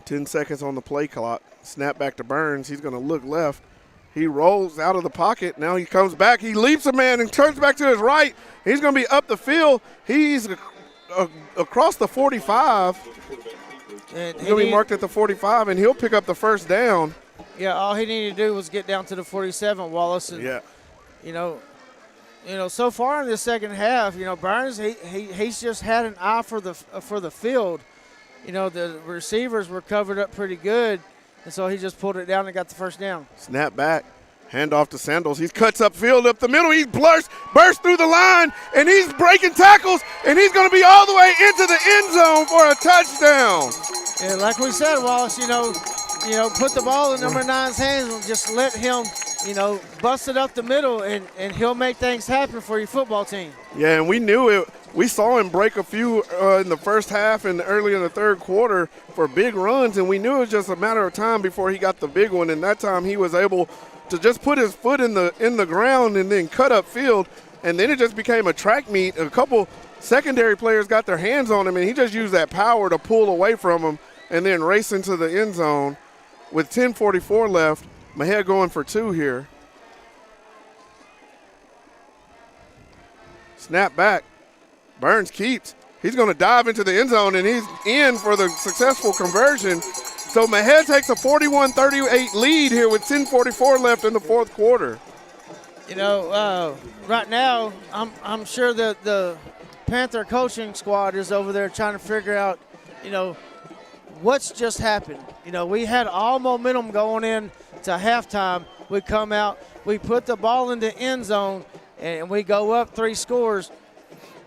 Speaker 1: 10 seconds on the play clock. Snap back to Burns. He's going to look left. He rolls out of the pocket. Now he comes back. He leaps a man and turns back to his right. He's going to be up the field. He's across the 45. He's going to be marked at the 45, and he'll pick up the first down.
Speaker 2: Yeah, all he needed to do was get down to the 47, Wallace. And, you know, so far in the second half, Burns, he's just had an eye for the field. The receivers were covered up pretty good, and so he just pulled it down and got the first down.
Speaker 1: Snap back, hand off to Sandals. He cuts up field up the middle. He bursts through the line, and he's breaking tackles, and he's going to be all the way into the end zone for a touchdown.
Speaker 2: Yeah, like we said, Wallace, put the ball in number 9's hands and just let him, bust it up the middle, and he'll make things happen for your football team.
Speaker 1: Yeah, and we knew it. We saw him break a few in the first half and early in the third quarter for big runs, and we knew it was just a matter of time before he got the big one, and that time he was able to just put his foot in the ground and then cut up field, and then it just became a track meet. A couple secondary players got their hands on him, and he just used that power to pull away from him and then race into the end zone. With 10:44 left, Mexia going for 2 here. Snap back. Burns keeps. He's going to dive into the end zone, and he's in for the successful conversion. So Mexia takes a 41-38 lead here with 10:44 left in the fourth quarter.
Speaker 2: Right now, I'm sure that the Panther coaching squad is over there trying to figure out, what's just happened. We had all momentum going in to halftime. We come out, we put the ball in the end zone, and we go up 3 scores.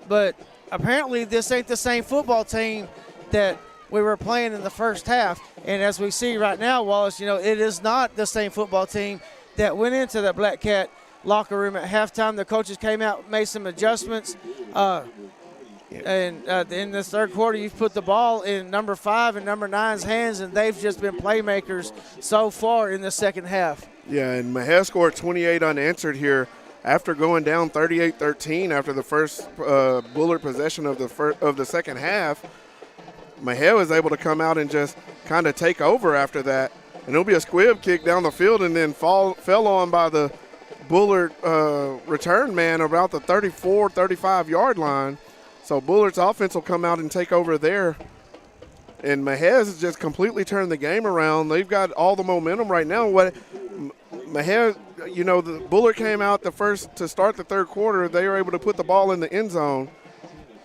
Speaker 2: But apparently this ain't the same football team that we were playing in the first half. And as we see right now, Wallace, it is not the same football team that went into the Black Cat locker room at halftime. The coaches came out, made some adjustments. And in this third quarter, you've put the ball in number 5 and number 9's hands, and they've just been playmakers so far in the second half.
Speaker 1: Yeah, and Mexia scored 28 unanswered here after going down 38-13 after the first Bullard possession of the second half. Mexia was able to come out and just kind of take over after that. And it'll be a squib kick down the field and then fell on by the Bullard return man about the 34, 35-yard line. So Bullard's offense will come out and take over there. And Mexia has just completely turned the game around. They've got all the momentum right now. Mexia, the Bullard came out to start the third quarter. They were able to put the ball in the end zone.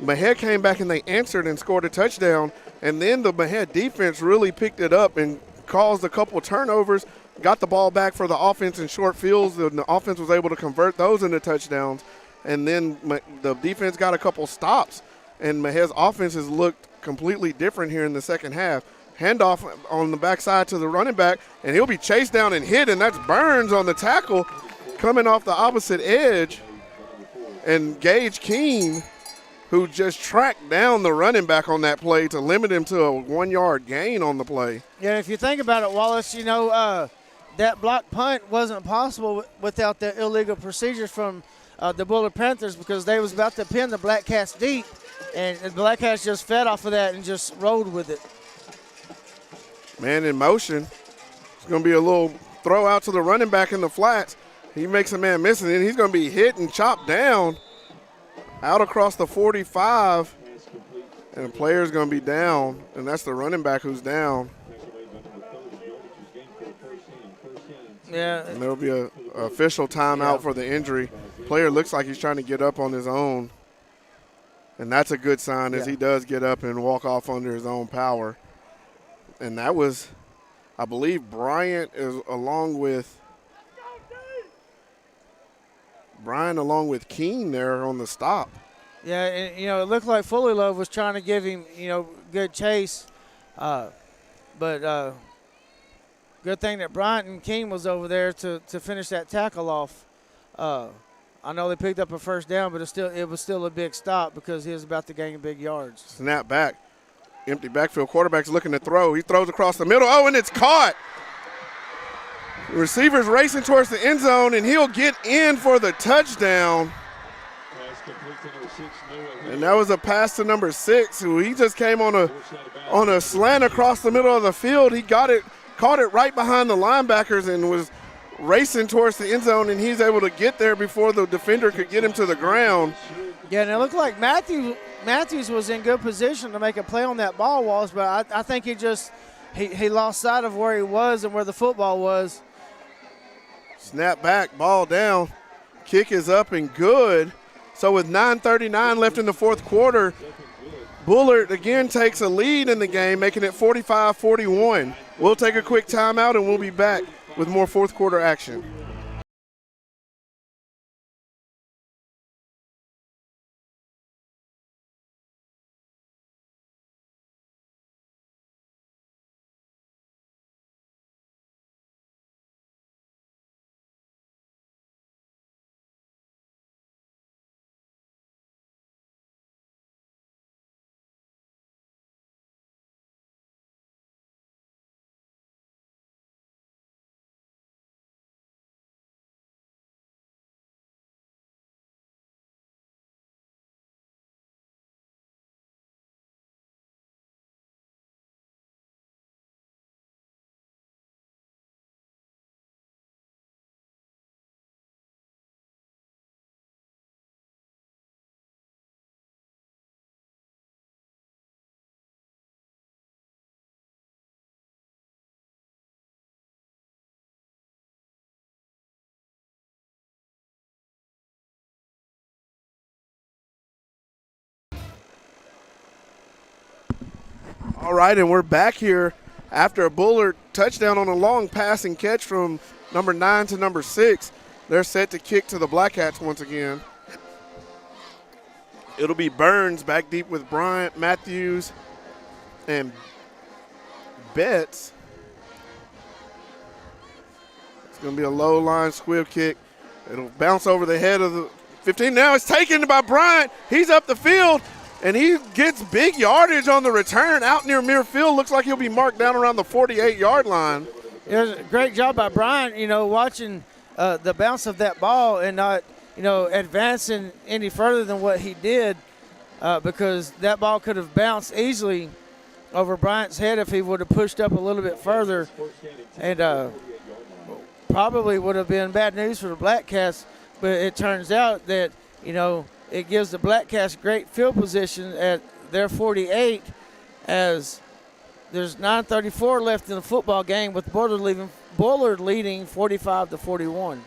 Speaker 1: Mexia came back and they answered and scored a touchdown. And then the Mexia defense really picked it up and caused a couple turnovers, got the ball back for the offense in short fields, and the offense was able to convert those into touchdowns. And then the defense got a couple stops, and Mexia's offense has looked completely different here in the second half. Handoff on the backside to the running back, and he'll be chased down and hit, and that's Burns on the tackle coming off the opposite edge. And Gage Keene, who just tracked down the running back on that play to limit him to a 1-yard gain on the play.
Speaker 2: Yeah, if you think about it, Wallace, that block punt wasn't possible without the illegal procedures from the Bullard Panthers, because they was about to pin the Black Cats deep, and the Black Cats just fed off of that and just rolled with it.
Speaker 1: Man in motion. It's going to be a little throw out to the running back in the flats. He makes a man miss, and then he's going to be hit and chopped down out across the 45, and the player's going to be down, and that's the running back who's down.
Speaker 2: Yeah.
Speaker 1: And there'll be an official timeout for the injury. Player looks like he's trying to get up on his own. And that's a good sign as he does get up and walk off under his own power. And that was, I believe, Brian along with Keene there on the stop.
Speaker 2: Yeah, and, it looked like Fully Love was trying to give him, good chase. But good thing that Bryant and Keene was over there to finish that tackle off. I know they picked up a first down, but it was still a big stop because he was about to gain big yards.
Speaker 1: Snap back. Empty backfield. Quarterback's looking to throw. He throws across the middle. Oh, and it's caught. The receiver's racing towards the end zone, and he'll get in for the touchdown. And that was a pass to number 6, who he just came on a slant across the middle of the field. He caught it right behind the linebackers and was racing towards the end zone, and he's able to get there before the defender could get him to the ground.
Speaker 2: Yeah, and it looked like Matthews was in good position to make a play on that ball, Wallace, but I think he lost sight of where he was and where the football was.
Speaker 1: Snap back, ball down. Kick is up and good. So with 9:39 left in the fourth quarter, Bullard again takes a lead in the game, making it 45-41. We'll take a quick timeout, and we'll be back with more fourth quarter action. All right, and we're back here after a Bullard touchdown on a long passing catch from number 9 to number 6. They're set to kick to the Black Cats once again. It'll be Burns back deep with Bryant, Matthews, and Betts. It's going to be a low line squib kick. It'll bounce over the head of the 15. Now it's taken by Bryant. He's up the field, and he gets big yardage on the return out near midfield. Looks like he'll be marked down around the 48-yard line.
Speaker 2: It was a great job by Bryant, watching the bounce of that ball and not, advancing any further than what he did because that ball could have bounced easily over Bryant's head if he would have pushed up a little bit further, and probably would have been bad news for the Black Cats. But it turns out that, it gives the Black Cats great field position at their 48 as there's 9:34 left in the football game with Bullard leading 45-41.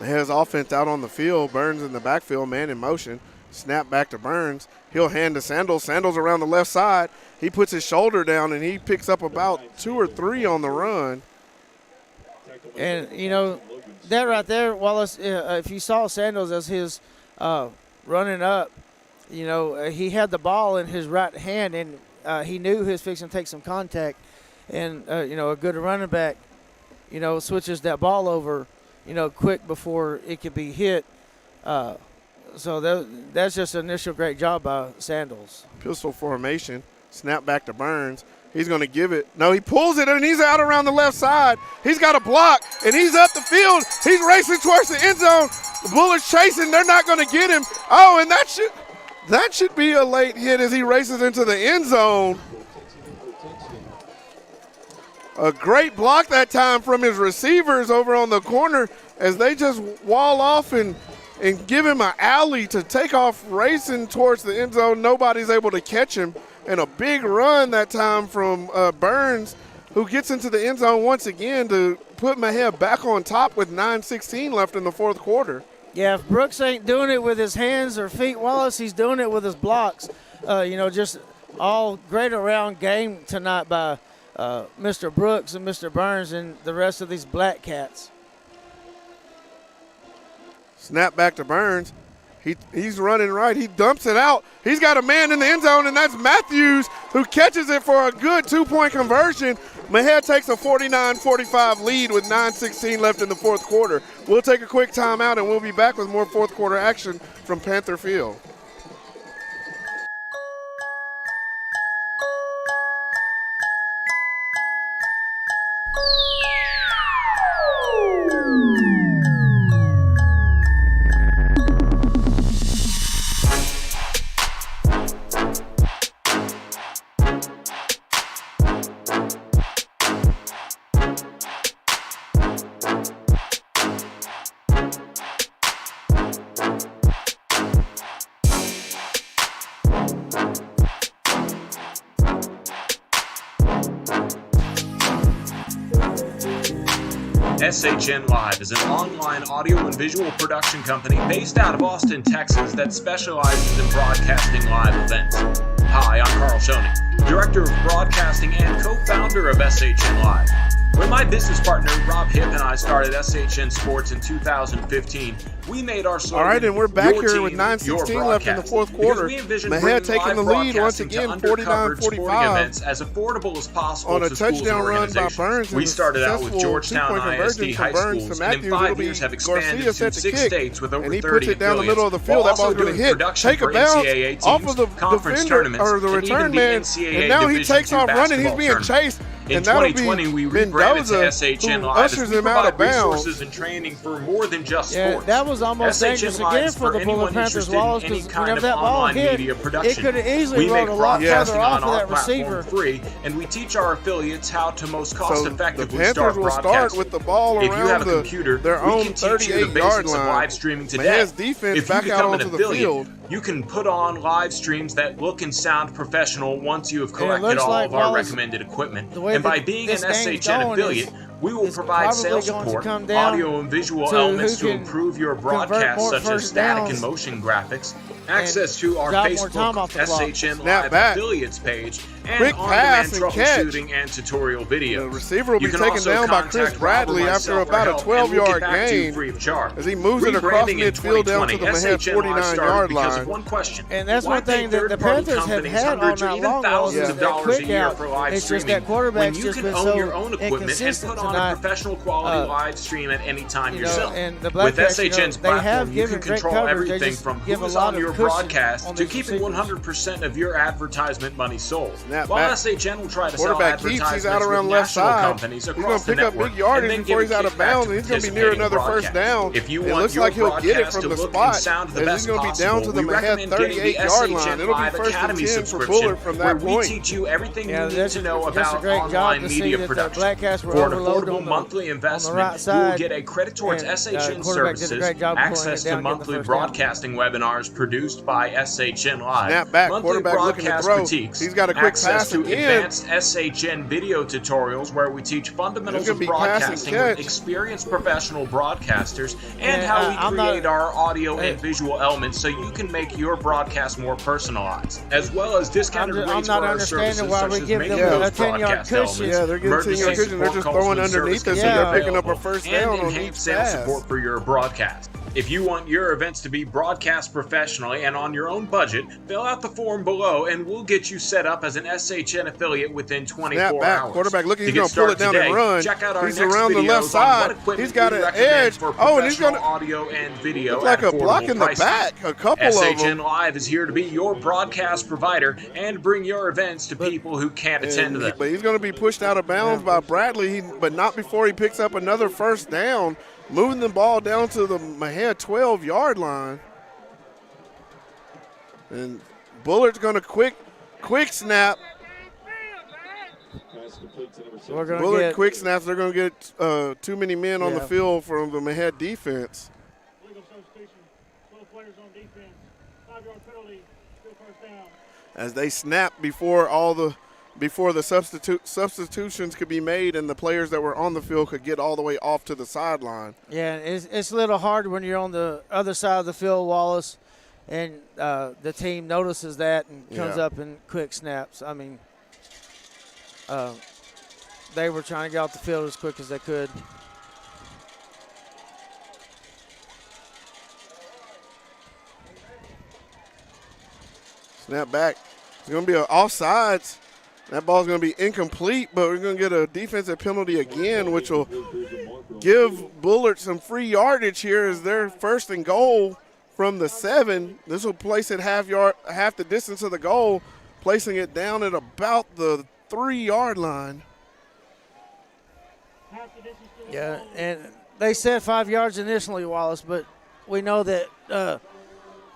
Speaker 1: His offense out on the field. Burns in the backfield, man in motion. Snap back to Burns. He'll hand to Sandals. Sandals around the left side. He puts his shoulder down, and he picks up about 2 or 3 on the run.
Speaker 2: And, that right there, Wallace, if you saw Sandals as his running up, he had the ball in his right hand, and he knew he was fixing to take some contact. And, a good running back, switches that ball over, quick before it could be hit. So that's just an initial great job by Sandals.
Speaker 1: Pistol formation, snap back to Burns. He's going to give it. No, he pulls it, and he's out around the left side. He's got a block, and he's up the field. He's racing towards the end zone. The Bullards chasing. They're not going to get him. Oh, and that should be a late hit as he races into the end zone. A great block that time from his receivers over on the corner as they just wall off and give him an alley to take off racing towards the end zone. Nobody's able to catch him. And a big run that time from Burns, who gets into the end zone once again to put Mexia back on top with 9:16 left in the fourth quarter.
Speaker 2: Yeah, if Brooks ain't doing it with his hands or feet, Wallace, he's doing it with his blocks. Just all great around game tonight by Mr. Brooks and Mr. Burns and the rest of these Black Cats.
Speaker 1: Snap back to Burns. He's running right. He dumps it out. He's got a man in the end zone, and that's Matthews, who catches it for a good 2-point conversion. Mexia takes a 49-45 lead with 9:16 left in the fourth quarter. We'll take a quick timeout, and we'll be back with more fourth quarter action from Panther Field.
Speaker 3: SHN Live is an online audio and visual production company based out of Austin, Texas that specializes in broadcasting live events. Hi, I'm Carl Schoening, Director of Broadcasting and co-founder of SHN Live. When my business partner Rob Hipp and I started SHN Sports in 2015, we made our slogan,
Speaker 1: all right, and we're back here
Speaker 3: team,
Speaker 1: with 9:16 left in the fourth quarter. Mexia taking the lead once again, 49-45.
Speaker 3: As affordable as possible
Speaker 1: on a touchdown run by Burns.
Speaker 3: We started out with Georgetown ISD high schools, and in 5 years have expanded to 6 states with over 30 affiliates. And he puts it down the middle of the field. That ball's going to hit, take a bounce off of the defender or the return man, and now he takes off running. He's being chased. In 2020, we rebranded to SHN Live as we provide resources and training for more than just sports.
Speaker 2: That was almost dangerous again for the Bullard Panthers, Wallace, because whenever that ball hit, it could have easily rolled a lot further off of that receiver.
Speaker 3: Free, and we teach our affiliates how to most cost-effectively
Speaker 1: start broadcasting. Start with the ball
Speaker 3: if you have a computer,
Speaker 1: their own 38-yard line.
Speaker 3: Of live streaming today.
Speaker 1: Defense
Speaker 3: if
Speaker 1: back
Speaker 3: you
Speaker 1: out
Speaker 3: become
Speaker 1: onto the field,
Speaker 3: you can put on live streams that look and sound professional once you have collected all of our recommended equipment. And by being an SHN affiliate, we will provide sales support, audio and visual elements to improve your broadcast, such as static and motion graphics, access to our Facebook SHN Live affiliates page, and
Speaker 1: quick
Speaker 3: on-demand
Speaker 1: pass and catch.
Speaker 3: troubleshooting and tutorial videos.
Speaker 1: The receiver will be taken down by Chris Bradley after about a 12-yard gain as he moves it across midfield down to the Mahead 49-yard line.
Speaker 3: One question.
Speaker 2: And that's one thing that the Panthers have had all night long.
Speaker 3: Thousands of dollars a year
Speaker 2: out.
Speaker 3: for live
Speaker 2: It's
Speaker 3: streaming.
Speaker 2: just that quarterback's
Speaker 3: when you
Speaker 2: just
Speaker 3: can
Speaker 2: been
Speaker 3: own
Speaker 2: so
Speaker 3: your own equipment and put on a professional quality live stream at any time yourself.
Speaker 2: And the
Speaker 3: With
Speaker 2: Blackjacks,
Speaker 3: SHN's platform, you can control everything from
Speaker 2: give
Speaker 3: who's
Speaker 2: a lot
Speaker 3: on your
Speaker 2: of cushion
Speaker 3: broadcast
Speaker 2: on
Speaker 3: to
Speaker 2: these
Speaker 3: keeping
Speaker 2: receivers.
Speaker 3: 100% of your advertisement money sold.
Speaker 1: Snap
Speaker 3: While
Speaker 1: back.
Speaker 3: SHN will try to sell
Speaker 1: Quarterback keeps,
Speaker 3: advertisements
Speaker 1: he's out around
Speaker 3: with
Speaker 1: left
Speaker 3: national
Speaker 1: side.
Speaker 3: companies
Speaker 1: He's going
Speaker 3: across
Speaker 1: to
Speaker 3: the
Speaker 1: pick up
Speaker 3: network,
Speaker 1: big yardage
Speaker 3: and then
Speaker 1: before
Speaker 3: give
Speaker 1: he's out
Speaker 3: a
Speaker 1: of bounds.
Speaker 3: kickback
Speaker 1: He's
Speaker 3: to
Speaker 1: going to be near
Speaker 3: participating
Speaker 1: another first down.
Speaker 3: broadcast. If you
Speaker 1: It
Speaker 3: want
Speaker 1: looks
Speaker 3: your
Speaker 1: like he'll get it
Speaker 3: broadcast
Speaker 1: from
Speaker 3: to
Speaker 1: the
Speaker 3: look
Speaker 1: spot
Speaker 3: and sound the
Speaker 1: as
Speaker 3: best
Speaker 1: he's going to be down to the
Speaker 3: possible, we
Speaker 1: Mahead
Speaker 3: recommend getting the
Speaker 1: 38-yard line.
Speaker 3: SHN
Speaker 1: It'll be
Speaker 3: Live
Speaker 1: first and
Speaker 3: Academy
Speaker 1: 10 for
Speaker 3: subscription,
Speaker 1: Bullard from
Speaker 3: where
Speaker 1: that
Speaker 3: we
Speaker 1: point.
Speaker 3: teach you everything you need
Speaker 2: that's
Speaker 3: to know
Speaker 2: that's a
Speaker 3: about
Speaker 2: great job
Speaker 3: online
Speaker 2: to
Speaker 3: media
Speaker 2: see that
Speaker 3: production.
Speaker 2: the Blackhats were
Speaker 3: For an
Speaker 2: overloaded
Speaker 3: affordable
Speaker 2: on the,
Speaker 3: monthly investment,
Speaker 2: right side,
Speaker 3: you will get a credit towards
Speaker 2: and,
Speaker 3: SHN
Speaker 2: quarterback did a
Speaker 3: services,
Speaker 2: great job pulling
Speaker 3: access
Speaker 2: it down,
Speaker 3: to
Speaker 2: getting the
Speaker 3: monthly
Speaker 2: first down.
Speaker 3: broadcasting webinars produced by SHN Live,
Speaker 1: Snap back,
Speaker 3: monthly
Speaker 1: quarterback looking to
Speaker 3: broadcast
Speaker 1: throw.
Speaker 3: critiques,
Speaker 1: He's got a quick
Speaker 3: access
Speaker 1: pass
Speaker 3: to
Speaker 1: again.
Speaker 3: advanced SHN video tutorials where we teach fundamentals
Speaker 1: There's
Speaker 3: of
Speaker 1: gonna be pass and
Speaker 3: broadcasting
Speaker 1: catch.
Speaker 3: with experienced professional broadcasters, and
Speaker 2: And,
Speaker 3: how we
Speaker 2: I'm
Speaker 3: create
Speaker 2: not-
Speaker 3: our audio and visual elements so you can make your broadcast more personalized, as well as discounted
Speaker 2: I'm
Speaker 3: rates
Speaker 2: not
Speaker 3: for our
Speaker 2: understanding
Speaker 3: services
Speaker 2: why
Speaker 3: such
Speaker 2: we
Speaker 3: as
Speaker 2: give
Speaker 3: making
Speaker 2: them
Speaker 3: those
Speaker 2: a 10-yard
Speaker 3: broadcast
Speaker 2: cushion.
Speaker 3: elements,
Speaker 1: Yeah, they're getting 10
Speaker 3: emergency
Speaker 1: yard cushion. They're
Speaker 3: support
Speaker 1: just
Speaker 3: calls
Speaker 1: throwing
Speaker 3: when
Speaker 1: underneath
Speaker 3: service
Speaker 1: us, and they're
Speaker 3: is
Speaker 1: picking up a
Speaker 3: available,
Speaker 1: first
Speaker 3: and
Speaker 1: down on each
Speaker 3: enhanced sales
Speaker 1: pass.
Speaker 3: support for your broadcast. If you want your events to be broadcast professionally and on your own budget, fill out the form below and we'll get you set up as an SHN affiliate within 24
Speaker 1: Snap back.
Speaker 3: hours.
Speaker 1: Quarterback looking,
Speaker 3: To
Speaker 1: he's
Speaker 3: get
Speaker 1: going to pull it
Speaker 3: started
Speaker 1: down
Speaker 3: today,
Speaker 1: and run.
Speaker 3: check out our
Speaker 1: He's
Speaker 3: next
Speaker 1: around the
Speaker 3: videos
Speaker 1: left
Speaker 3: on
Speaker 1: side.
Speaker 3: what equipment
Speaker 1: He's got
Speaker 3: we
Speaker 1: an
Speaker 3: recommend
Speaker 1: edge.
Speaker 3: for
Speaker 1: Oh, and he's
Speaker 3: professional
Speaker 1: going to
Speaker 3: audio and video
Speaker 1: look like
Speaker 3: at
Speaker 1: a block
Speaker 3: affordable
Speaker 1: in the
Speaker 3: prices.
Speaker 1: back. A couple of
Speaker 3: SHN
Speaker 1: them.
Speaker 3: Live is here to be your broadcast provider and bring your events to people who can't attend to them.
Speaker 1: But he's going to be pushed out of bounds by Bradley, but not before he picks up another first down, moving the ball down to the Mahead 12-yard line. And Bullard's going to quick snap.
Speaker 2: We're gonna
Speaker 1: Bullard
Speaker 2: get
Speaker 1: quick snaps. They're going to get too many men on the field from the Mahead defense. As they snap before the substitutions could be made and the players that were on the field could get all the way off to the sideline.
Speaker 2: Yeah, it's a little hard when you're on the other side of the field, Wallace, and the team notices that and comes up and quick snaps. I mean, they were trying to get off the field as quick as they could.
Speaker 1: Snap back. It's going to be an offsides. That ball's going to be incomplete, but we're going to get a defensive penalty again, which will give Bullard some free yardage here as their first and goal from the 7. This will place it half the distance of the goal, placing it down at about the 3-yard line.
Speaker 2: Yeah, and they said 5 yards initially, Wallace, but we know that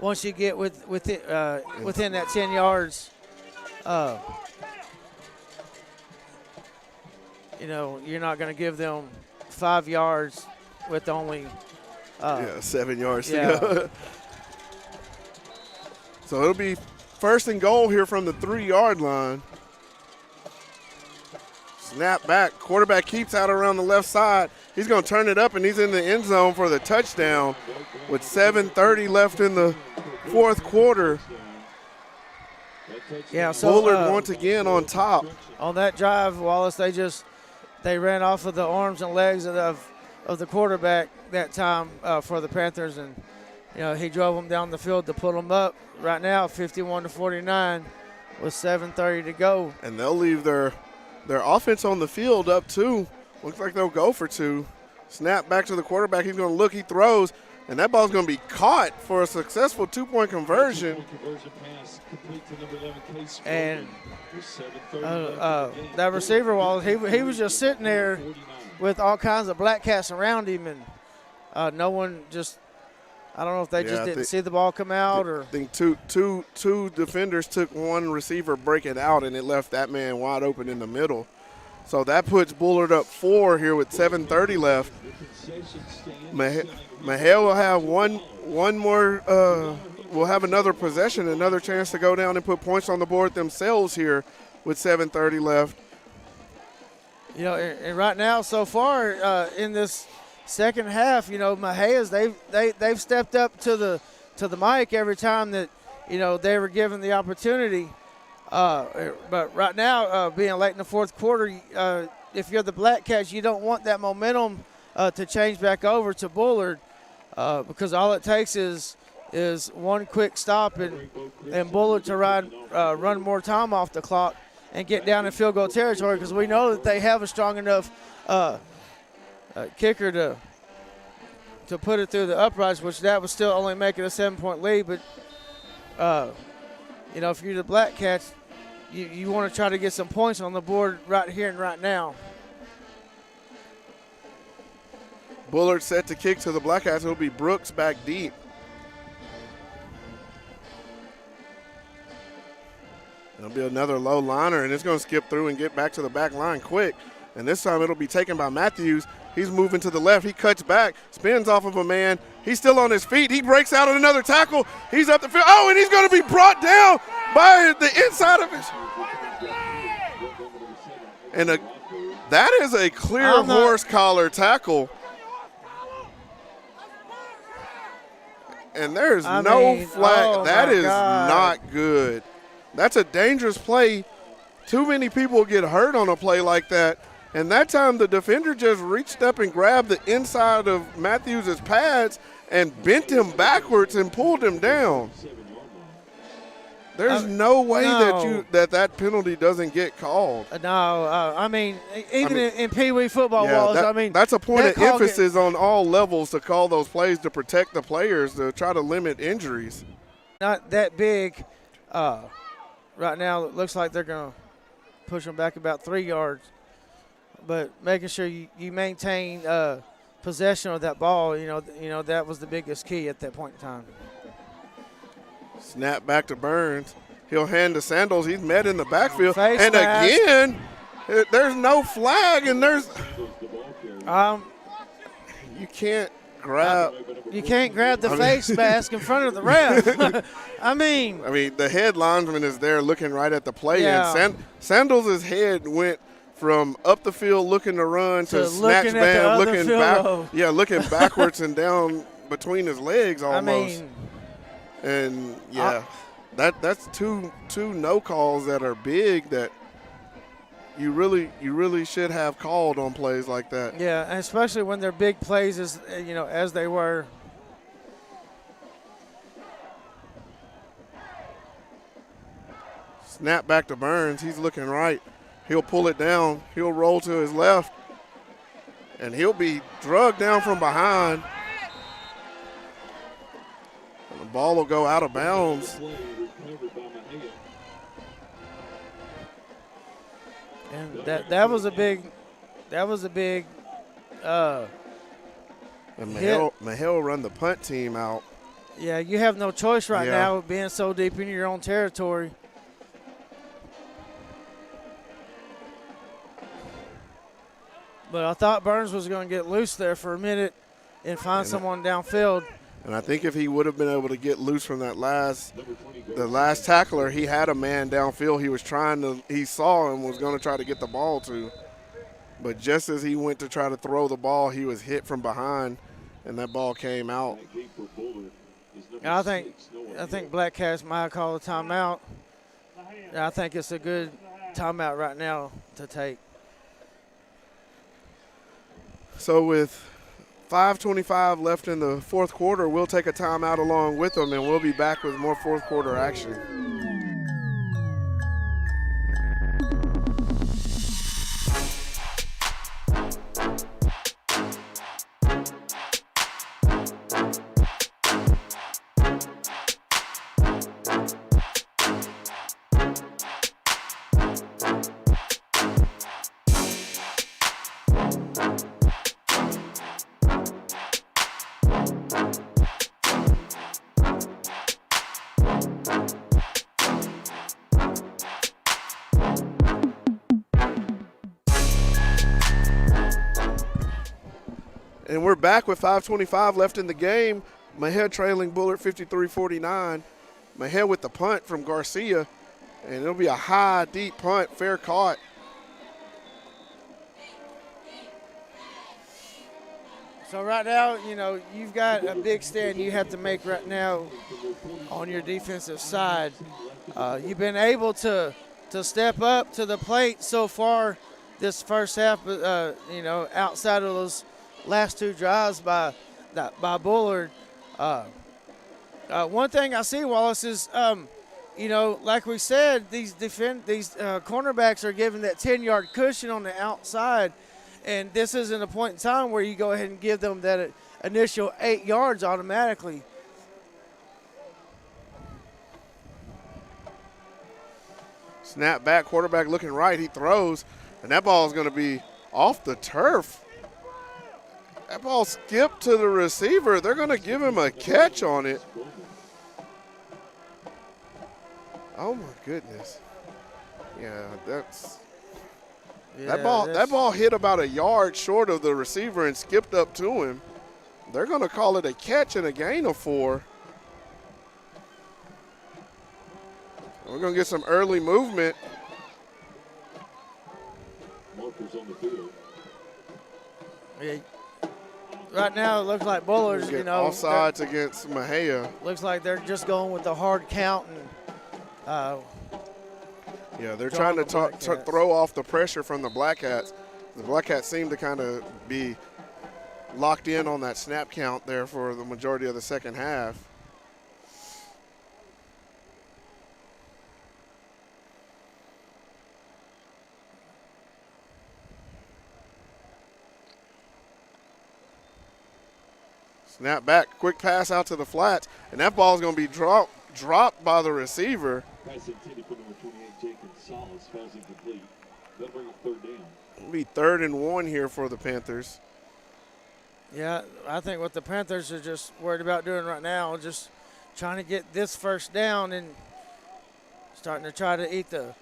Speaker 2: once you get within that 10 yards, you're not going to give them 5 yards with only
Speaker 1: 7 yards to go. So it'll be first and goal here from the 3-yard line. Snap back. Quarterback keeps out around the left side. He's going to turn it up, and he's in the end zone for the touchdown with 7:30 left in the fourth quarter.
Speaker 2: Yeah, so
Speaker 1: Bullard once again on top.
Speaker 2: On that drive, Wallace, they ran off of the arms and legs of the quarterback that time for the Panthers, and he drove them down the field to pull them up. Right now, 51-49 with 7:30 to go.
Speaker 1: And they'll leave their offense on the field up 2. Looks like they'll go for 2. Snap back to the quarterback. He's going to look. He throws, and that ball's going to be caught for a successful 2-point conversion.
Speaker 2: And that receiver, Wallace, he was just sitting there with all kinds of black cats around him, and no one just. I don't know if they just didn't see the ball come out, or.
Speaker 1: I think two defenders took one receiver break it out, and it left that man wide open in the middle. So that puts Bullard up 4 here with 7:30 left. Mahead will have one more. Will have another possession, another chance to go down and put points on the board themselves here with 7:30 left.
Speaker 2: And right now, so far in this second half, Maheas they've stepped up to the mic every time that they were given the opportunity. But right now, being late in the fourth quarter, if you're the Black Cats, you don't want that momentum to change back over to Bullard because all it takes is one quick stop and Bullard to run more time off the clock and get down in field goal territory because we know that they have a strong enough kicker to put it through the uprights, which that would still only make it a 7-point lead. But, if you're the Black Cats, you want to try to get some points on the board right here and right now.
Speaker 1: Bullard set to kick to the Black Cats. It'll be Brooks back deep. It'll be another low liner, and it's going to skip through and get back to the back line quick. And this time it'll be taken by Matthews. He's moving to the left. He cuts back, spins off of a man. He's still on his feet. He breaks out on another tackle. He's up the field. Oh, and he's going to be brought down by the inside of his. And that is a clear horse collar tackle. And there's no flag. That is not good. That's a dangerous play. Too many people get hurt on a play like that. And that time the defender just reached up and grabbed the inside of Matthews' pads and bent him backwards and pulled him down. There's no way that penalty doesn't get called.
Speaker 2: Even in Pee Wee football walls,
Speaker 1: that's a point of emphasis on all levels to call those plays to protect the players, to try to limit injuries.
Speaker 2: Not that big. Right now it looks like they're going to push them back about 3 yards. But making sure you maintain possession of that ball, that was the biggest key at that point in time.
Speaker 1: Snap back to Burns. He'll hand to Sandals. He's met in the backfield.
Speaker 2: Face mask.
Speaker 1: Again, there's no flag, and there's you can't grab.
Speaker 2: You can't grab the face mask in front of the ref.
Speaker 1: The head lineman is there looking right at the play,
Speaker 2: yeah.
Speaker 1: and Sandals' head went from up the field looking to run to snatch band, looking back. Yeah, looking backwards and down between his legs almost. That's two no calls that are big that you really should have called on plays like that.
Speaker 2: Yeah, and especially when they're big plays as they were.
Speaker 1: Snap back to Burns. He's looking right. He'll pull it down. He'll roll to his left. And he'll be drugged down from behind. And the ball will go out of bounds.
Speaker 2: And that was a big
Speaker 1: and Mahel run the punt team out.
Speaker 2: Yeah, you have no choice right now being so deep in your own territory. But I thought Burns was going to get loose there for a minute and find someone downfield.
Speaker 1: And I think if he would have been able to get loose from the last tackler, he had a man downfield he saw and was going to try to get the ball to. But just as he went to try to throw the ball, he was hit from behind, and that ball came out.
Speaker 2: I think Black Cats might call a timeout. I think it's a good timeout right now to take.
Speaker 1: So with 5:25 left in the fourth quarter, we'll take a timeout along with them, and we'll be back with more fourth quarter action. And we're back with 5:25 left in the game. Mexia trailing Bullard 53-49. Mexia with the punt from Garcia. And it'll be a high, deep punt, fair caught.
Speaker 2: So right now, you've got a big stand you have to make right now on your defensive side. You've been able to step up to the plate so far this first half, outside of those last 2 drives by Bullard. One thing I see, Wallace, is like we said, these cornerbacks are given that 10-yard cushion on the outside, and this isn't a point in time where you go ahead and give them that initial 8 yards automatically.
Speaker 1: Snap back, quarterback looking right, he throws, and that ball is going to be off the turf. That ball skipped to the receiver. They're going to give him a catch on it. Oh my goodness. Yeah, that ball hit about a yard short of the receiver and skipped up to him. They're going to call it a catch and a gain of 4. We're going to get some early movement.
Speaker 5: Markers on the field.
Speaker 2: Yeah. Right now, it looks like Bullard's,
Speaker 1: offsides against Mexia.
Speaker 2: Looks like they're just going with the hard count. And,
Speaker 1: they're trying to throw off the pressure from the Black Cats. The Black Cats seem to kind of be locked in on that snap count there for the majority of the second half. Snap back, quick pass out to the flats, and that ball is going to be dropped by the receiver.
Speaker 5: Pass intended for number 28, Jacob Salas, falls incomplete. That'll bring up 3rd down.
Speaker 1: It'll be 3rd and 1 here for the Panthers.
Speaker 2: Yeah, I think what the Panthers are just worried about doing right now is just trying to get this first down and starting to try to eat the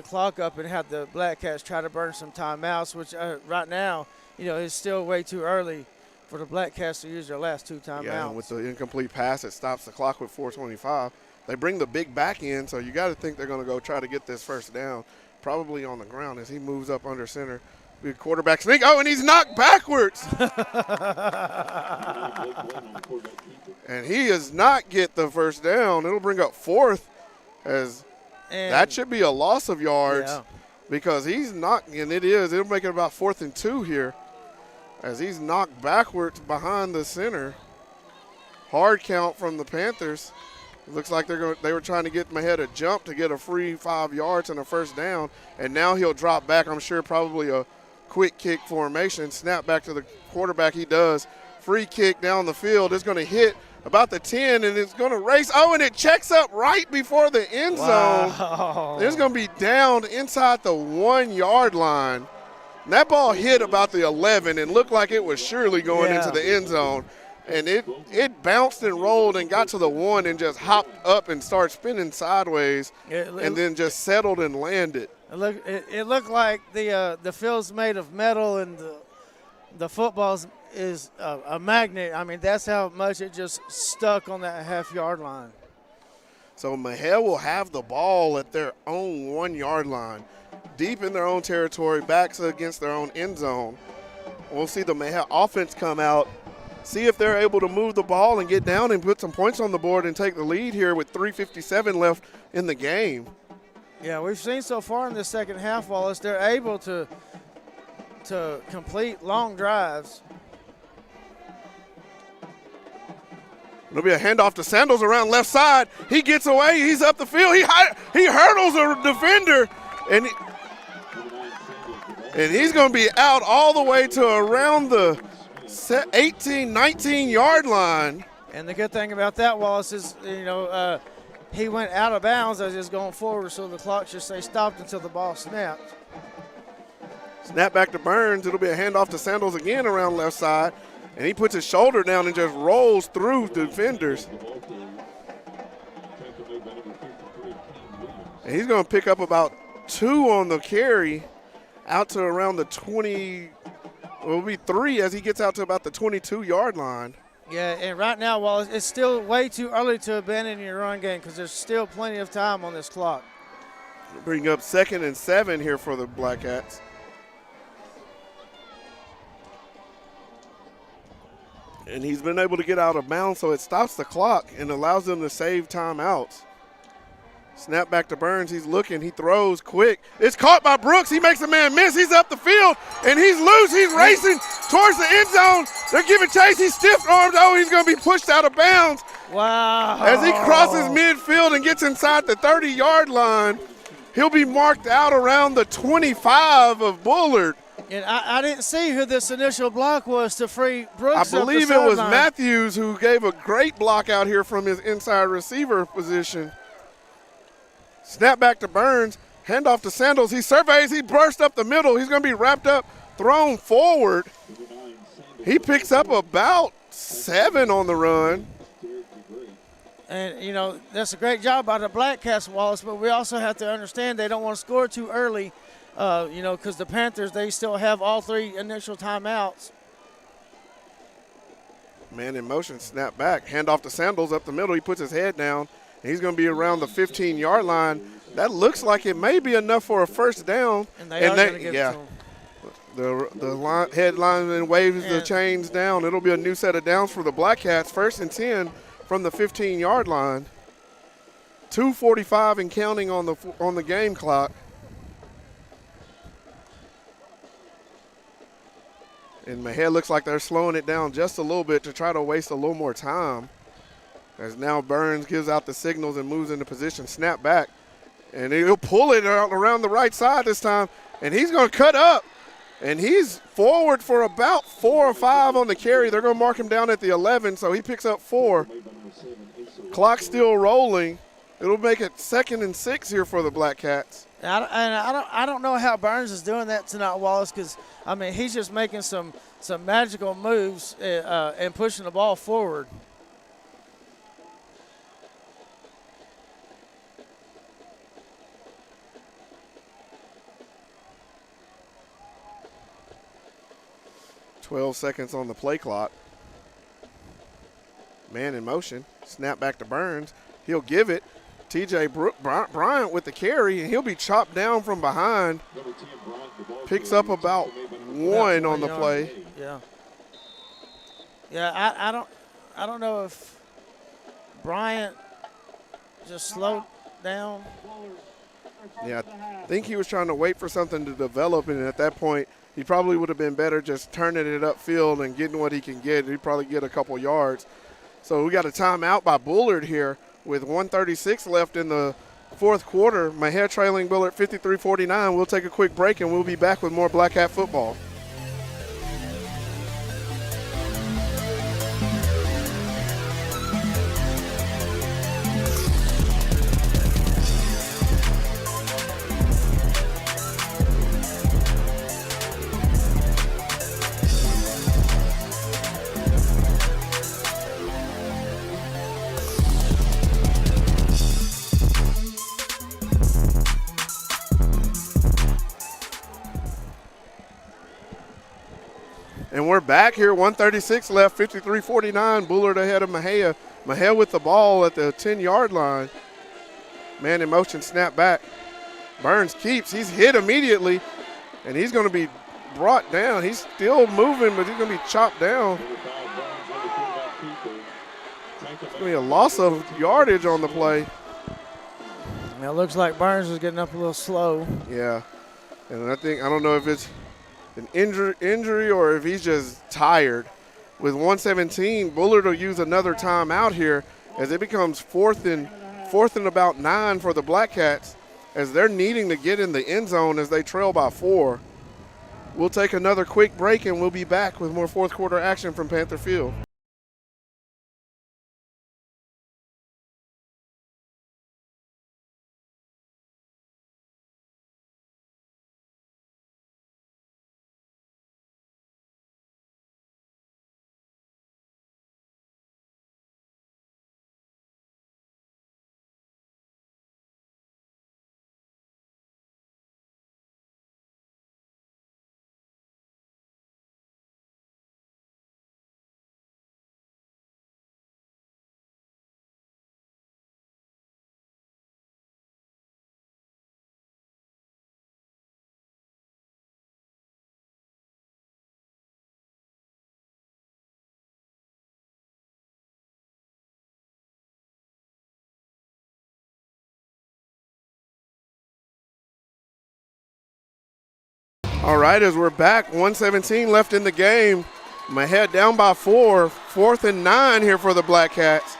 Speaker 2: clock up and have the Black Cats try to burn some timeouts, which right now, is still way too early for the Black Cats to use their last 2 timeouts.
Speaker 1: Yeah, and with the incomplete pass, it stops the clock with 4:25. They bring the big back in, so you got to think they're going to go try to get this first down, probably on the ground as he moves up under center. Big quarterback sneak. Oh, and he's knocked backwards. And he does not get the first down. It'll bring up 4th, that should be a loss of yards because he's knocked, and it'll make it about 4th and 2 here, as he's knocked backwards behind the center. Hard count from the Panthers. Looks like they were trying to get him ahead a jump to get a free 5 yards and a first down, and now he'll drop back. I'm sure probably a quick kick formation. Snap back to the quarterback. He does. Free kick down the field. It's going to hit about the 10, and it's going to race. Oh, and it checks up right before the end zone.
Speaker 2: Wow.
Speaker 1: It's going to be down inside the 1-yard line. And that ball hit about the 11 and looked like it was surely going into the end zone. And it bounced and rolled and got to the 1 and just hopped up and started spinning sideways and then just settled and landed.
Speaker 2: It looked like the field's made of metal and the football is a magnet. I mean, that's how much it just stuck on that half-yard line.
Speaker 1: So Mexia will have the ball at their own 1-yard line, deep in their own territory, backs against their own end zone. We'll see the Mexia offense come out, see if they're able to move the ball and get down and put some points on the board and take the lead here with 3:57 left in the game.
Speaker 2: Yeah, we've seen so far in this second half, Wallace, they're able to complete long drives.
Speaker 1: It'll be a handoff to Sandals around left side. He gets away. He's up the field. He hurdles a defender, and he's going to be out all the way to around the 18, 19-yard line.
Speaker 2: And the good thing about that, Wallace, is, he went out of bounds as he was going forward, so the clock should say stopped until the ball snapped.
Speaker 1: Snap back to Burns. It'll be a handoff to Sandals again around left side. And he puts his shoulder down and just rolls through the defenders. And he's going to pick up about 2 on the carry out to around the 20, it'll be 3 as he gets out to about the 22-yard line.
Speaker 2: Yeah, and right now, Wallace, it's still way too early to abandon your run game because there's still plenty of time on this clock.
Speaker 1: Bring up 2nd and 7 here for the Black Cats. And he's been able to get out of bounds, so it stops the clock and allows them to save timeouts. Snap back to Burns. He's looking. He throws quick. It's caught by Brooks. He makes a man miss. He's up the field, and he's loose. He's racing towards the end zone. They're giving chase. He's stiff-armed. Oh, he's going to be pushed out of bounds.
Speaker 2: Wow.
Speaker 1: As he crosses midfield and gets inside the 30-yard line, he'll be marked out around the 25 of Bullard.
Speaker 2: And I didn't see who this initial block was to free Brooks.
Speaker 1: I believe it was Matthews who gave a great block out here from his inside receiver position. Snap back to Burns, handoff to Sandals. He surveys, he bursts up the middle. He's going to be wrapped up, thrown forward. He picks up about 7 on the run.
Speaker 2: And, you know, that's a great job by the Black Cats, Wallace, but we also have to understand they don't want to score too early, you know, because the Panthers, they still have all 3 initial timeouts.
Speaker 1: Man in motion, snap back, handoff to Sandals up the middle. He puts his head down. He's going to be around the 15-yard line. That looks like it may be enough for a first down.
Speaker 2: And they are going to give it to him.
Speaker 1: The head lineman waves the chains down. It'll be a new set of downs for the Black Cats. 1st and 10 from the 15-yard line. 2:45 and counting on the game clock. And Mexia looks like they're slowing it down just a little bit to try to waste a little more time. As now Burns gives out the signals and moves into position, snap back. And he'll pull it around the right side this time. And he's going to cut up. And he's forward for about 4 or 5 on the carry. They're going to mark him down at the 11, so he picks up 4. Clock still rolling. It'll make it 2nd and 6 here for the Black Cats.
Speaker 2: I don't know how Burns is doing that tonight, Wallace, because, I mean, he's just making some magical moves and pushing the ball forward.
Speaker 1: .12 seconds on the play clock. Man in motion. Snap back to Burns. He'll give it. TJ Bryant with the carry, and he'll be chopped down from behind. Picks up about 1 on the play.
Speaker 2: Yeah. Yeah, I don't know if Bryant just slowed down.
Speaker 1: Yeah, I think he was trying to wait for something to develop, and at that point, he probably would have been better just turning it upfield and getting what he can get. He'd probably get a couple yards. So we got a timeout by Bullard here with 1:36 left in the 4th quarter. Mexia trailing Bullard 53-49. We'll take a quick break, and we'll be back with more Black Cat football. And we're back here, 1:36 left, 53-49. Bullard ahead of Mexia. Mexia with the ball at the 10-yard line. Man in motion, snap back. Burns keeps. He's hit immediately, and he's going to be brought down. He's still moving, but he's going to be chopped down. It's going to be a loss of yardage on the play.
Speaker 2: Now, it looks like Burns is getting up a little slow.
Speaker 1: Yeah, and I don't know if it's an injury or if he's just tired. With 1:17, Bullard will use another timeout here as it becomes fourth and about 9 for the Black Cats as they're needing to get in the end zone as they trail by 4. We'll take another quick break, and we'll be back with more 4th quarter action from Panther Field. All right, as we're back, 1:17 left in the game. Mexia down by 4, 4th and 9 here for the Black Cats.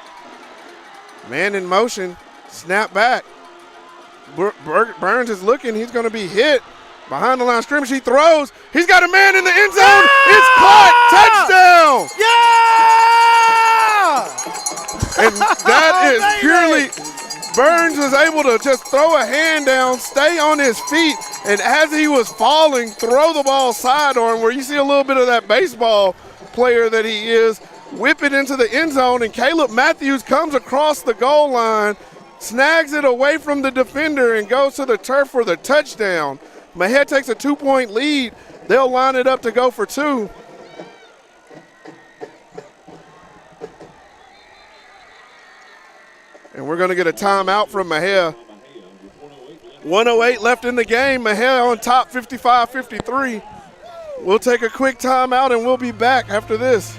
Speaker 1: Man in motion, snap back. Burns is looking, he's going to be hit. Behind the line of scrimmage, he throws. He's got a man in the end zone. Yeah! It's caught. Touchdown. Yeah! And that is purely Burns was able to just throw a hand down, stay on his feet, and as he was falling, throw the ball sidearm where you see a little bit of that baseball player that he is, whip it into the end zone, and Caleb Matthews comes across the goal line, snags it away from the defender, and goes to the turf for the touchdown. Mexia takes a 2-point lead. They'll line it up to go for 2. And we're going to get a timeout from Mexia. 1:08 left in the game. Mexia on top, 55-53. We'll take a quick timeout and we'll be back after this.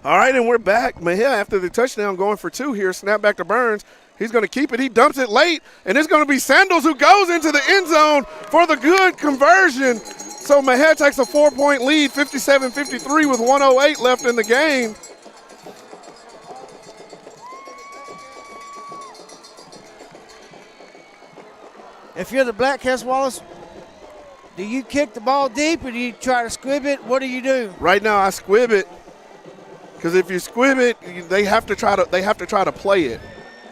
Speaker 1: All right, and we're back. Mexia, after the touchdown, going for 2 here. Snap back to Burns. He's going to keep it. He dumps it late, and it's going to be Sandals who goes into the end zone for the good conversion. So Mexia takes a 4-point lead, 57-53 with 1:08 left in the game.
Speaker 2: If you're the Black Cats, Wallace, do you kick the ball deep or do you try to squib it? What do you do?
Speaker 1: Right now, I squib it. Because if you squib it, they have to try to play it,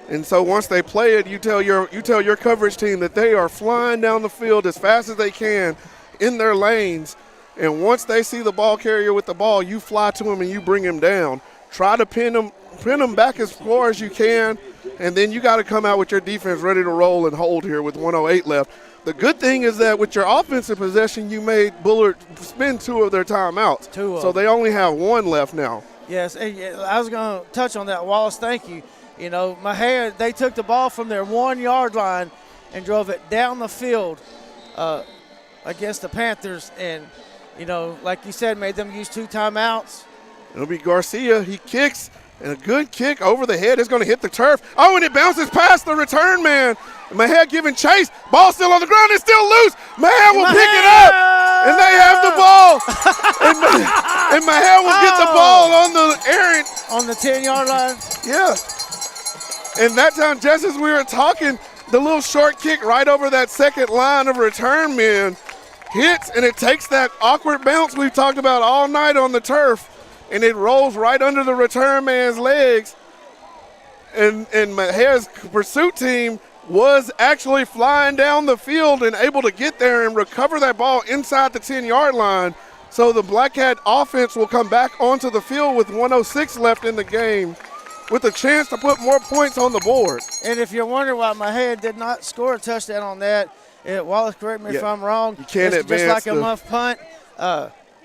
Speaker 1: and so once they play it, you tell your coverage team that they are flying down the field as fast as they can in their lanes, and once they see the ball carrier with the ball, you fly to him and you bring him down. Try to pin him back as far as you can, and then you got to come out with your defense ready to roll and hold here with 1:08 left. The good thing is that with your offensive possession, you made Bullard spend 2 of their timeouts, so they only have 1 left now.
Speaker 2: Yes, I was going to touch on that, Wallace. Thank you. You know, Mexia, they took the ball from their 1-yard line and drove it down the field against the Panthers, and, you know, like you said, made them use 2 timeouts.
Speaker 1: It'll be Garcia. He kicks, and a good kick over the head is going to hit the turf. Oh, and it bounces past the return man. Mexia giving chase. Ball still on the ground. It's still loose. Mexia will pick it up, and they have the ball. and Mexia will get the ball on the errant.
Speaker 2: On the 10-yard line?
Speaker 1: Yeah. And that time, just as we were talking, the little short kick right over that second line of return men hits, and it takes that awkward bounce we've talked about all night on the turf, and it rolls right under the return man's legs. And Mexia's pursuit team was actually flying down the field and able to get there and recover that ball inside the 10-yard line. So the Black Cat offense will come back onto the field with 1:06 left in the game with a chance to put more points on the board.
Speaker 2: And if you're wondering why Mexia did not score a touchdown on that, Wallace, correct me if I'm wrong.
Speaker 1: You can't advance.
Speaker 2: Just like a muff punt,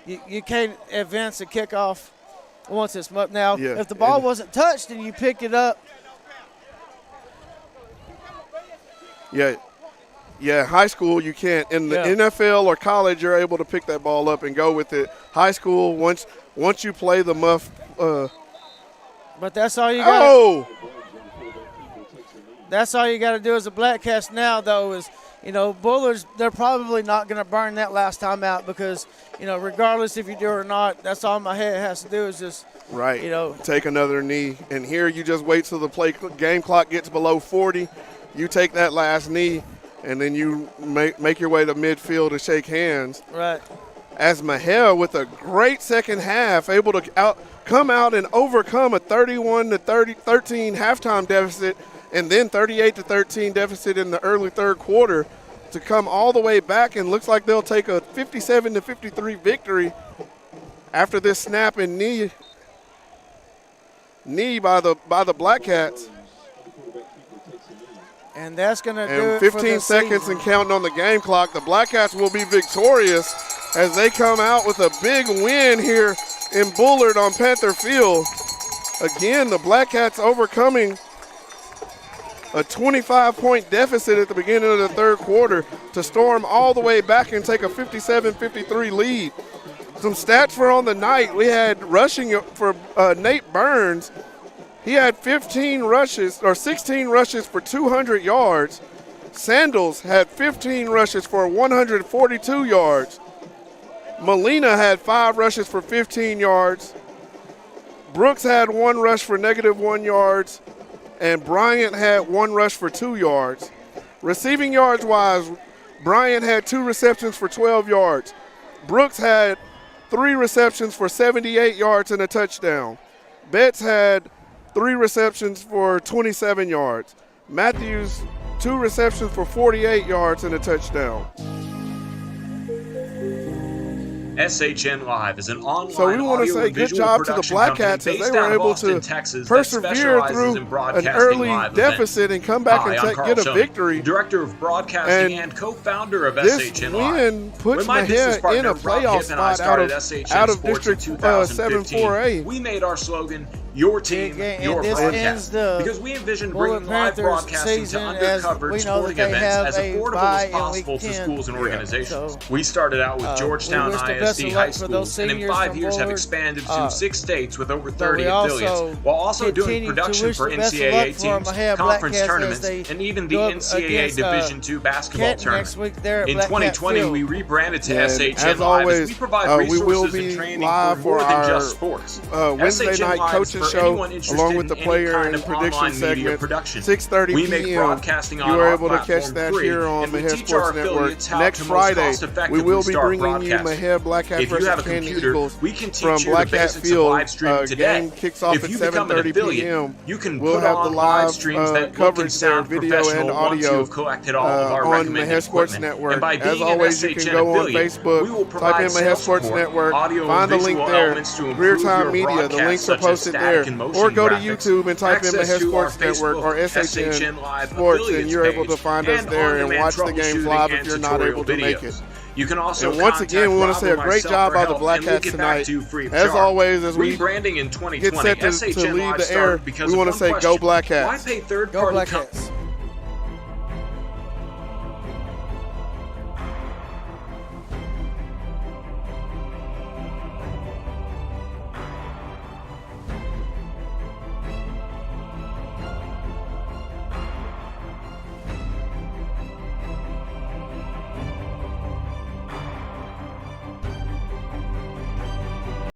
Speaker 2: you can't advance a kickoff once it's muffed. Now, if the ball wasn't touched and you picked it up.
Speaker 1: Yeah, high school you can't. In the NFL or college, you're able to pick that ball up and go with it. High school, once you play the muff.
Speaker 2: But that's all you got.
Speaker 1: Oh!
Speaker 2: That's all you got to do as a Black Cats now, though, is, you know, Bullards, they're probably not going to burn that last time out because, you know, regardless if you do or not, that's all Mexia has to do is just,
Speaker 1: right,
Speaker 2: you know,
Speaker 1: take another knee. And here you just wait till the game clock gets below 40. You take that last knee, and then you make your way to midfield to shake hands.
Speaker 2: Right.
Speaker 1: as Mexia with a great second half, able to come out and overcome a 31-13 halftime deficit and then 38-13 deficit in the early third quarter to come all the way back, and looks like they'll take a 57-53 victory after this snap and knee by the Black Cats.
Speaker 2: And that's going to do it
Speaker 1: 15 seconds
Speaker 2: season.
Speaker 1: and counting on the game clock. The Black Cats will be victorious as they come out with a big win here in Bullard on Panther Field. Again, the Black Cats overcoming a 25-point deficit at the beginning of the third quarter to storm all the way back and take a 57-53 lead. Some stats for on the night. We had rushing for Nate Burns. He had 16 rushes for 200 yards. Sandals had 15 rushes for 142 yards. Molina had 5 rushes for 15 yards. Brooks had 1 rush for -1 yards. And Bryant had 1 rush for 2 yards. Receiving yards wise, Bryant had 2 receptions for 12 yards. Brooks had 3 receptions for 78 yards and a touchdown. Betts had 3 receptions for 27 yards. Matthews, 2 receptions for 48 yards and a touchdown.
Speaker 3: SHN Live is an online
Speaker 1: so we want to say good job to the Black Cats as they were able to persevere through an early deficit and come back and get a victory.
Speaker 3: Director of Broadcasting and co-founder of SHN Live.
Speaker 1: This win puts Mexia in a playoff spot out of District 7-4A.
Speaker 3: We made our slogan, your team, your broadcast. Because we envision bringing live broadcasting to undercovered sporting events as affordable as possible to schools and organizations. We started out with Georgetown ISD High School, and in 5 years have expanded to 6 states with over 30 affiliates, while also doing production for NCAA teams, conference tournaments, and even the NCAA Division II basketball tournament. In 2020, we rebranded to SHN Live as we provide resources and training for more than just sports.
Speaker 1: Wednesday night coaches show along with the player and prediction segment, 6:30
Speaker 3: we make
Speaker 1: p.m.
Speaker 3: broadcasting
Speaker 1: You
Speaker 3: on
Speaker 1: are
Speaker 3: our
Speaker 1: able to catch that here on Mexia Sports Network. Next Friday, we will be bringing you Mexia Black Cat versus Candy Eagles from Black Cat Field. Game kicks off at 7:30 p.m.
Speaker 3: You can
Speaker 1: we'll
Speaker 3: put
Speaker 1: have
Speaker 3: on
Speaker 1: the live
Speaker 3: coverage
Speaker 1: coverage there,
Speaker 3: sound
Speaker 1: video and audio on Mexia Sports Network. As always, you can go on Facebook, type in Mexia Sports Network, find the link there, Real-Time Media, the links are posted there, or go to YouTube and type in Mexia Sports Network or SHN Sports, and you're able to find us there and watch the games live if you're not able to make it.
Speaker 3: You can also
Speaker 1: and once again, we want to say a great job by the Black Cats tonight. As always, as we
Speaker 3: rebranding in 2020,
Speaker 1: get set to leave the air, we want to say go Black Cats.
Speaker 3: Why pay third-party
Speaker 2: Go Black Cats.